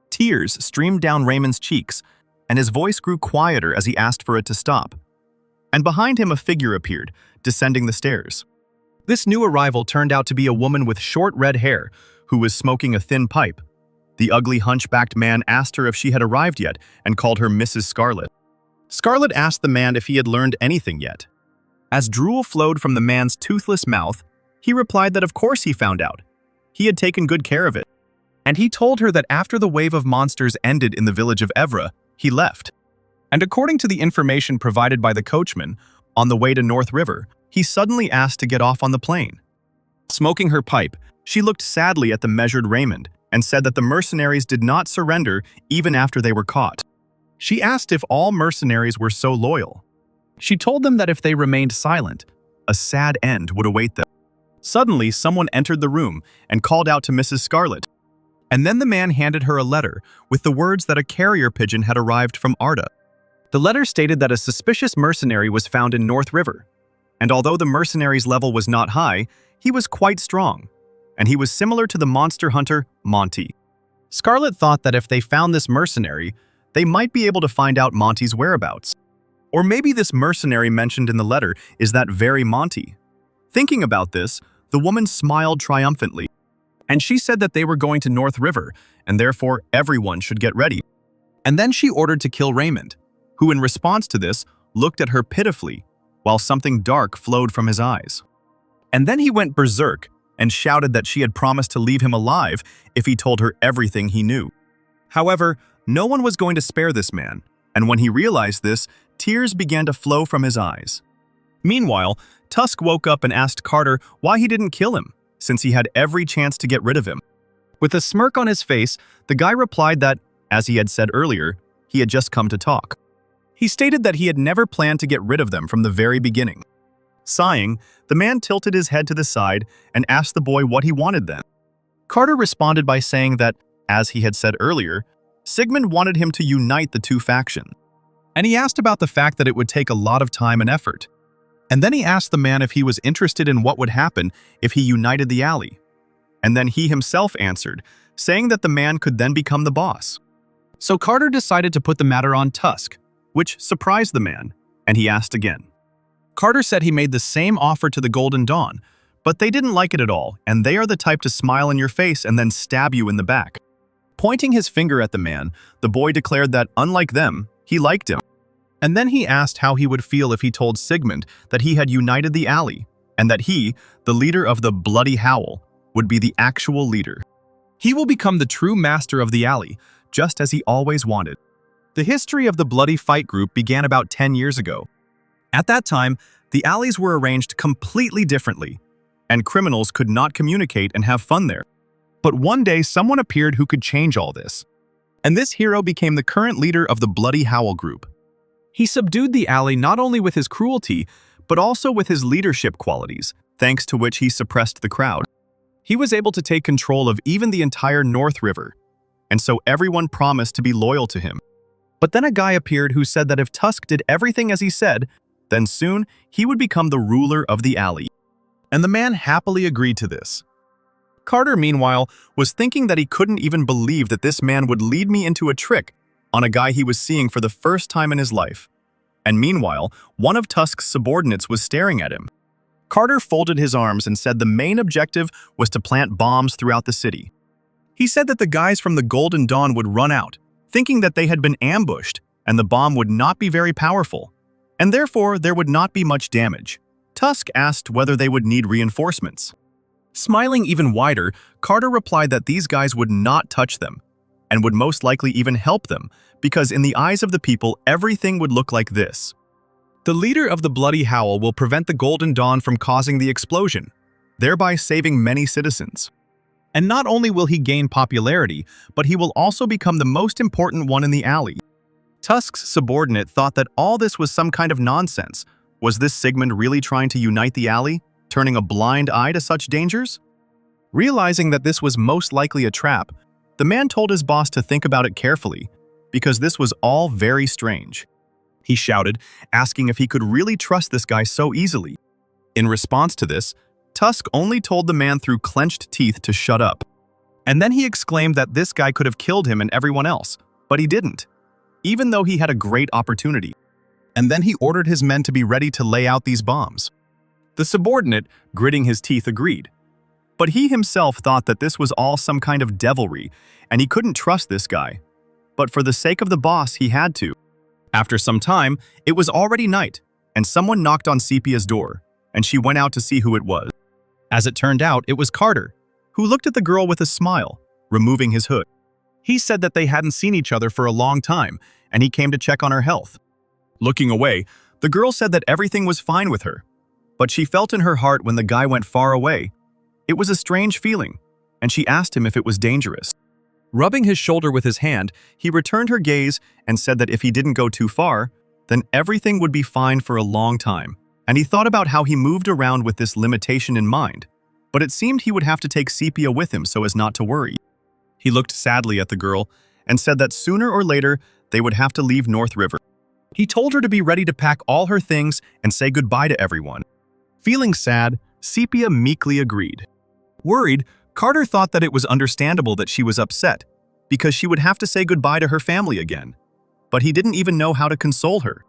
Tears streamed down Raymond's cheeks, and his voice grew quieter as he asked for it to stop. And behind him a figure appeared, descending the stairs. This new arrival turned out to be a woman with short red hair who was smoking a thin pipe. The ugly hunchbacked man asked her if she had arrived yet and called her Mrs. Scarlet. Scarlet asked the man if he had learned anything yet. As drool flowed from the man's toothless mouth, he replied that of course he found out. He had taken good care of it. And he told her that after the wave of monsters ended in the village of Evra, he left. And according to the information provided by the coachman, on the way to North River, he suddenly asked to get off on the plane. Smoking her pipe, she looked sadly at the measured Raymond and said that the mercenaries did not surrender even after they were caught. She asked if all mercenaries were so loyal. She told them that if they remained silent, a sad end would await them. Suddenly, someone entered the room and called out to Mrs. Scarlet. And then the man handed her a letter with the words that a carrier pigeon had arrived from Arda. The letter stated that a suspicious mercenary was found in North River, and although the mercenary's level was not high, he was quite strong, and he was similar to the monster hunter, Monty. Scarlet thought that if they found this mercenary, they might be able to find out Monty's whereabouts. Or maybe this mercenary mentioned in the letter is that very Monty. Thinking about this, the woman smiled triumphantly, and she said that they were going to North River, and therefore everyone should get ready. And then she ordered to kill Raymond, who in response to this looked at her pitifully, while something dark flowed from his eyes. And then he went berserk and shouted that she had promised to leave him alive if he told her everything he knew. However, no one was going to spare this man, and when he realized this, tears began to flow from his eyes. Meanwhile, Tusk woke up and asked Carter why he didn't kill him, since he had every chance to get rid of him. With a smirk on his face, the guy replied that, as he had said earlier, he had just come to talk. He stated that he had never planned to get rid of them from the very beginning. Sighing, the man tilted his head to the side and asked the boy what he wanted then. Carter responded by saying that, as he had said earlier, Sigmund wanted him to unite the two factions. And he asked about the fact that it would take a lot of time and effort. And then he asked the man if he was interested in what would happen if he united the alley. And then he himself answered, saying that the man could then become the boss. So Carter decided to put the matter on Tusk, which surprised the man, and he asked again. Carter said he made the same offer to the Golden Dawn, but they didn't like it at all, and they are the type to smile in your face and then stab you in the back. Pointing his finger at the man, the boy declared that, unlike them, he liked him. And then he asked how he would feel if he told Sigmund that he had united the alley, and that he, the leader of the Bloody Howl, would be the actual leader. He will become the true master of the alley, just as he always wanted. The history of the Bloody Fight Group began about 10 years ago. At that time, the alleys were arranged completely differently. and criminals could not communicate and have fun there. But one day, someone appeared who could change all this. And this hero became the current leader of the Bloody Howl group. He subdued the alley not only with his cruelty, but also with his leadership qualities, thanks to which he suppressed the crowd. He was able to take control of even the entire North River, and so everyone promised to be loyal to him. But then a guy appeared who said that if Tusk did everything as he said, then soon he would become the ruler of the alley. And the man happily agreed to this. Carter, meanwhile, was thinking that he couldn't even believe that this man would lead me into a trick on a guy he was seeing for the first time in his life. And meanwhile, one of Tusk's subordinates was staring at him. Carter folded his arms and said the main objective was to plant bombs throughout the city. He said that the guys from the Golden Dawn would run out, thinking that they had been ambushed and the bomb would not be very powerful, and therefore there would not be much damage. Tusk asked whether they would need reinforcements. Smiling even wider, Carter replied that these guys would not touch them, and would most likely even help them, because in the eyes of the people, everything would look like this. The leader of the Bloody Howl will prevent the Golden Dawn from causing the explosion, thereby saving many citizens. And not only will he gain popularity, but he will also become the most important one in the alley. Tusk's subordinate thought that all this was some kind of nonsense. Was this Sigmund really trying to unite the alley, turning a blind eye to such dangers? Realizing that this was most likely a trap, the man told his boss to think about it carefully, because this was all very strange. He shouted, asking if he could really trust this guy so easily. In response to this, Tusk only told the man through clenched teeth to shut up. And then he exclaimed that this guy could have killed him and everyone else, but he didn't, even though he had a great opportunity. And then he ordered his men to be ready to lay out these bombs. The subordinate, gritting his teeth, agreed. But he himself thought that this was all some kind of devilry, and he couldn't trust this guy. But for the sake of the boss, he had to. After some time, it was already night, and someone knocked on Sepia's door, and she went out to see who it was. As it turned out, it was Carter, who looked at the girl with a smile, removing his hood. He said that they hadn't seen each other for a long time, and he came to check on her health. Looking away, the girl said that everything was fine with her, but she felt in her heart when the guy went far away. It was a strange feeling, and she asked him if it was dangerous. Rubbing his shoulder with his hand, he returned her gaze and said that if he didn't go too far, then everything would be fine for a long time. And he thought about how he moved around with this limitation in mind, but it seemed he would have to take Sepia with him so as not to worry. He looked sadly at the girl and said that sooner or later they would have to leave North River. He told her to be ready to pack all her things and say goodbye to everyone. Feeling sad, Sepia meekly agreed. Worried, Carter thought that it was understandable that she was upset, because she would have to say goodbye to her family again. But he didn't even know how to console her.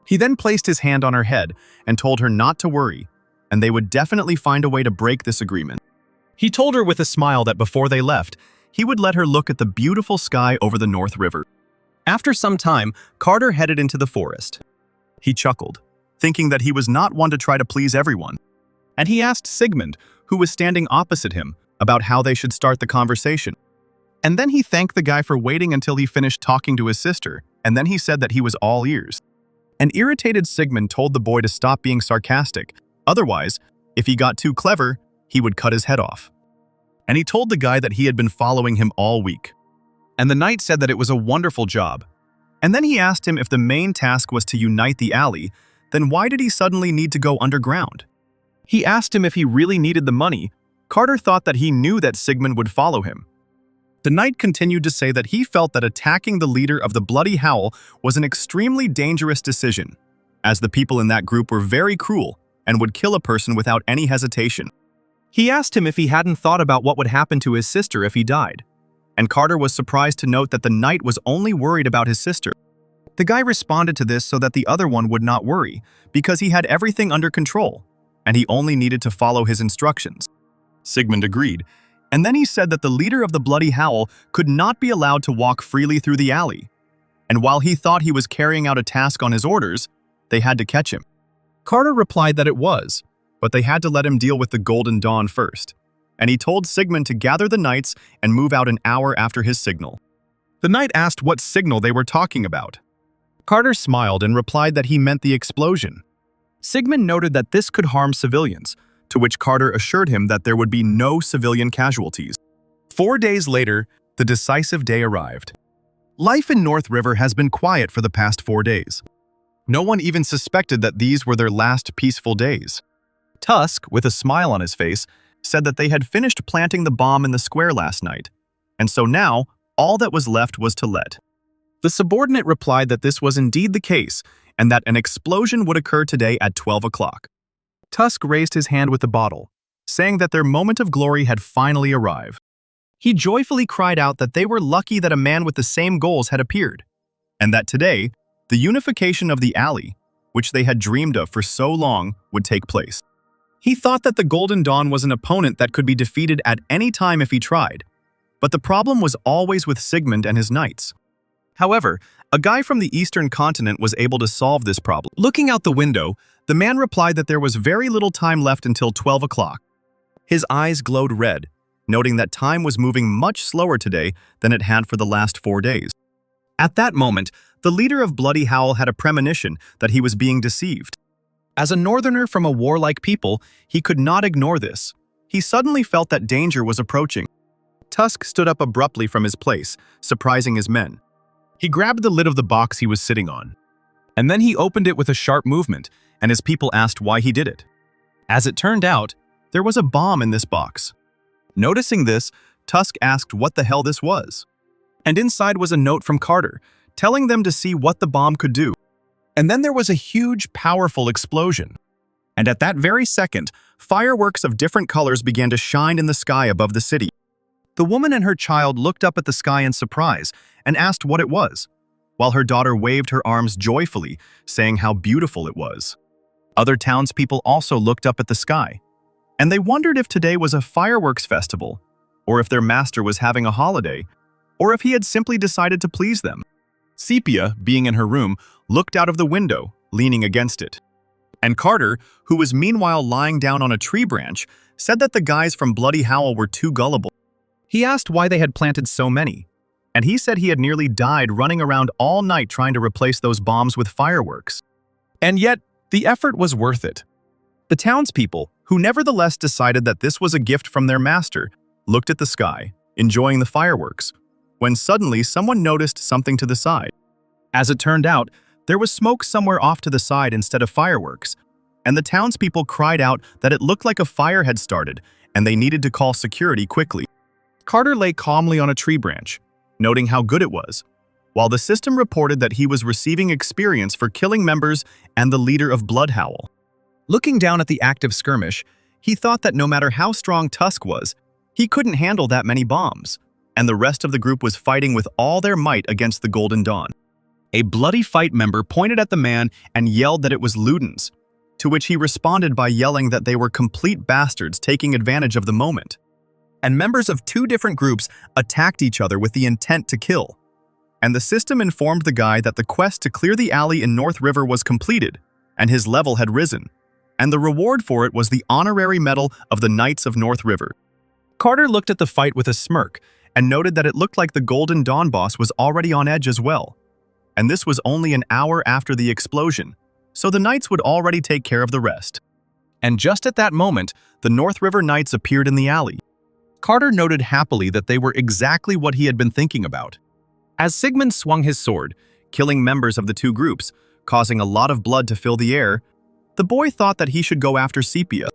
He then placed his hand on her head and told her not to worry, and they would definitely find a way to break this agreement. He told her with a smile that before they left, he would let her look at the beautiful sky over the North River. After some time, Carter headed into the forest. He chuckled, thinking that he was not one to try to please everyone. And he asked Sigmund, who was standing opposite him, about how they should start the conversation. And then he thanked the guy for waiting until he finished talking to his sister, and then he said that he was all ears. An irritated Sigmund told the boy to stop being sarcastic, otherwise, if he got too clever, he would cut his head off. And he told the guy that he had been following him all week. And the knight said that it was a wonderful job. And then he asked him if the main task was to unite the alley, then why did he suddenly need to go underground? He asked him if he really needed the money. Carter thought that he knew that Sigmund would follow him. The knight continued to say that he felt that attacking the leader of the Bloody Howl was an extremely dangerous decision, as the people in that group were very cruel and would kill a person without any hesitation. He asked him if he hadn't thought about what would happen to his sister if he died, and Carter was surprised to note that the knight was only worried about his sister. The guy responded to this so that the other one would not worry, because he had everything under control, and he only needed to follow his instructions. Sigmund agreed, and then he said that the leader of the Bloody Howl could not be allowed to walk freely through the alley, and while he thought he was carrying out a task on his orders, they had to catch him. Carter replied that it was, but they had to let him deal with the Golden Dawn first, and he told Sigmund to gather the knights and move out an hour after his signal. The knight asked what signal they were talking about. Carter smiled and replied that he meant the explosion. Sigmund noted that this could harm civilians, to which Carter assured him that there would be no civilian casualties. 4 days later, the decisive day arrived. Life in North River has been quiet for the past 4 days. No one even suspected that these were their last peaceful days. Tusk, with a smile on his face, said that they had finished planting the bomb in the square last night, and so now all that was left was to let. The subordinate replied that this was indeed the case and that an explosion would occur today at 12 o'clock. Tusk raised his hand with the bottle, saying that their moment of glory had finally arrived. He joyfully cried out that they were lucky that a man with the same goals had appeared, and that today, the unification of the alley, which they had dreamed of for so long, would take place. He thought that the Golden Dawn was an opponent that could be defeated at any time if he tried, but the problem was always with Sigmund and his knights. However, a guy from the eastern continent was able to solve this problem. Looking out the window, the man replied that there was very little time left until 12 o'clock. His eyes glowed red, noting that time was moving much slower today than it had for the last 4 days. At that moment, the leader of Bloody Howl had a premonition that he was being deceived. As a northerner from a warlike people, he could not ignore this. He suddenly felt that danger was approaching. Tusk stood up abruptly from his place, surprising his men. He grabbed the lid of the box he was sitting on, and then he opened it with a sharp movement, and his people asked why he did it. As it turned out, there was a bomb in this box. Noticing this, Tusk asked what the hell this was. And inside was a note from Carter, telling them to see what the bomb could do. And then there was a huge, powerful explosion. And at that very second, fireworks of different colors began to shine in the sky above the city. The woman and her child looked up at the sky in surprise and asked what it was, while her daughter waved her arms joyfully, saying how beautiful it was. Other townspeople also looked up at the sky, and they wondered if today was a fireworks festival, or if their master was having a holiday, or if he had simply decided to please them. Sepia, being in her room, looked out of the window, leaning against it. And Carter, who was meanwhile lying down on a tree branch, said that the guys from Bloody Howl were too gullible. He asked why they had planted so many, and he said he had nearly died running around all night trying to replace those bombs with fireworks. And yet, the effort was worth it. The townspeople, who nevertheless decided that this was a gift from their master, looked at the sky, enjoying the fireworks, when suddenly someone noticed something to the side. As it turned out, there was smoke somewhere off to the side instead of fireworks, and the townspeople cried out that it looked like a fire had started and they needed to call security quickly. Carter lay calmly on a tree branch, noting how good it was, while the system reported that he was receiving experience for killing members and the leader of Bloodhowl. Looking down at the active skirmish, he thought that no matter how strong Tusk was, he couldn't handle that many bombs, and the rest of the group was fighting with all their might against the Golden Dawn. A Bloody Fight member pointed at the man and yelled that it was Ludens, to which he responded by yelling that they were complete bastards taking advantage of the moment. And members of 2 different groups attacked each other with the intent to kill. And the system informed the guy that the quest to clear the alley in North River was completed, and his level had risen, and the reward for it was the honorary medal of the Knights of North River. Carter looked at the fight with a smirk and noted that it looked like the Golden Dawn boss was already on edge as well. And this was only an hour after the explosion, so the Knights would already take care of the rest. And just at that moment, the North River Knights appeared in the alley. Carter noted happily that they were exactly what he had been thinking about. As Sigmund swung his sword, killing members of the 2 groups, causing a lot of blood to fill the air, the boy thought that he should go after Sepia.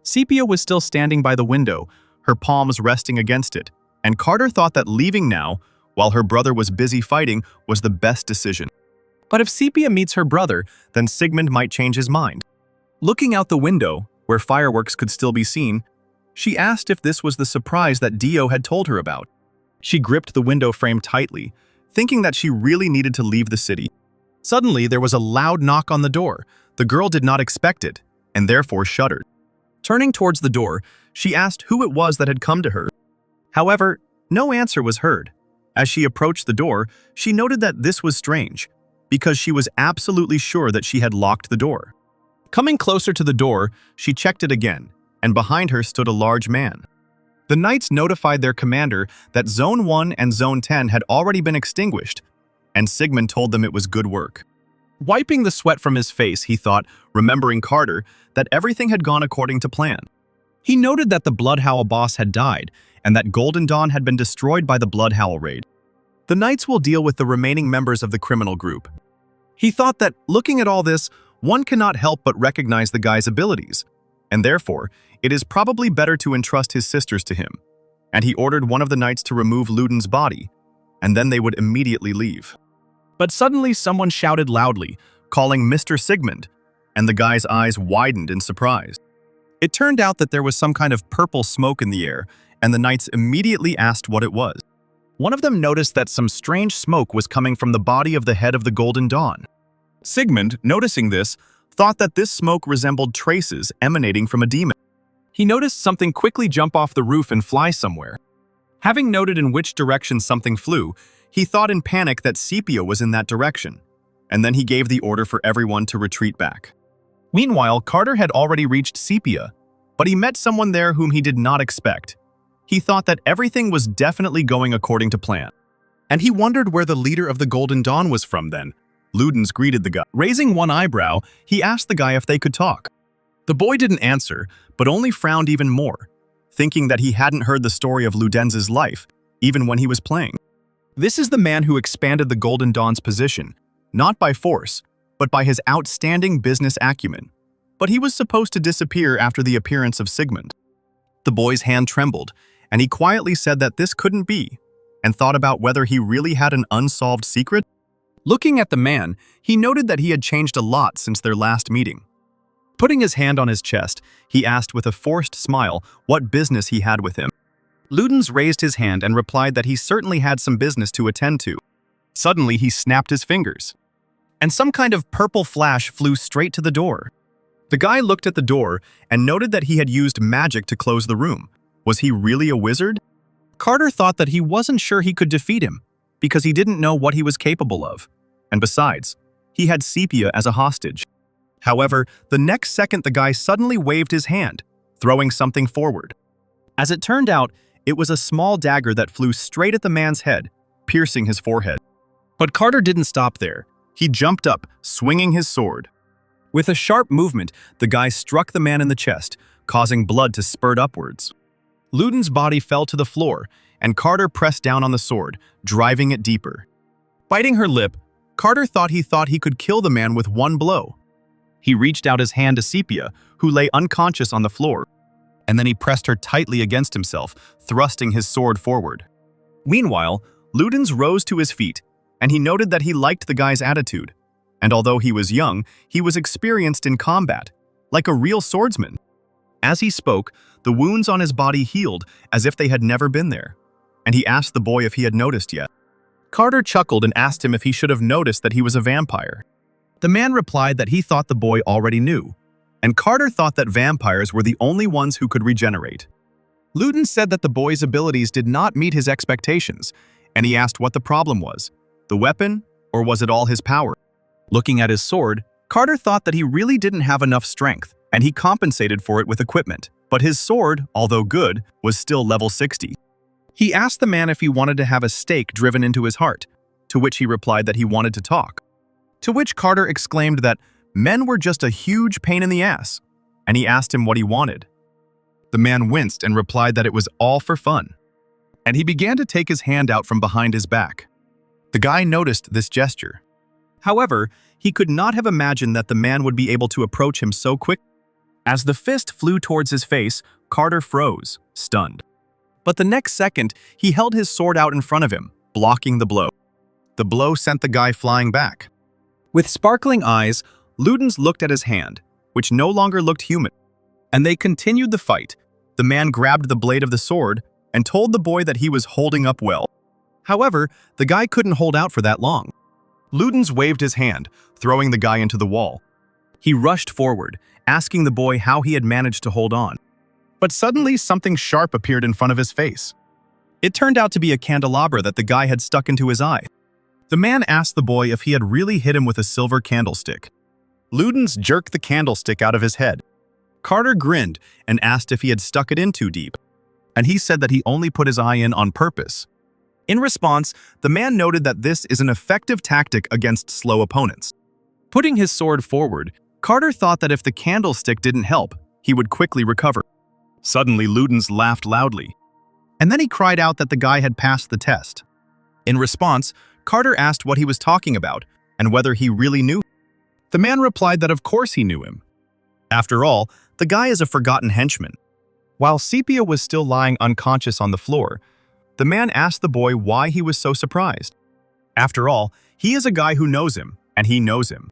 Sepia was still standing by the window, her palms resting against it, and Carter thought that leaving now, while her brother was busy fighting, was the best decision. But if Sepia meets her brother, then Sigmund might change his mind. Looking out the window, where fireworks could still be seen, she asked if this was the surprise that Dio had told her about. She gripped the window frame tightly, thinking that she really needed to leave the city. Suddenly, there was a loud knock on the door. The girl did not expect it, and therefore shuddered. Turning towards the door, she asked who it was that had come to her. However, no answer was heard. As she approached the door, she noted that this was strange, because she was absolutely sure that she had locked the door. Coming closer to the door, she checked it again, and behind her stood a large man. The Knights notified their commander that Zone 1 and Zone 10 had already been extinguished, and Sigmund told them it was good work. Wiping the sweat from his face, he thought, remembering Carter, that everything had gone according to plan. He noted that the Bloodhowl boss had died, and that Golden Dawn had been destroyed by the Bloodhowl raid. The Knights will deal with the remaining members of the criminal group. He thought that, looking at all this, one cannot help but recognize the guy's abilities, and therefore, it is probably better to entrust his sisters to him. And he ordered one of the Knights to remove Luden's body, and then they would immediately leave. But suddenly someone shouted loudly, calling Mr. Sigmund, and the guy's eyes widened in surprise. It turned out that there was some kind of purple smoke in the air, and the Knights immediately asked what it was. One of them noticed that some strange smoke was coming from the body of the head of the Golden Dawn. Sigmund, noticing this, thought that this smoke resembled traces emanating from a demon. He noticed something quickly jump off the roof and fly somewhere. Having noted in which direction something flew, he thought in panic that Sepia was in that direction, and then he gave the order for everyone to retreat back. Meanwhile, Carter had already reached Sepia, but he met someone there whom he did not expect. He thought that everything was definitely going according to plan. And he wondered where the leader of the Golden Dawn was from then. Ludens greeted the guy. Raising one eyebrow, he asked the guy if they could talk. The boy didn't answer, but only frowned even more, thinking that he hadn't heard the story of Ludens's life, even when he was playing. This is the man who expanded the Golden Dawn's position, not by force, but by his outstanding business acumen. But he was supposed to disappear after the appearance of Sigmund. The boy's hand trembled, and he quietly said that this couldn't be, and thought about whether he really had an unsolved secret. Looking at the man, he noted that he had changed a lot since their last meeting. Putting his hand on his chest, he asked with a forced smile what business he had with him. Ludens raised his hand and replied that he certainly had some business to attend to. Suddenly, he snapped his fingers, and some kind of purple flash flew straight to the door. The guy looked at the door and noted that he had used magic to close the room. Was he really a wizard? Carter thought that he wasn't sure he could defeat him, because he didn't know what he was capable of. And besides, he had Sepia as a hostage. However, the next second the guy suddenly waved his hand, throwing something forward. As it turned out, it was a small dagger that flew straight at the man's head, piercing his forehead. But Carter didn't stop there. He jumped up, swinging his sword. With a sharp movement, the guy struck the man in the chest, causing blood to spurt upwards. Luden's body fell to the floor, and Carter pressed down on the sword, driving it deeper. Biting her lip, Carter thought he could kill the man with one blow. He reached out his hand to Sepia, who lay unconscious on the floor, and then he pressed her tightly against himself, thrusting his sword forward. Meanwhile, Ludens rose to his feet, and he noted that he liked the guy's attitude. And although he was young, he was experienced in combat, like a real swordsman. As he spoke, the wounds on his body healed as if they had never been there, and he asked the boy if he had noticed yet. Carter chuckled and asked him if he should have noticed that he was a vampire. The man replied that he thought the boy already knew, and Carter thought that vampires were the only ones who could regenerate. Ludens said that the boy's abilities did not meet his expectations, and he asked what the problem was, the weapon, or was it all his power? Looking at his sword, Carter thought that he really didn't have enough strength, and he compensated for it with equipment, but his sword, although good, was still level 60. He asked the man if he wanted to have a stake driven into his heart, to which he replied that he wanted to talk. To which Carter exclaimed that men were just a huge pain in the ass, and he asked him what he wanted. The man winced and replied that it was all for fun, and he began to take his hand out from behind his back. The guy noticed this gesture. However, he could not have imagined that the man would be able to approach him so quick. As the fist flew towards his face, Carter froze, stunned. But the next second, he held his sword out in front of him, blocking the blow. The blow sent the guy flying back. With sparkling eyes, Ludens looked at his hand, which no longer looked human, and they continued the fight. The man grabbed the blade of the sword and told the boy that he was holding up well. However, the guy couldn't hold out for that long. Ludens waved his hand, throwing the guy into the wall. He rushed forward, asking the boy how he had managed to hold on. But suddenly something sharp appeared in front of his face. It turned out to be a candelabra that the guy had stuck into his eye. The man asked the boy if he had really hit him with a silver candlestick. Ludens jerked the candlestick out of his head. Carter grinned and asked if he had stuck it in too deep, and he said that he only put his eye in on purpose. In response, the man noted that this is an effective tactic against slow opponents. Putting his sword forward, Carter thought that if the candlestick didn't help, he would quickly recover. Suddenly, Ludens laughed loudly, and then he cried out that the guy had passed the test. In response, Carter asked what he was talking about and whether he really knew. The man replied that of course he knew him. After all, the guy is a forgotten henchman. While Sepia was still lying unconscious on the floor, the man asked the boy why he was so surprised. After all, he is a guy who knows him, and he knows him.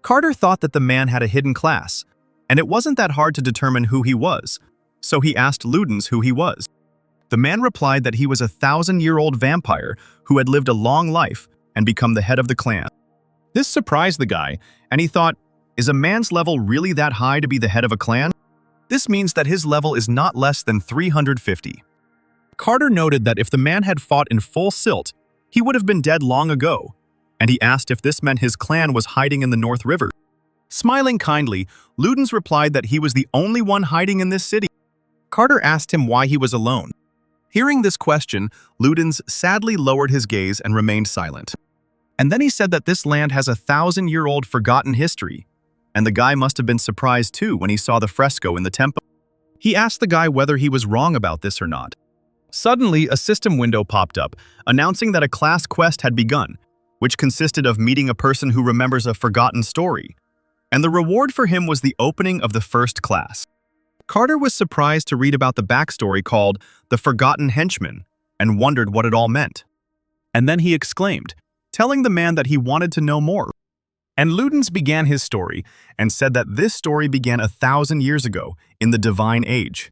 Carter thought that the man had a hidden class, and it wasn't that hard to determine who he was, so he asked Ludens who he was. The man replied that he was a 1,000-year-old vampire who had lived a long life and become the head of the clan. This surprised the guy, and he thought, is a man's level really that high to be the head of a clan? This means that his level is not less than 350. Carter noted that if the man had fought in full silt, he would have been dead long ago, and he asked if this meant his clan was hiding in the North River. Smiling kindly, Ludens replied that he was the only one hiding in this city. Carter asked him why he was alone. Hearing this question, Ludens sadly lowered his gaze and remained silent. And then he said that this land has a 1,000-year-old forgotten history, and the guy must have been surprised too when he saw the fresco in the temple. He asked the guy whether he was wrong about this or not. Suddenly, a system window popped up, announcing that a class quest had begun, which consisted of meeting a person who remembers a forgotten story, and the reward for him was the opening of the first class. Carter was surprised to read about the backstory called The Forgotten Henchman and wondered what it all meant. And then he exclaimed, telling the man that he wanted to know more. And Ludens began his story and said that this story began 1,000 years ago in the Divine Age.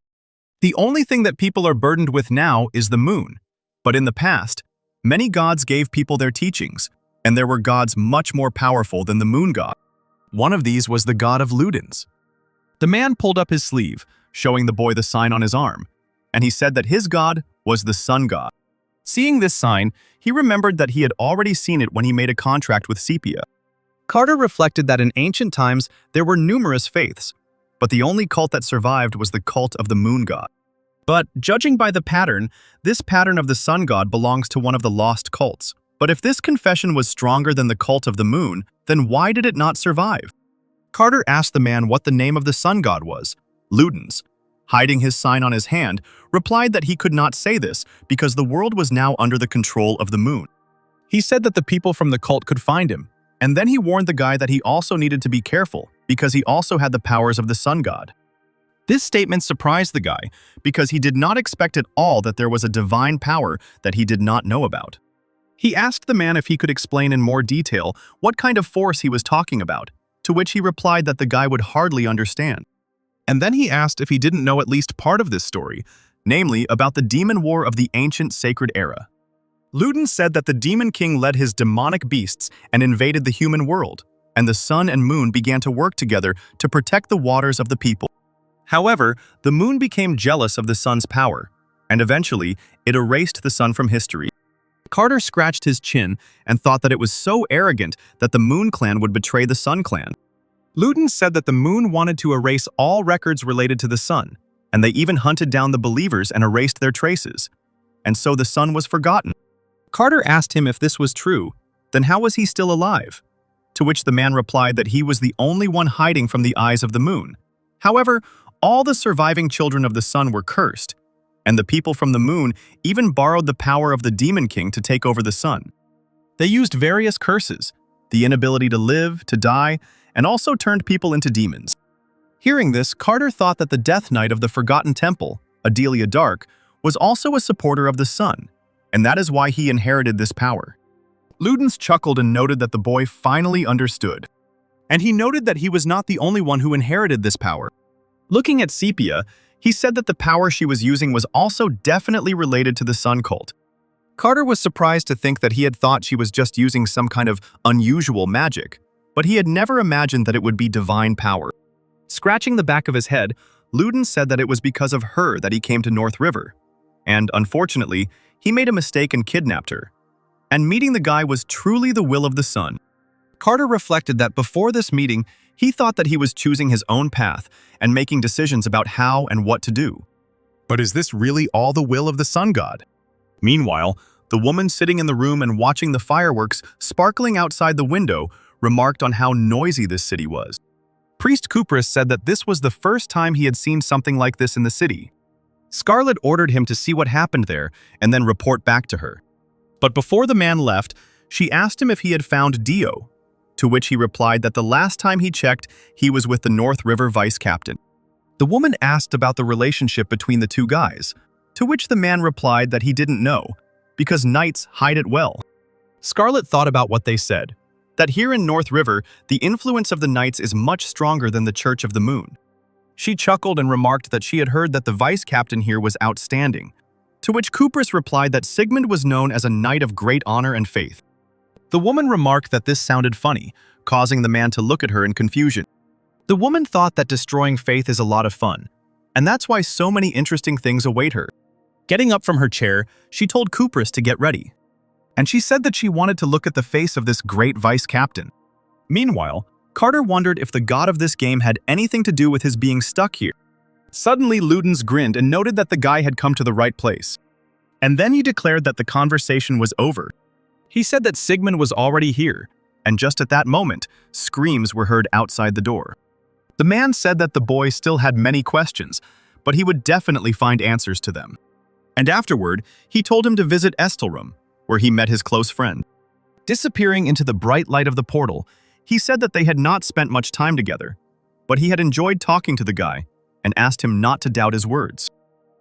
The only thing that people are burdened with now is the moon, but in the past, many gods gave people their teachings, and there were gods much more powerful than the moon god. One of these was the god of Ludens. The man pulled up his sleeve, showing the boy the sign on his arm, and he said that his god was the sun god. Seeing this sign, he remembered that he had already seen it when he made a contract with Sepia. Carter reflected that in ancient times there were numerous faiths, but the only cult that survived was the cult of the moon god. But judging by the pattern, this pattern of the sun god belongs to one of the lost cults. But if this confession was stronger than the cult of the moon, then why did it not survive? Carter asked the man what the name of the sun god was. Ludens, hiding his sign on his hand, replied that he could not say this because the world was now under the control of the moon. He said that the people from the cult could find him, and then he warned the guy that he also needed to be careful because he also had the powers of the sun god. This statement surprised the guy because he did not expect at all that there was a divine power that he did not know about. He asked the man if he could explain in more detail what kind of force he was talking about, to which he replied that the guy would hardly understand. And then he asked if he didn't know at least part of this story, namely about the demon war of the ancient sacred era. Ludens said that the demon king led his demonic beasts and invaded the human world, and the sun and moon began to work together to protect the waters of the people. However, the moon became jealous of the sun's power, and eventually it erased the sun from history. Carter scratched his chin and thought that it was so arrogant that the Moon Clan would betray the Sun Clan. Ludens said that the moon wanted to erase all records related to the sun, and they even hunted down the believers and erased their traces. And so the sun was forgotten. Carter asked him if this was true, then how was he still alive? To which the man replied that he was the only one hiding from the eyes of the moon. However, all the surviving children of the sun were cursed, and the people from the moon even borrowed the power of the Demon King to take over the sun. They used various curses, the inability to live, to die, and also turned people into demons. Hearing this, Carter thought that the Death Knight of the Forgotten Temple, Adelia Dark, was also a supporter of the sun, and that is why he inherited this power. Ludens chuckled and noted that the boy finally understood. And he noted that he was not the only one who inherited this power. Looking at Sepia, he said that the power she was using was also definitely related to the sun cult. Carter was surprised to think that he had thought she was just using some kind of unusual magic, but he had never imagined that it would be divine power. Scratching the back of his head, Ludens said that it was because of her that he came to North River. And unfortunately, he made a mistake and kidnapped her. And meeting the guy was truly the will of the sun. Carter reflected that before this meeting, he thought that he was choosing his own path and making decisions about how and what to do. But is this really all the will of the sun god? Meanwhile, the woman sitting in the room and watching the fireworks sparkling outside the window remarked on how noisy this city was. Priest Kupris said that this was the first time he had seen something like this in the city. Scarlet ordered him to see what happened there and then report back to her. But before the man left, she asked him if he had found Dio, to which he replied that the last time he checked, he was with the North River vice captain. The woman asked about the relationship between the two guys, to which the man replied that he didn't know, because knights hide it well. Scarlet thought about what they said, that here in North River, the influence of the knights is much stronger than the Church of the Moon. She chuckled and remarked that she had heard that the vice captain here was outstanding, to which Kupris replied that Sigmund was known as a knight of great honor and faith. The woman remarked that this sounded funny, causing the man to look at her in confusion. The woman thought that destroying faith is a lot of fun, and that's why so many interesting things await her. Getting up from her chair, she told Kupris to get ready, and she said that she wanted to look at the face of this great vice captain. Meanwhile, Carter wondered if the god of this game had anything to do with his being stuck here. Suddenly, Ludens grinned and noted that the guy had come to the right place. And then he declared that the conversation was over. He said that Sigmund was already here, and just at that moment, screams were heard outside the door. The man said that the boy still had many questions, but he would definitely find answers to them. And afterward, he told him to visit Estelrum, where he met his close friend. Disappearing into the bright light of the portal, he said that they had not spent much time together, but he had enjoyed talking to the guy and asked him not to doubt his words.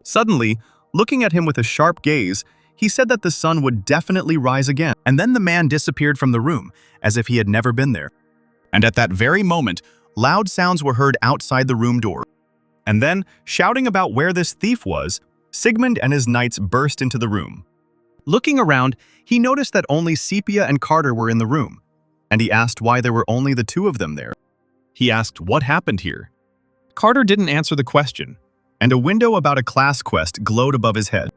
Suddenly, looking at him with a sharp gaze, he said that the sun would definitely rise again, and then the man disappeared from the room as if he had never been there. And at that very moment, loud sounds were heard outside the room door. And then, shouting about where this thief was, Sigmund and his knights burst into the room. Looking around, he noticed that only Sepia and Carter were in the room, and he asked why there were only the two of them there. He asked what happened here. Carter didn't answer the question, and a window about a class quest glowed above his head.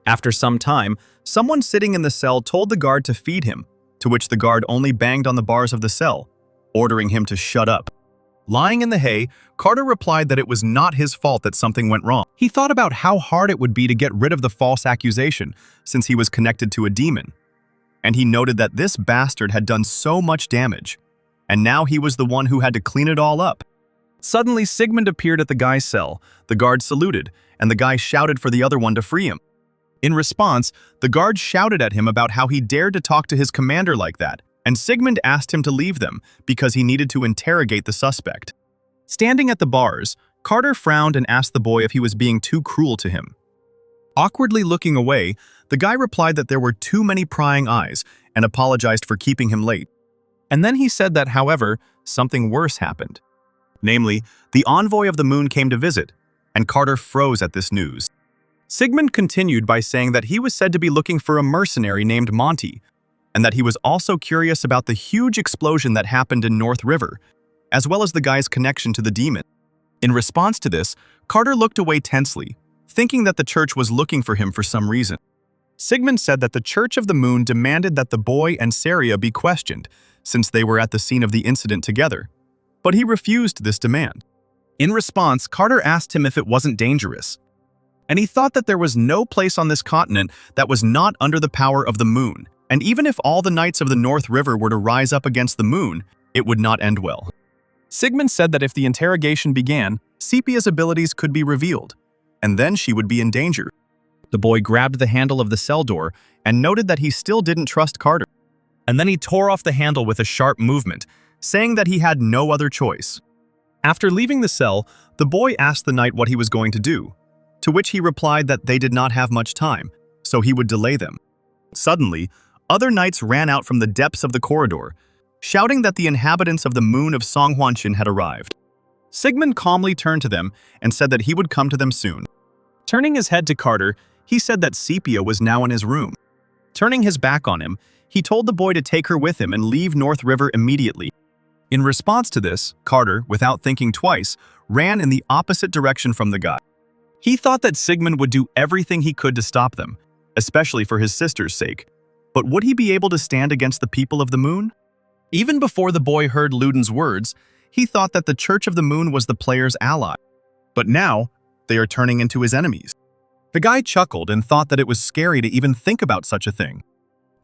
After some time, someone sitting in the cell told the guard to feed him, to which the guard only banged on the bars of the cell, ordering him to shut up. Lying in the hay, Carter replied that it was not his fault that something went wrong. He thought about how hard it would be to get rid of the false accusation, since he was connected to a demon. And he noted that this bastard had done so much damage, and now he was the one who had to clean it all up. Suddenly, Sigmund appeared at the guy's cell. The guard saluted, and the guy shouted for the other one to free him. In response, the guard shouted at him about how he dared to talk to his commander like that, and Sigmund asked him to leave them because he needed to interrogate the suspect. Standing at the bars, Carter frowned and asked the boy if he was being too cruel to him. Awkwardly looking away, the guy replied that there were too many prying eyes and apologized for keeping him late. And then he said that, however, something worse happened. Namely, the envoy of the moon came to visit, and Carter froze at this news. Sigmund continued by saying that he was said to be looking for a mercenary named Monty, and that he was also curious about the huge explosion that happened in North River, as well as the guy's connection to the demon. In response to this, Carter looked away tensely, thinking that the church was looking for him for some reason. Sigmund said that the Church of the Moon demanded that the boy and Saria be questioned, since they were at the scene of the incident together, but he refused this demand. In response, Carter asked him if it wasn't dangerous, and he thought that there was no place on this continent that was not under the power of the moon, and even if all the knights of the North River were to rise up against the moon, it would not end well. Sigmund said that if the interrogation began, Sepia's abilities could be revealed, and then she would be in danger. The boy grabbed the handle of the cell door and noted that he still didn't trust Carter. And then he tore off the handle with a sharp movement, saying that he had no other choice. After leaving the cell, the boy asked the knight what he was going to do, to which he replied that they did not have much time, so he would delay them. Suddenly, other knights ran out from the depths of the corridor, shouting that the inhabitants of the moon of Songhwanshin had arrived. Sigmund calmly turned to them and said that he would come to them soon. Turning his head to Carter, he said that Sepia was now in his room. Turning his back on him, he told the boy to take her with him and leave North River immediately. In response to this, Carter, without thinking twice, ran in the opposite direction from the guy. He thought that Sigmund would do everything he could to stop them, especially for his sister's sake. But would he be able to stand against the people of the moon? Even before the boy heard Ludens' words, he thought that the Church of the Moon was the player's ally. But now, they are turning into his enemies. The guy chuckled and thought that it was scary to even think about such a thing.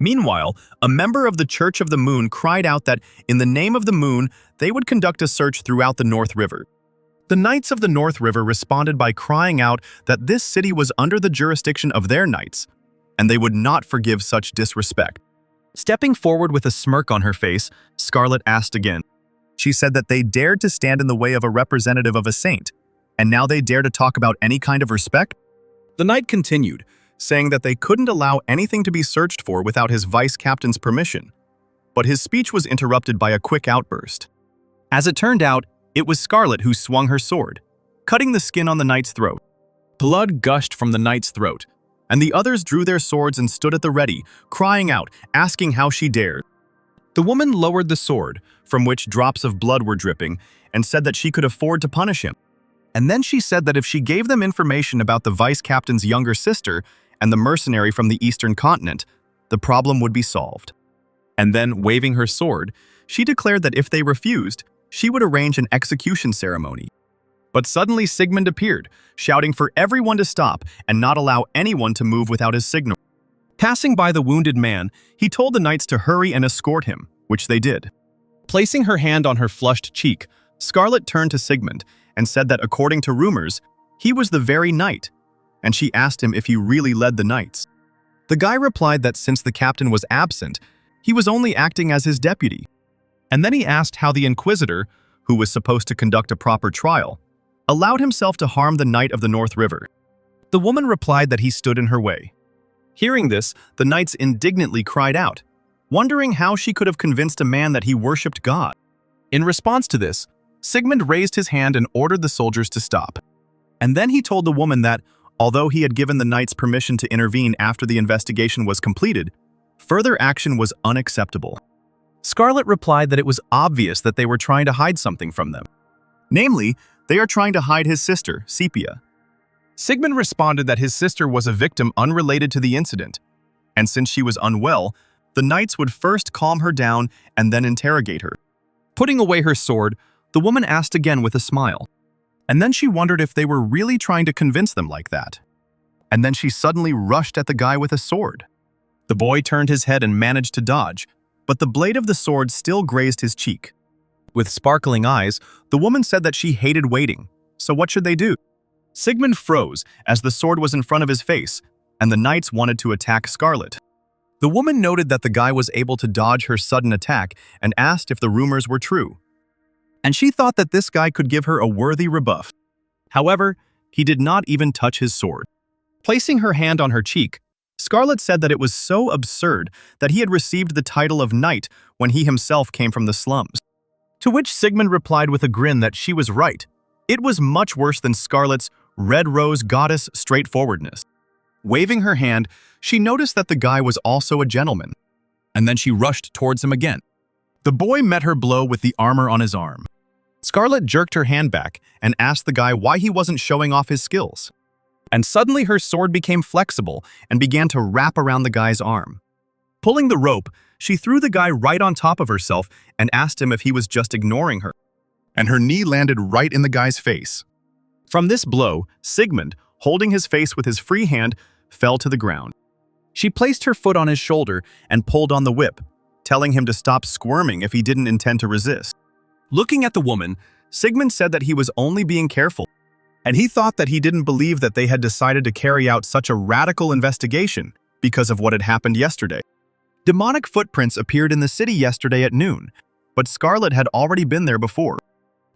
Meanwhile, a member of the Church of the Moon cried out that, in the name of the moon, they would conduct a search throughout the North River. The Knights of the North River responded by crying out that this city was under the jurisdiction of their knights, and they would not forgive such disrespect. Stepping forward with a smirk on her face, Scarlet asked again. She said that they dared to stand in the way of a representative of a saint, and now they dare to talk about any kind of respect? The knight continued, saying that they couldn't allow anything to be searched for without his vice captain's permission. But his speech was interrupted by a quick outburst. As it turned out, it was Scarlet who swung her sword, cutting the skin on the knight's throat. Blood gushed from the knight's throat, and the others drew their swords and stood at the ready, crying out, asking how she dared. The woman lowered the sword, from which drops of blood were dripping, and said that she could afford to punish him. And then she said that if she gave them information about the vice captain's younger sister and the mercenary from the eastern continent, the problem would be solved. And then, waving her sword, she declared that if they refused, she would arrange an execution ceremony. But suddenly Sigmund appeared, shouting for everyone to stop and not allow anyone to move without his signal. Passing by the wounded man, he told the knights to hurry and escort him, which they did. Placing her hand on her flushed cheek, Scarlet turned to Sigmund and said that according to rumors, he was the very knight, and she asked him if he really led the knights. The guy replied that since the captain was absent, he was only acting as his deputy. And then he asked how the Inquisitor, who was supposed to conduct a proper trial, allowed himself to harm the Knight of the North River. The woman replied that he stood in her way. Hearing this, the knights indignantly cried out, wondering how she could have convinced a man that he worshipped God. In response to this, Sigmund raised his hand and ordered the soldiers to stop. And then he told the woman that, although he had given the knights permission to intervene after the investigation was completed, further action was unacceptable. Scarlet replied that it was obvious that they were trying to hide something from them. Namely, they are trying to hide his sister, Sepia. Sigmund responded that his sister was a victim unrelated to the incident, and since she was unwell, the knights would first calm her down and then interrogate her. Putting away her sword, the woman asked again with a smile. And then she wondered if they were really trying to convince them like that. And then she suddenly rushed at the guy with a sword. The boy turned his head and managed to dodge, but the blade of the sword still grazed his cheek. With sparkling eyes, the woman said that she hated waiting, so what should they do? Sigmund froze as the sword was in front of his face, and the knights wanted to attack Scarlet. The woman noted that the guy was able to dodge her sudden attack and asked if the rumors were true. And she thought that this guy could give her a worthy rebuff. However, he did not even touch his sword. Placing her hand on her cheek, Scarlet said that it was so absurd that he had received the title of knight when he himself came from the slums. To which Sigmund replied with a grin that she was right. It was much worse than Scarlet's red rose goddess straightforwardness. Waving her hand, she noticed that the guy was also a gentleman, and then she rushed towards him again. The boy met her blow with the armor on his arm. Scarlet jerked her hand back and asked the guy why he wasn't showing off his skills. And suddenly her sword became flexible and began to wrap around the guy's arm. Pulling the rope, she threw the guy right on top of herself and asked him if he was just ignoring her. And her knee landed right in the guy's face. From this blow, Sigmund, holding his face with his free hand, fell to the ground. She placed her foot on his shoulder and pulled on the whip, telling him to stop squirming if he didn't intend to resist. Looking at the woman, Sigmund said that he was only being careful, and he thought that he didn't believe that they had decided to carry out such a radical investigation because of what had happened yesterday. Demonic footprints appeared in the city yesterday at noon, but Scarlet had already been there before.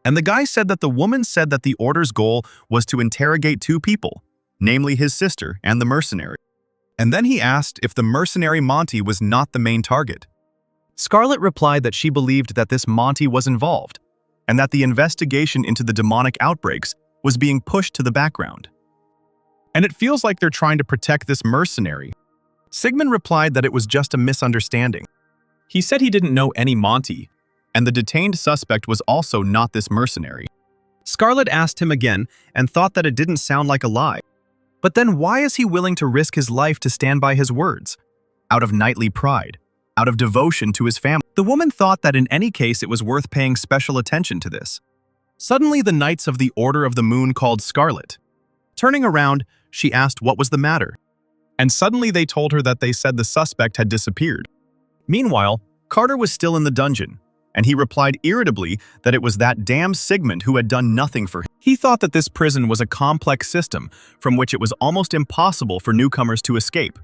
And the guy said that the woman said that the order's goal was to interrogate two people, namely his sister and the mercenary. And then he asked if the mercenary Monty was not the main target. Scarlet replied that she believed that this Monty was involved, and that the investigation into the demonic outbreaks was being pushed to the background. And it feels like they're trying to protect this mercenary. Sigmund replied that it was just a misunderstanding. He said he didn't know any Monty, and the detained suspect was also not this mercenary. Scarlet asked him again and thought that it didn't sound like a lie. But then why is he willing to risk his life to stand by his words? Out of knightly pride, out of devotion to his family. The woman thought that in any case it was worth paying special attention to this. Suddenly the Knights of the Order of the Moon called Scarlet. Turning around, she asked what was the matter. And suddenly they told her that they said the suspect had disappeared. Meanwhile, Carter was still in the dungeon, and he replied irritably that it was that damn Sigmund who had done nothing for him. He thought that this prison was a complex system from which it was almost impossible for newcomers to escape.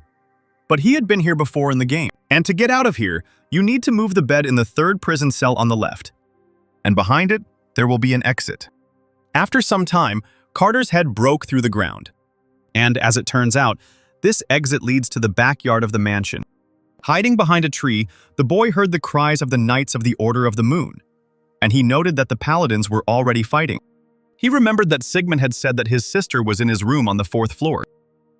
But he had been here before in the game, and to get out of here, you need to move the bed in the third prison cell on the left. And behind it, there will be an exit. After some time, Carter's head broke through the ground. And as it turns out, this exit leads to the backyard of the mansion. Hiding behind a tree, the boy heard the cries of the Knights of the Order of the Moon, and he noted that the paladins were already fighting. He remembered that Sigmund had said that his sister was in his room on the 4th floor.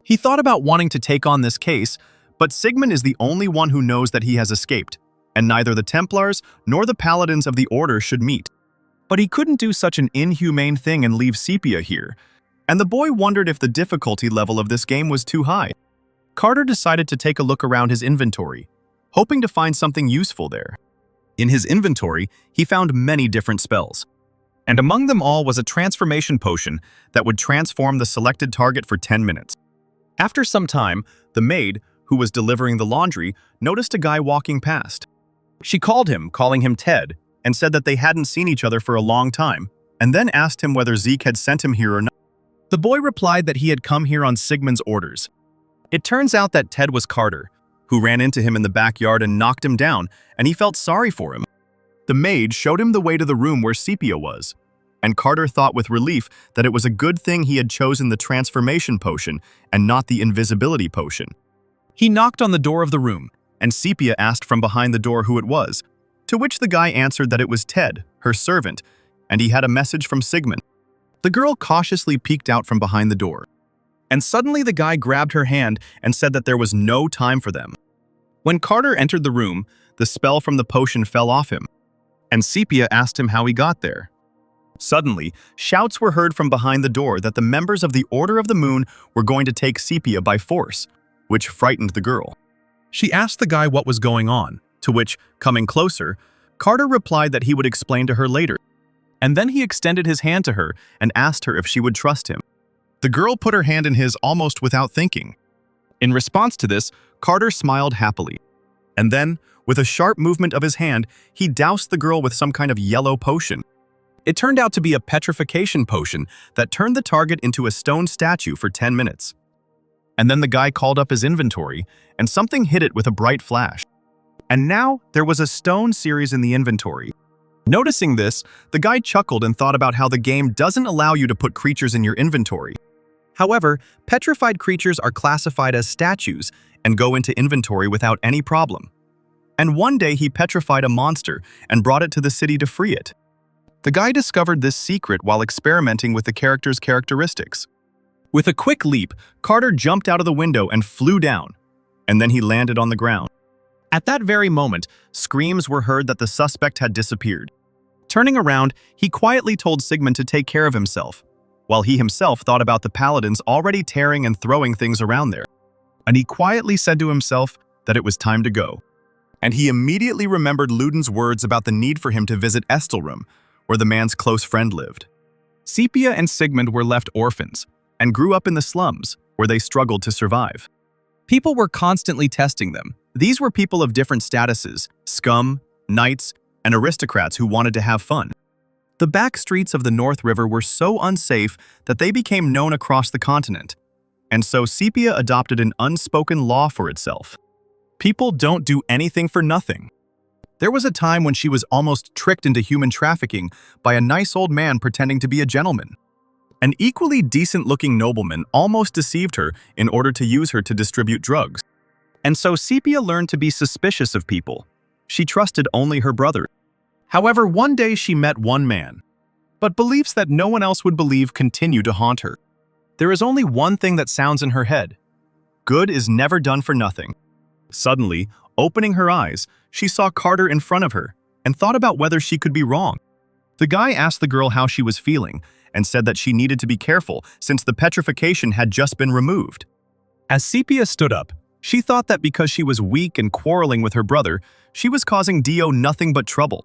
He thought about wanting to take on this case, but Sigmund is the only one who knows that he has escaped, and neither the Templars nor the paladins of the Order should meet. But he couldn't do such an inhumane thing and leave Sepia here, and the boy wondered if the difficulty level of this game was too high. Carter decided to take a look around his inventory, hoping to find something useful there. In his inventory, he found many different spells, and among them all was a transformation potion that would transform the selected target for 10 minutes. After some time, the maid, who was delivering the laundry, noticed a guy walking past. She called him, calling him Ted, and said that they hadn't seen each other for a long time, and then asked him whether Zeke had sent him here or not. The boy replied that he had come here on Sigmund's orders. It turns out that Ted was Carter, who ran into him in the backyard and knocked him down, and he felt sorry for him. The maid showed him the way to the room where Sepia was, and Carter thought with relief that it was a good thing he had chosen the transformation potion and not the invisibility potion. He knocked on the door of the room, and Sepia asked from behind the door who it was, to which the guy answered that it was Ted, her servant, and he had a message from Sigmund. The girl cautiously peeked out from behind the door, and suddenly the guy grabbed her hand and said that there was no time for them. When Carter entered the room, the spell from the potion fell off him, and Sepia asked him how he got there. Suddenly, shouts were heard from behind the door that the members of the Order of the Moon were going to take Sepia by force, which frightened the girl. She asked the guy what was going on, to which, coming closer, Carter replied that he would explain to her later. And then he extended his hand to her and asked her if she would trust him. The girl put her hand in his almost without thinking. In response to this, Carter smiled happily. And then, with a sharp movement of his hand, he doused the girl with some kind of yellow potion. It turned out to be a petrification potion that turned the target into a stone statue for 10 minutes. And then the guy called up his inventory, and something hit it with a bright flash. And now there was a stone series in the inventory. Noticing this, the guy chuckled and thought about how the game doesn't allow you to put creatures in your inventory. However, petrified creatures are classified as statues and go into inventory without any problem. And one day he petrified a monster and brought it to the city to free it. The guy discovered this secret while experimenting with the character's characteristics. With a quick leap, Carter jumped out of the window and flew down, and then he landed on the ground. At that very moment, screams were heard that the suspect had disappeared. Turning around, he quietly told Sigmund to take care of himself, while he himself thought about the paladins already tearing and throwing things around there. And he quietly said to himself that it was time to go. And he immediately remembered Luden's words about the need for him to visit Estelrum, where the man's close friend lived. Sepia and Sigmund were left orphans, and grew up in the slums, where they struggled to survive. People were constantly testing them. These were people of different statuses, scum, knights, and aristocrats who wanted to have fun. The back streets of the North River were so unsafe that they became known across the continent, and so Sepia adopted an unspoken law for itself. People don't do anything for nothing. There was a time when she was almost tricked into human trafficking by a nice old man pretending to be a gentleman. An equally decent-looking nobleman almost deceived her in order to use her to distribute drugs. And so Sepia learned to be suspicious of people. She trusted only her brother. However, one day she met one man, but beliefs that no one else would believe continue to haunt her. There is only one thing that sounds in her head. Good is never done for nothing. Suddenly, opening her eyes, she saw Carter in front of her and thought about whether she could be wrong. The guy asked the girl how she was feeling and said that she needed to be careful since the petrification had just been removed. As Sepia stood up, she thought that because she was weak and quarreling with her brother, she was causing Dio nothing but trouble.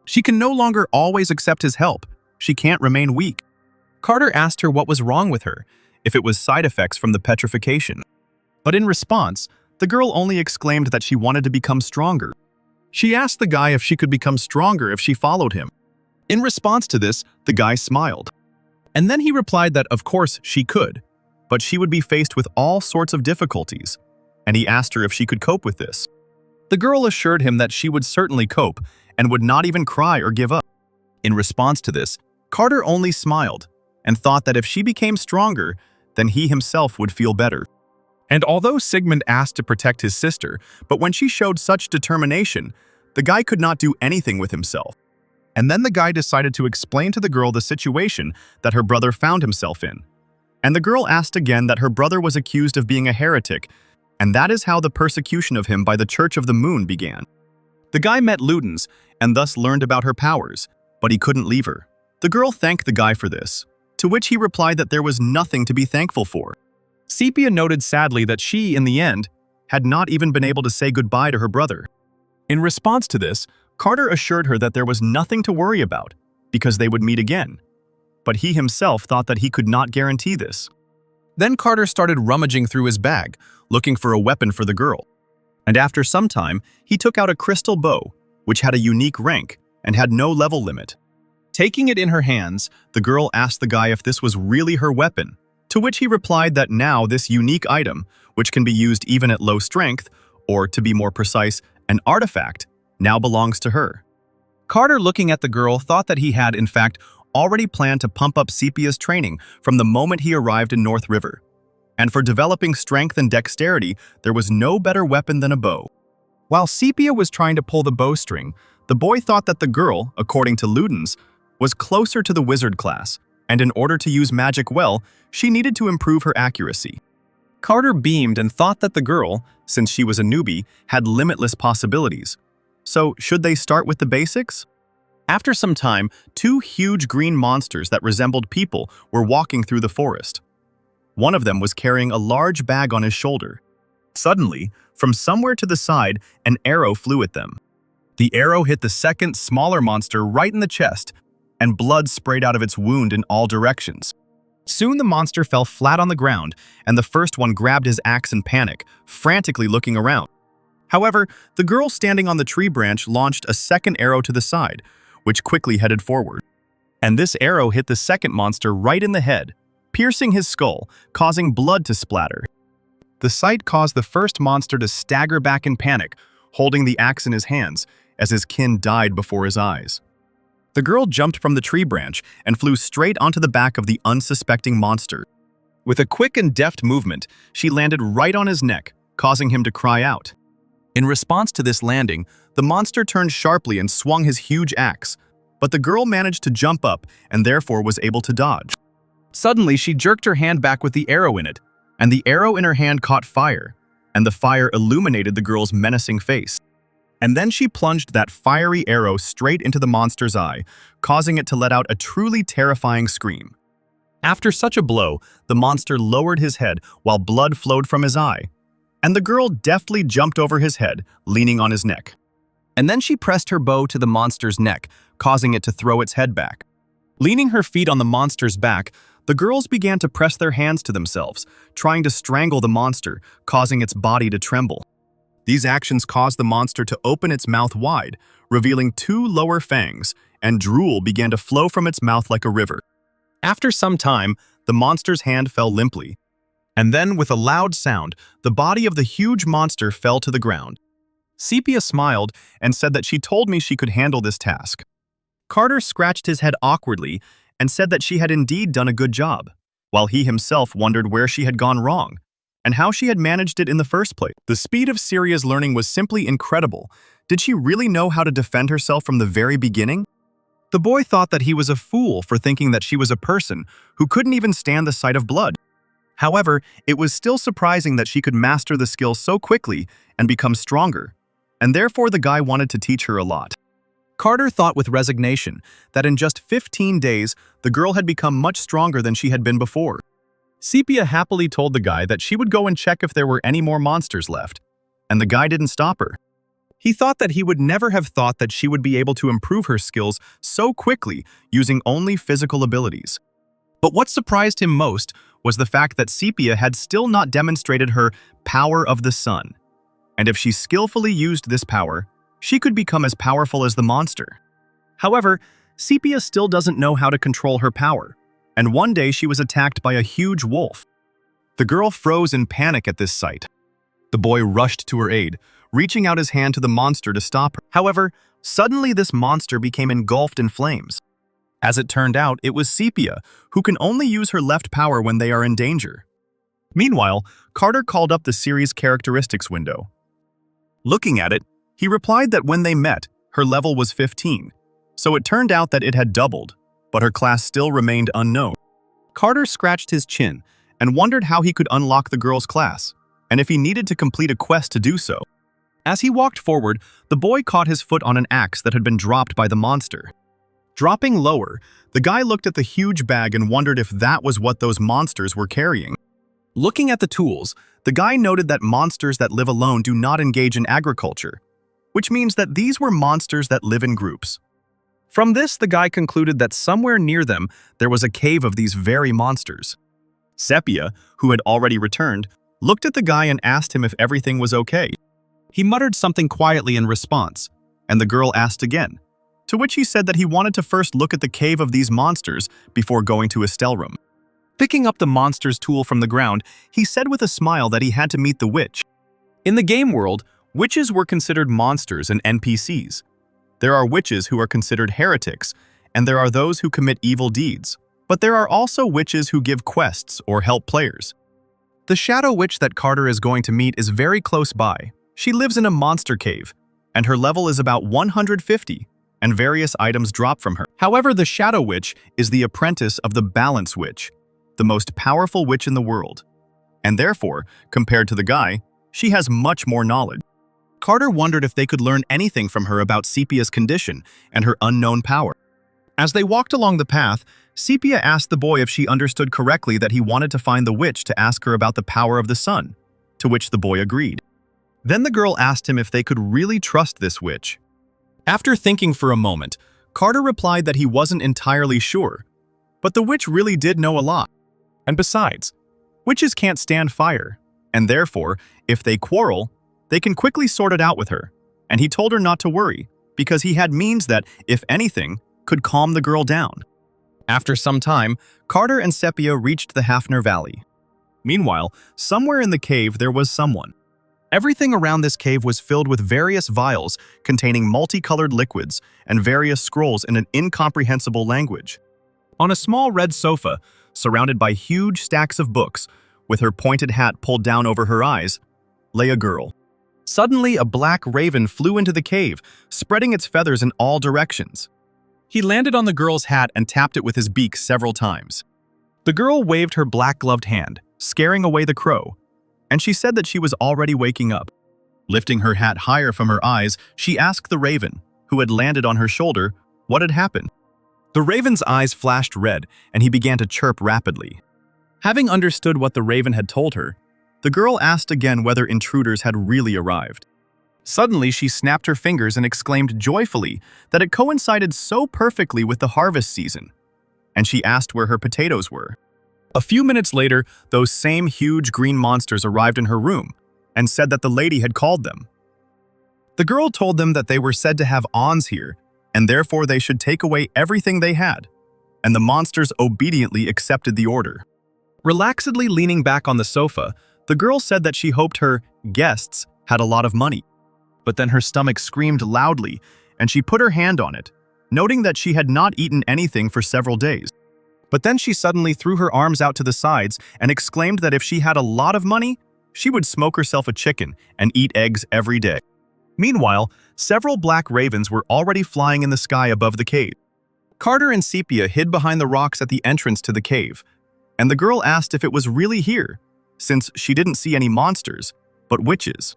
She can no longer always accept his help. She can't remain weak. Carter asked her what was wrong with her, if it was side effects from the petrification. But in response, the girl only exclaimed that she wanted to become stronger. She asked the guy if she could become stronger if she followed him. In response to this, the guy smiled. And then he replied that of course she could, but she would be faced with all sorts of difficulties, and he asked her if she could cope with this. The girl assured him that she would certainly cope and would not even cry or give up. In response to this, Carter only smiled and thought that if she became stronger, then he himself would feel better. And although Sigmund asked to protect his sister, but when she showed such determination, the guy could not do anything with himself. And then the guy decided to explain to the girl the situation that her brother found himself in. And the girl asked again that her brother was accused of being a heretic, and that is how the persecution of him by the Church of the Moon began. The guy met Ludens and thus learned about her powers, but he couldn't leave her. The girl thanked the guy for this, to which he replied that there was nothing to be thankful for. Sepia noted sadly that she, in the end, had not even been able to say goodbye to her brother. In response to this, Carter assured her that there was nothing to worry about, because they would meet again. But he himself thought that he could not guarantee this. Then Carter started rummaging through his bag, looking for a weapon for the girl. And after some time, he took out a crystal bow, which had a unique rank and had no level limit. Taking it in her hands, the girl asked the guy if this was really her weapon, to which he replied that now this unique item, which can be used even at low strength, or to be more precise, an artifact, now belongs to her. Carter, looking at the girl, thought that he had, in fact, already planned to pump up Sepia's training from the moment he arrived in North River. And for developing strength and dexterity, there was no better weapon than a bow. While Sepia was trying to pull the bowstring, the boy thought that the girl, according to Ludens, was closer to the wizard class, and in order to use magic well, she needed to improve her accuracy. Carter beamed and thought that the girl, since she was a newbie, had limitless possibilities. So, should they start with the basics? After some time, two huge green monsters that resembled people were walking through the forest. One of them was carrying a large bag on his shoulder. Suddenly, from somewhere to the side, an arrow flew at them. The arrow hit the second, smaller monster right in the chest, and blood sprayed out of its wound in all directions. Soon the monster fell flat on the ground, and the first one grabbed his axe in panic, frantically looking around. However, the girl standing on the tree branch launched a second arrow to the side, which quickly headed forward. And this arrow hit the second monster right in the head, piercing his skull, causing blood to splatter. The sight caused the first monster to stagger back in panic, holding the axe in his hands, as his kin died before his eyes. The girl jumped from the tree branch and flew straight onto the back of the unsuspecting monster. With a quick and deft movement, she landed right on his neck, causing him to cry out. In response to this landing, the monster turned sharply and swung his huge axe, but the girl managed to jump up and therefore was able to dodge. Suddenly, she jerked her hand back with the arrow in it, and the arrow in her hand caught fire, and the fire illuminated the girl's menacing face. And then she plunged that fiery arrow straight into the monster's eye, causing it to let out a truly terrifying scream. After such a blow, the monster lowered his head while blood flowed from his eye, and the girl deftly jumped over his head, leaning on his neck. And then she pressed her bow to the monster's neck, causing it to throw its head back. Leaning her feet on the monster's back, the girls began to press their hands to themselves, trying to strangle the monster, causing its body to tremble. These actions caused the monster to open its mouth wide, revealing two lower fangs, and drool began to flow from its mouth like a river. After some time, the monster's hand fell limply, and then, with a loud sound, the body of the huge monster fell to the ground. Sepia smiled and said that she told me she could handle this task. Carter scratched his head awkwardly and said that she had indeed done a good job, while he himself wondered where she had gone wrong and how she had managed it in the first place. The speed of Syria's learning was simply incredible. Did she really know how to defend herself from the very beginning? The boy thought that he was a fool for thinking that she was a person who couldn't even stand the sight of blood. However, it was still surprising that she could master the skill so quickly and become stronger, and therefore the guy wanted to teach her a lot. Carter thought with resignation that in just 15 days, the girl had become much stronger than she had been before. Sepia happily told the guy that she would go and check if there were any more monsters left, and the guy didn't stop her. He thought that he would never have thought that she would be able to improve her skills so quickly using only physical abilities. But what surprised him most was the fact that Sepia had still not demonstrated her power of the sun. And if she skillfully used this power, she could become as powerful as the monster. However, Sepia still doesn't know how to control her power, and one day she was attacked by a huge wolf. The girl froze in panic at this sight. The boy rushed to her aid, reaching out his hand to the monster to stop her. However, suddenly this monster became engulfed in flames. As it turned out, it was Sepia, who can only use her left power when they are in danger. Meanwhile, Carter called up the series characteristics window. Looking at it, he replied that when they met, her level was 15, so it turned out that it had doubled, but her class still remained unknown. Carter scratched his chin and wondered how he could unlock the girl's class, and if he needed to complete a quest to do so. As he walked forward, the boy caught his foot on an axe that had been dropped by the monster. Dropping lower, the guy looked at the huge bag and wondered if that was what those monsters were carrying. Looking at the tools, the guy noted that monsters that live alone do not engage in agriculture, which means that these were monsters that live in groups. From this, the guy concluded that somewhere near them there was a cave of these very monsters. Sepia, who had already returned, looked at the guy and asked him if everything was okay. He muttered something quietly in response, and the girl asked again, to which he said that he wanted to first look at the cave of these monsters before going to his stateroom. Picking up the monster's tool from the ground, he said with a smile that he had to meet the witch. In the game world, witches were considered monsters and NPCs. There are witches who are considered heretics, and there are those who commit evil deeds. But there are also witches who give quests or help players. The shadow witch that Carter is going to meet is very close by. She lives in a monster cave, and her level is about 150, and various items drop from her. However, the shadow witch is the apprentice of the balance witch, the most powerful witch in the world. And therefore, compared to the guy, she has much more knowledge. Carter wondered if they could learn anything from her about Sepia's condition and her unknown power. As they walked along the path, Sepia asked the boy if she understood correctly that he wanted to find the witch to ask her about the power of the sun, to which the boy agreed. Then the girl asked him if they could really trust this witch. After thinking for a moment, Carter replied that he wasn't entirely sure, but the witch really did know a lot. And besides, witches can't stand fire, and therefore, if they quarrel, they can quickly sort it out with her, and he told her not to worry, because he had means that, if anything, could calm the girl down. After some time, Carter and Sepia reached the Hafner Valley. Meanwhile, somewhere in the cave there was someone. Everything around this cave was filled with various vials containing multicolored liquids and various scrolls in an incomprehensible language. On a small red sofa, surrounded by huge stacks of books, with her pointed hat pulled down over her eyes, lay a girl. Suddenly, a black raven flew into the cave, spreading its feathers in all directions. He landed on the girl's hat and tapped it with his beak several times. The girl waved her black-gloved hand, scaring away the crow, and she said that she was already waking up. Lifting her hat higher from her eyes, she asked the raven, who had landed on her shoulder, what had happened. The raven's eyes flashed red, and he began to chirp rapidly. Having understood what the raven had told her, the girl asked again whether intruders had really arrived. Suddenly, she snapped her fingers and exclaimed joyfully that it coincided so perfectly with the harvest season, and she asked where her potatoes were. A few minutes later, those same huge green monsters arrived in her room and said that the lady had called them. The girl told them that they were said to have awns here, and therefore they should take away everything they had, and the monsters obediently accepted the order. Relaxedly leaning back on the sofa, the girl said that she hoped her guests had a lot of money. But then her stomach screamed loudly, and she put her hand on it, noting that she had not eaten anything for several days. But then she suddenly threw her arms out to the sides and exclaimed that if she had a lot of money, she would smoke herself a chicken and eat eggs every day. Meanwhile, several black ravens were already flying in the sky above the cave. Carter and Sepia hid behind the rocks at the entrance to the cave, and the girl asked if it was really here, since she didn't see any monsters, but witches.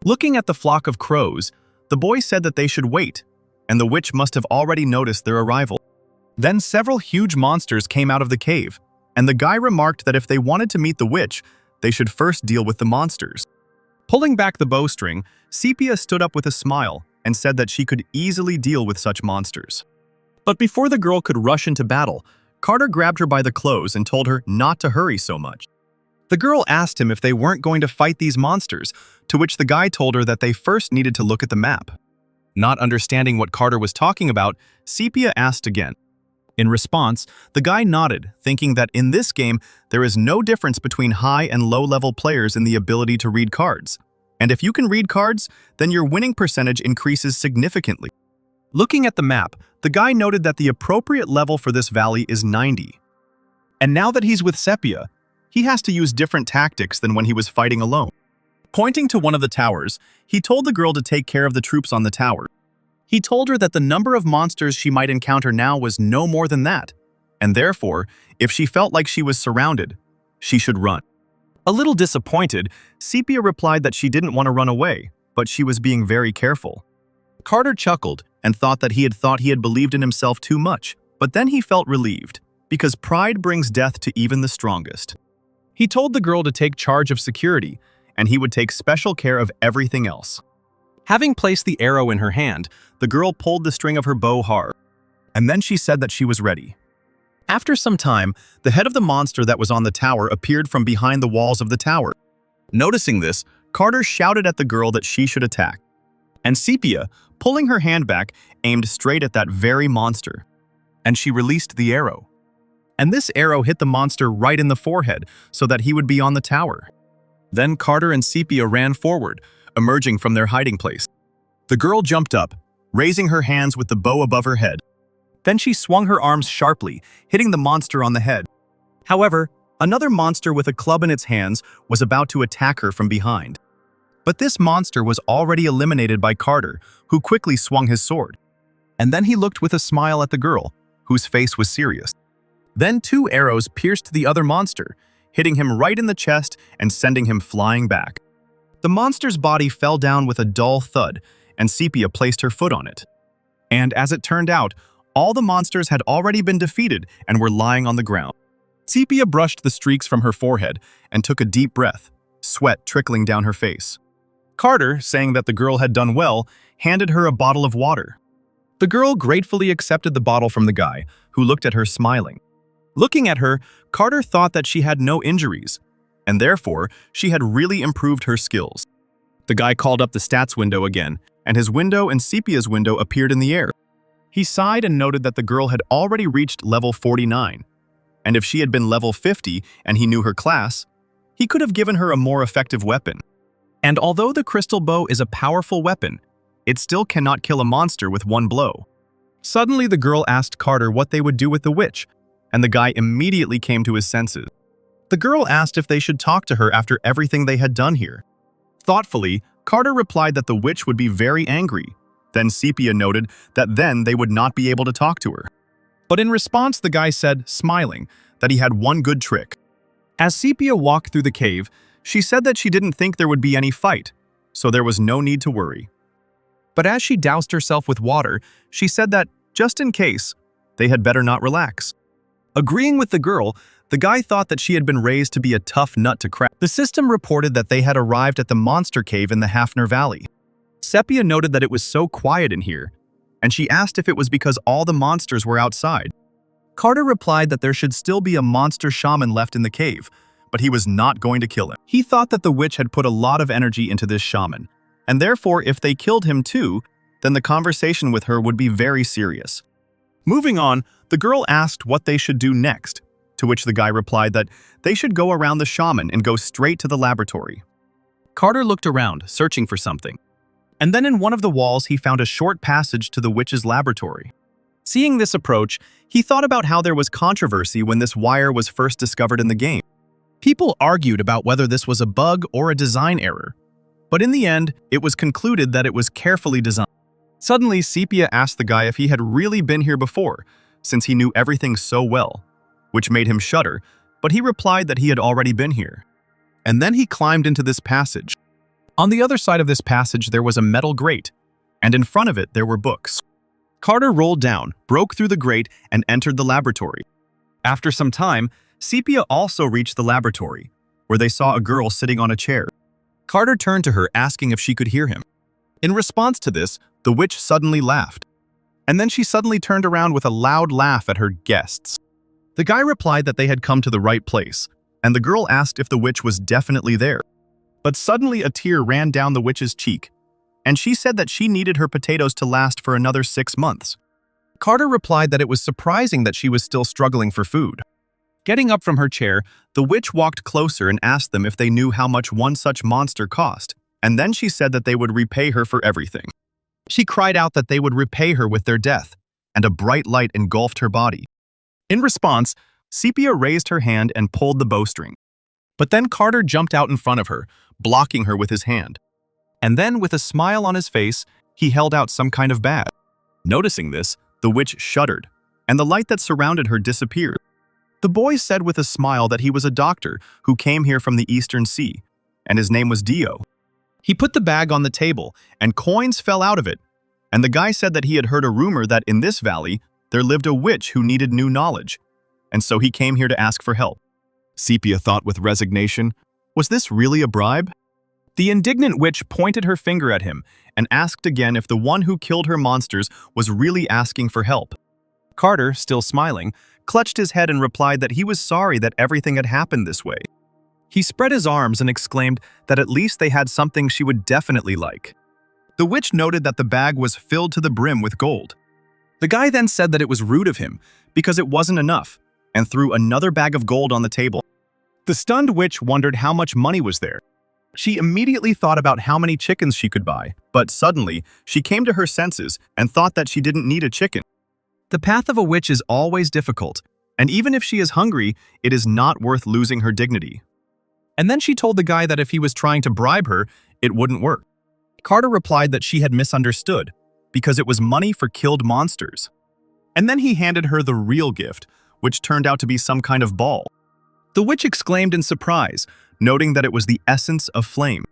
Looking at the flock of crows, the boy said that they should wait, and the witch must have already noticed their arrival. Then several huge monsters came out of the cave, and the guy remarked that if they wanted to meet the witch, they should first deal with the monsters. Pulling back the bowstring, Sepia stood up with a smile and said that she could easily deal with such monsters. But before the girl could rush into battle, Carter grabbed her by the clothes and told her not to hurry so much. The girl asked him if they weren't going to fight these monsters, to which the guy told her that they first needed to look at the map. Not understanding what Carter was talking about, Sepia asked again. In response, the guy nodded, thinking that in this game, there is no difference between high and low-level players in the ability to read cards. And if you can read cards, then your winning percentage increases significantly. Looking at the map, the guy noted that the appropriate level for this valley is 90. And now that he's with Sepia, he has to use different tactics than when he was fighting alone. Pointing to one of the towers, he told the girl to take care of the troops on the tower. He told her that the number of monsters she might encounter now was no more than that, and therefore, if she felt like she was surrounded, she should run. A little disappointed, Sepia replied that she didn't want to run away, but she was being very careful. Carter chuckled and thought that he had believed in himself too much, but then he felt relieved, because pride brings death to even the strongest. He told the girl to take charge of security, and he would take special care of everything else. Having placed the arrow in her hand, the girl pulled the string of her bow hard, and then she said that she was ready. After some time, the head of the monster that was on the tower appeared from behind the walls of the tower. Noticing this, Carter shouted at the girl that she should attack, and Sepia, pulling her hand back, aimed straight at that very monster. And she released the arrow. And this arrow hit the monster right in the forehead so that he would be on the tower. Then Carter and Sepia ran forward, emerging from their hiding place. The girl jumped up, raising her hands with the bow above her head. Then she swung her arms sharply, hitting the monster on the head. However, another monster with a club in its hands was about to attack her from behind. But this monster was already eliminated by Carter, who quickly swung his sword. And then he looked with a smile at the girl, whose face was serious. Then 2 arrows pierced the other monster, hitting him right in the chest and sending him flying back. The monster's body fell down with a dull thud, and Sepia placed her foot on it. And as it turned out, all the monsters had already been defeated and were lying on the ground. Sepia brushed the streaks from her forehead and took a deep breath, sweat trickling down her face. Carter, saying that the girl had done well, handed her a bottle of water. The girl gratefully accepted the bottle from the guy, who looked at her smiling. Looking at her, Carter thought that she had no injuries, and therefore, she had really improved her skills. The guy called up the stats window again, and his window and Sepia's window appeared in the air. He sighed and noted that the girl had already reached level 49, and if she had been level 50 and he knew her class, he could have given her a more effective weapon. And although the crystal bow is a powerful weapon, it still cannot kill a monster with one blow. Suddenly, the girl asked Carter what they would do with the witch, and the guy immediately came to his senses. The girl asked if they should talk to her after everything they had done here. Thoughtfully, Carter replied that the witch would be very angry. Then Sepia noted that then they would not be able to talk to her. But in response, the guy said, smiling, that he had one good trick. As Sepia walked through the cave, she said that she didn't think there would be any fight, so there was no need to worry. But as she doused herself with water, she said that, just in case, they had better not relax. Agreeing with the girl, the guy thought that she had been raised to be a tough nut to crack. The system reported that they had arrived at the monster cave in the Hafner Valley. Sepia noted that it was so quiet in here, and she asked if it was because all the monsters were outside. Carter replied that there should still be a monster shaman left in the cave, but he was not going to kill him. He thought that the witch had put a lot of energy into this shaman, and therefore if they killed him too, then the conversation with her would be very serious. Moving on, the girl asked what they should do next, to which the guy replied that they should go around the shaman and go straight to the laboratory. Carter looked around, searching for something. And then in one of the walls he found a short passage to the witch's laboratory. Seeing this approach, he thought about how there was controversy when this wire was first discovered in the game. People argued about whether this was a bug or a design error. But in the end, it was concluded that it was carefully designed. Suddenly, Sepia asked the guy if he had really been here before, since he knew everything so well, which made him shudder, but he replied that he had already been here. And then he climbed into this passage. On the other side of this passage there was a metal grate, and in front of it there were books. Carter rolled down, broke through the grate, and entered the laboratory. After some time, Sepia also reached the laboratory, where they saw a girl sitting on a chair. Carter turned to her, asking if she could hear him. In response to this, the witch suddenly laughed. And then she suddenly turned around with a loud laugh at her guests. The guy replied that they had come to the right place, and the girl asked if the witch was definitely there. But suddenly a tear ran down the witch's cheek, and she said that she needed her potatoes to last for another 6 months. Carter replied that it was surprising that she was still struggling for food. Getting up from her chair, the witch walked closer and asked them if they knew how much one such monster cost, and then she said that they would repay her for everything. She cried out that they would repay her with their death, and a bright light engulfed her body. In response, Sepia raised her hand and pulled the bowstring. But then Carter jumped out in front of her, blocking her with his hand. And then, with a smile on his face, he held out some kind of bag. Noticing this, the witch shuddered, and the light that surrounded her disappeared. The boy said with a smile that he was a doctor who came here from the Eastern Sea, and his name was Dio. He put the bag on the table, and coins fell out of it. And the guy said that he had heard a rumor that in this valley, there lived a witch who needed new knowledge, and so he came here to ask for help. Sepia thought with resignation, was this really a bribe? The indignant witch pointed her finger at him and asked again if the one who killed her monsters was really asking for help. Carter, still smiling, clutched his head and replied that he was sorry that everything had happened this way. He spread his arms and exclaimed that at least they had something she would definitely like. The witch noted that the bag was filled to the brim with gold. The guy then said that it was rude of him because it wasn't enough, and threw another bag of gold on the table. The stunned witch wondered how much money was there. She immediately thought about how many chickens she could buy, but suddenly, she came to her senses and thought that she didn't need a chicken. The path of a witch is always difficult, and even if she is hungry, it is not worth losing her dignity. And then she told the guy that if he was trying to bribe her, it wouldn't work. Carter replied that she had misunderstood, because it was money for killed monsters. And then he handed her the real gift, which turned out to be some kind of ball. The witch exclaimed in surprise, noting that it was the essence of flame.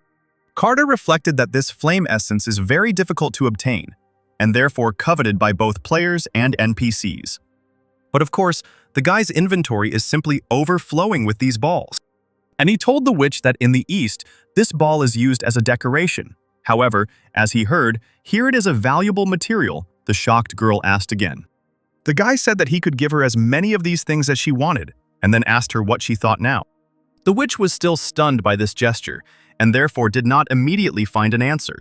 Carter reflected that this flame essence is very difficult to obtain, and therefore coveted by both players and NPCs. But of course, the guy's inventory is simply overflowing with these balls. And he told the witch that in the East, this ball is used as a decoration. However, as he heard, here it is a valuable material, the shocked girl asked again. The guy said that he could give her as many of these things as she wanted, and then asked her what she thought now. The witch was still stunned by this gesture, and therefore did not immediately find an answer.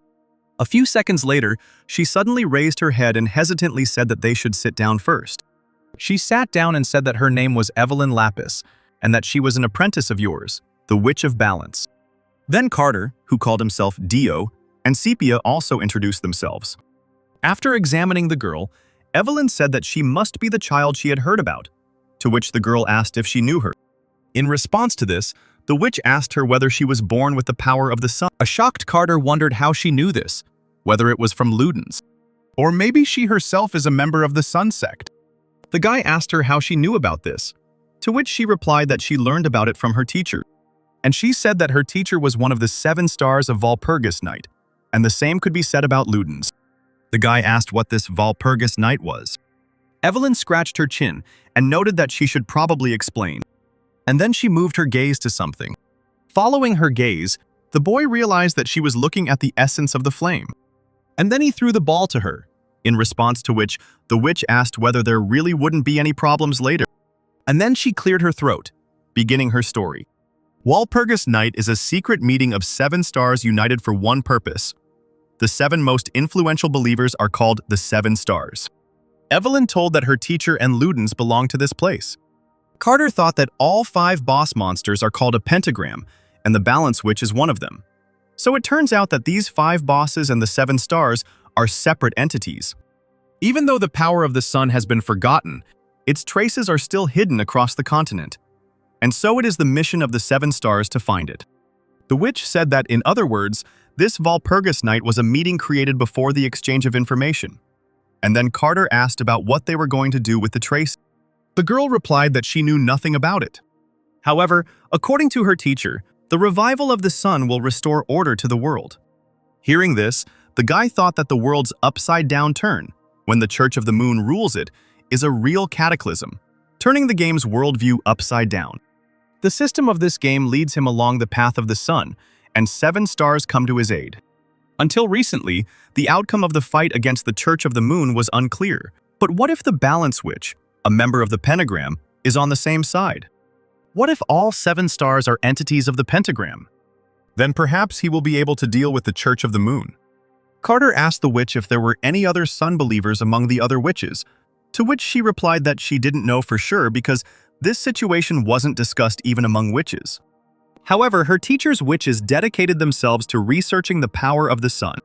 A few seconds later, she suddenly raised her head and hesitantly said that they should sit down first. She sat down and said that her name was Evelyn Lapis, and that she was an apprentice of yours, the Witch of Balance. Then Carter, who called himself Dio, and Sepia also introduced themselves. After examining the girl, Evelyn said that she must be the child she had heard about, to which the girl asked if she knew her. In response to this, the witch asked her whether she was born with the power of the sun. A shocked Carter wondered how she knew this, whether it was from Ludens, or maybe she herself is a member of the Sun sect. The guy asked her how she knew about this, to which she replied that she learned about it from her teacher. And she said that her teacher was one of the 7 stars of Walpurgis Night, and the same could be said about Ludens. The guy asked what this Walpurgis Night was. Evelyn scratched her chin and noted that she should probably explain. And then she moved her gaze to something. Following her gaze, the boy realized that she was looking at the essence of the flame. And then he threw the ball to her, in response to which the witch asked whether there really wouldn't be any problems later. And then she cleared her throat, beginning her story. Walpurgis Night is a secret meeting of 7 stars united for one purpose. The 7 most influential believers are called the 7 stars. Evelyn told that her teacher and Ludens belong to this place. Carter thought that all 5 boss monsters are called a pentagram, and the balance witch is one of them. So it turns out that these 5 bosses and the 7 stars are separate entities. Even though the power of the sun has been forgotten, its traces are still hidden across the continent. And so it is the mission of the 7 stars to find it. The witch said that, in other words, this Walpurgis Night was a meeting created before the exchange of information. And then Carter asked about what they were going to do with the traces. The girl replied that she knew nothing about it. However, according to her teacher, the revival of the sun will restore order to the world. Hearing this, the guy thought that the world's upside-down turn, when the Church of the Moon rules it, is a real cataclysm, turning the game's worldview upside down. The system of this game leads him along the path of the sun, and 7 stars come to his aid. Until recently, the outcome of the fight against the Church of the Moon was unclear. But what if the Balance Witch, a member of the pentagram, is on the same side? What if all 7 stars are entities of the pentagram? Then perhaps he will be able to deal with the Church of the Moon. Carter asked the witch if there were any other sun believers among the other witches, to which she replied that she didn't know for sure because this situation wasn't discussed even among witches. However, her teacher's witches dedicated themselves to researching the power of the sun.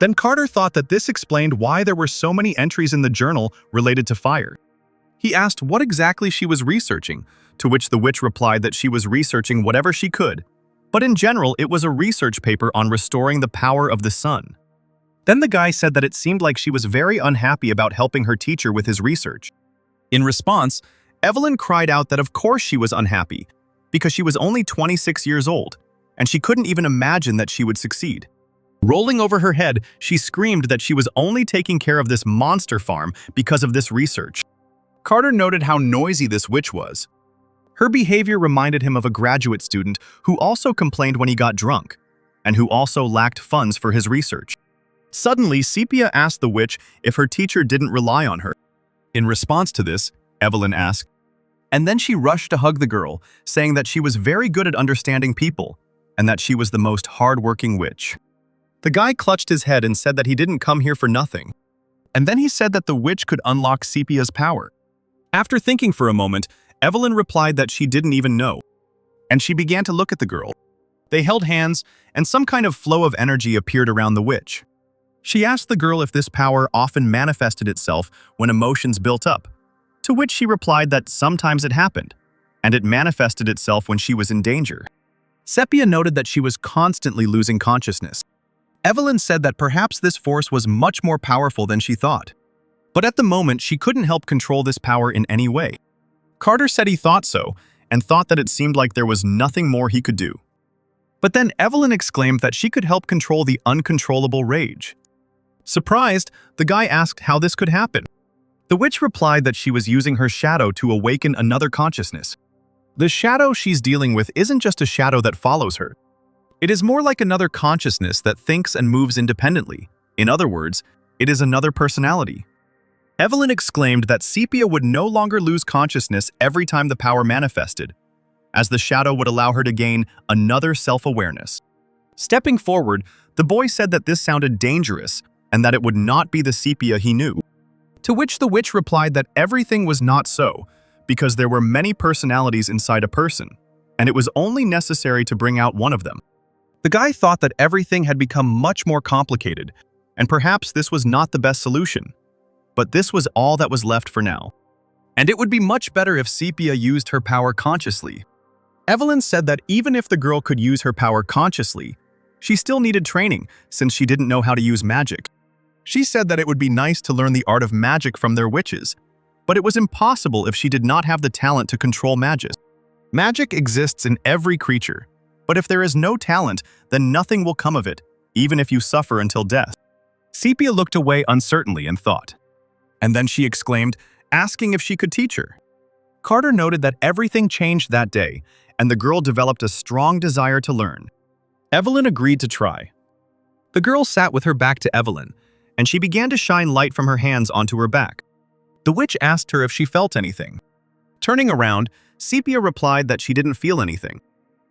Then Carter thought that this explained why there were so many entries in the journal related to fire. He asked what exactly she was researching, to which the witch replied that she was researching whatever she could, but in general it was a research paper on restoring the power of the sun. Then the guy said that it seemed like she was very unhappy about helping her teacher with his research. In response, Evelyn cried out that of course she was unhappy, because she was only 26 years old, and she couldn't even imagine that she would succeed. Rolling over her head, she screamed that she was only taking care of this monster farm because of this research. Carter noted how noisy this witch was. Her behavior reminded him of a graduate student who also complained when he got drunk, and who also lacked funds for his research. Suddenly, Sepia asked the witch if her teacher didn't rely on her. In response to this, Evelyn asked, and then she rushed to hug the girl, saying that she was very good at understanding people, and that she was the most hard-working witch. The guy clutched his head and said that he didn't come here for nothing. And then he said that the witch could unlock Sepia's power. After thinking for a moment, Evelyn replied that she didn't even know. And she began to look at the girl. They held hands, and some kind of flow of energy appeared around the witch. She asked the girl if this power often manifested itself when emotions built up, to which she replied that sometimes it happened, and it manifested itself when she was in danger. Sepia noted that she was constantly losing consciousness. Evelyn said that perhaps this force was much more powerful than she thought. But at the moment, she couldn't help control this power in any way. Carter said he thought so, and thought that it seemed like there was nothing more he could do. But then Evelyn exclaimed that she could help control the uncontrollable rage. Surprised, the guy asked how this could happen. The witch replied that she was using her shadow to awaken another consciousness. The shadow she's dealing with isn't just a shadow that follows her. It is more like another consciousness that thinks and moves independently. In other words, it is another personality. Evelyn exclaimed that Sepia would no longer lose consciousness every time the power manifested, as the shadow would allow her to gain another self-awareness. Stepping forward, the boy said that this sounded dangerous and that it would not be the Sepia he knew. To which the witch replied that everything was not so, because there were many personalities inside a person, and it was only necessary to bring out one of them. The guy thought that everything had become much more complicated, and perhaps this was not the best solution. But this was all that was left for now. And it would be much better if Sepia used her power consciously. Evelyn said that even if the girl could use her power consciously, she still needed training since she didn't know how to use magic. She said that it would be nice to learn the art of magic from their witches, but it was impossible if she did not have the talent to control magic. Magic exists in every creature, but if there is no talent, then nothing will come of it, even if you suffer until death. Sepia looked away uncertainly and thought. And then she exclaimed, asking if she could teach her. Carter noted that everything changed that day, and the girl developed a strong desire to learn. Evelyn agreed to try. The girl sat with her back to Evelyn, and she began to shine light from her hands onto her back. The witch asked her if she felt anything. Turning around, Sepia replied that she didn't feel anything.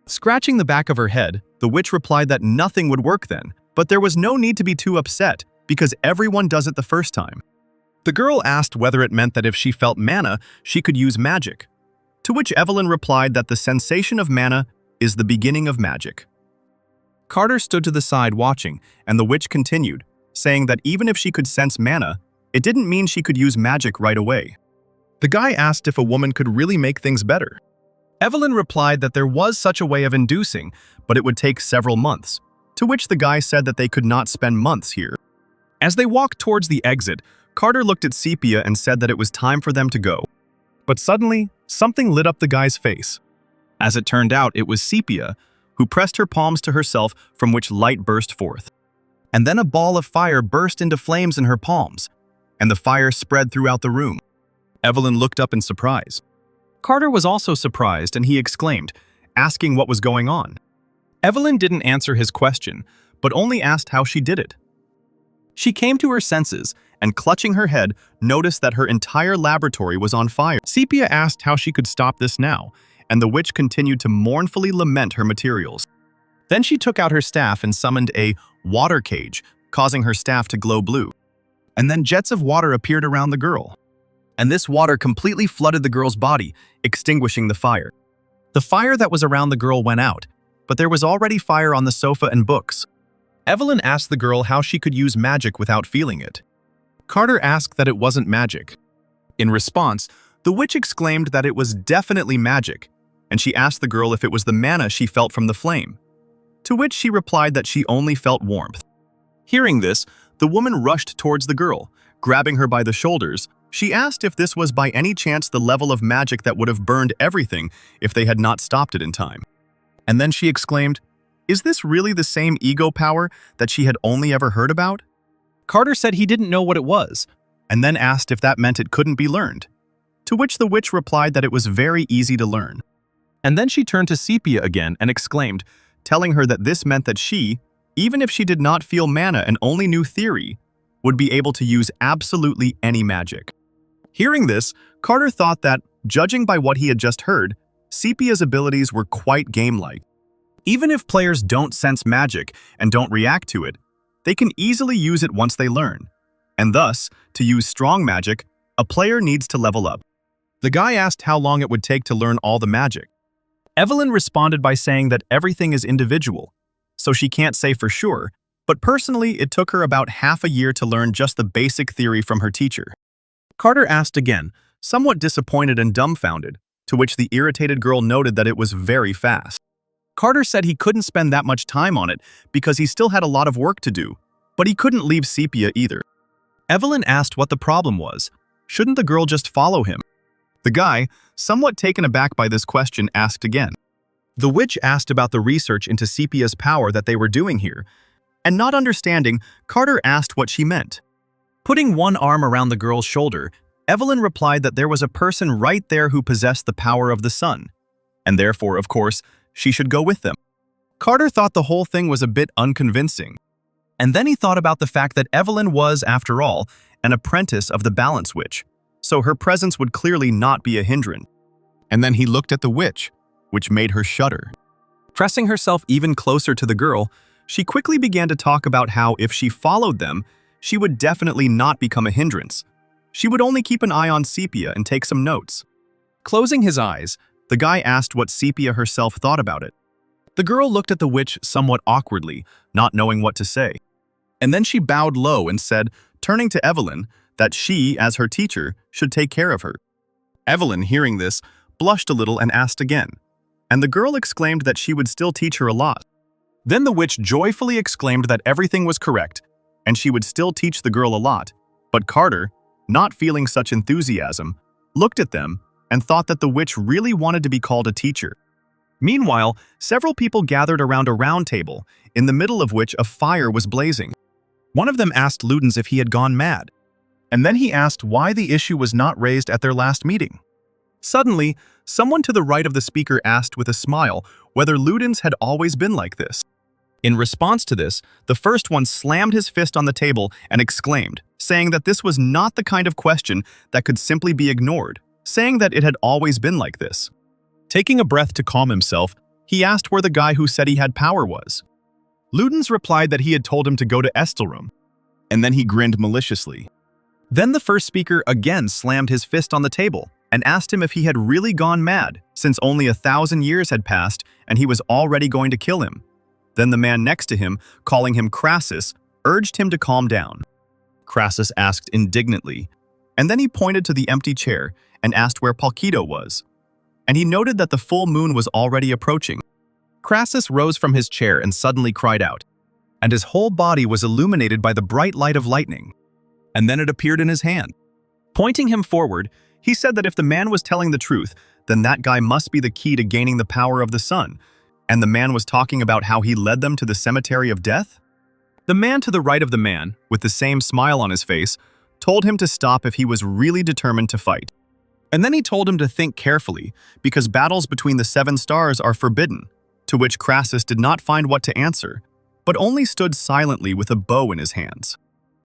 Scratching the back of her head, the witch replied that nothing would work then, but there was no need to be too upset, because everyone does it the first time. The girl asked whether it meant that if she felt mana, she could use magic, to which Evelyn replied that the sensation of mana is the beginning of magic. Carter stood to the side watching, and the witch continued, saying that even if she could sense mana, it didn't mean she could use magic right away. The guy asked if a woman could really make things better. Evelyn replied that there was such a way of inducing, but it would take several months, to which the guy said that they could not spend months here. As they walked towards the exit, Carter looked at Sepia and said that it was time for them to go. But suddenly, something lit up the guy's face. As it turned out, it was Sepia, who pressed her palms to herself from which light burst forth. And then a ball of fire burst into flames in her palms, and the fire spread throughout the room. Evelyn looked up in surprise. Carter was also surprised, and he exclaimed, asking what was going on. Evelyn didn't answer his question, but only asked how she did it. She came to her senses, and clutching her head, noticed that her entire laboratory was on fire. Sepia asked how she could stop this now, and the witch continued to mournfully lament her materials. Then she took out her staff and summoned a water cage, causing her staff to glow blue. And then jets of water appeared around the girl. And this water completely flooded the girl's body, extinguishing the fire. The fire that was around the girl went out, but there was already fire on the sofa and books. Evelyn asked the girl how she could use magic without feeling it. Carter asked that it wasn't magic. In response, the witch exclaimed that it was definitely magic, and she asked the girl if it was the mana she felt from the flame. To which she replied that she only felt warmth. Hearing this, the woman rushed towards the girl. Grabbing her by the shoulders, she asked if this was by any chance the level of magic that would have burned everything if they had not stopped it in time. And then she exclaimed, "Is this really the same ego power that she had only ever heard about?" Carter said he didn't know what it was, and then asked if that meant it couldn't be learned. To which the witch replied that it was very easy to learn. And then she turned to Sepia again and exclaimed, telling her that this meant that she, even if she did not feel mana and only knew theory, would be able to use absolutely any magic. Hearing this, Carter thought that, judging by what he had just heard, Sepia's abilities were quite game-like. Even if players don't sense magic and don't react to it, they can easily use it once they learn. And thus, to use strong magic, a player needs to level up. The guy asked how long it would take to learn all the magic. Evelyn responded by saying that everything is individual, so she can't say for sure, but personally it took her about half a year to learn just the basic theory from her teacher. Carter asked again, somewhat disappointed and dumbfounded, to which the irritated girl noted that it was very fast. Carter said he couldn't spend that much time on it because he still had a lot of work to do, but he couldn't leave Sepia either. Evelyn asked what the problem was. Shouldn't the girl just follow him? The guy, somewhat taken aback by this question, asked again. The witch asked about the research into Sepia's power that they were doing here, and not understanding, Carter asked what she meant. Putting one arm around the girl's shoulder, Evelyn replied that there was a person right there who possessed the power of the sun, and therefore, of course, she should go with them. Carter thought the whole thing was a bit unconvincing, and then he thought about the fact that Evelyn was, after all, an apprentice of the Balance Witch, so her presence would clearly not be a hindrance. And then he looked at the witch, which made her shudder. Pressing herself even closer to the girl, she quickly began to talk about how if she followed them, she would definitely not become a hindrance. She would only keep an eye on Sepia and take some notes. Closing his eyes, the guy asked what Sepia herself thought about it. The girl looked at the witch somewhat awkwardly, not knowing what to say. And then she bowed low and said, turning to Evelyn, that she, as her teacher, should take care of her. Evelyn, hearing this, blushed a little and asked again, and the girl exclaimed that she would still teach her a lot. Then the witch joyfully exclaimed that everything was correct, and she would still teach the girl a lot, but Carter, not feeling such enthusiasm, looked at them and thought that the witch really wanted to be called a teacher. Meanwhile, several people gathered around a round table, in the middle of which a fire was blazing. One of them asked Ludens if he had gone mad, and then he asked why the issue was not raised at their last meeting. Suddenly, someone to the right of the speaker asked with a smile whether Ludens had always been like this. In response to this, the first one slammed his fist on the table and exclaimed, saying that this was not the kind of question that could simply be ignored, saying that it had always been like this. Taking a breath to calm himself, he asked where the guy who said he had power was. Ludens replied that he had told him to go to Estelroom, and then he grinned maliciously. Then the first speaker again slammed his fist on the table and asked him if he had really gone mad, since only 1,000 years had passed and he was already going to kill him. Then the man next to him, calling him Crassus, urged him to calm down. Crassus asked indignantly, and then he pointed to the empty chair and asked where Palkido was. And he noted that the full moon was already approaching. Crassus rose from his chair and suddenly cried out, and his whole body was illuminated by the bright light of lightning. And then it appeared in his hand. Pointing him forward, he said that if the man was telling the truth, then that guy must be the key to gaining the power of the sun. And the man was talking about how he led them to the cemetery of death? The man to the right of the man, with the same smile on his face, told him to stop if he was really determined to fight. And then he told him to think carefully, because battles between the 7 stars are forbidden, to which Crassus did not find what to answer, but only stood silently with a bow in his hands.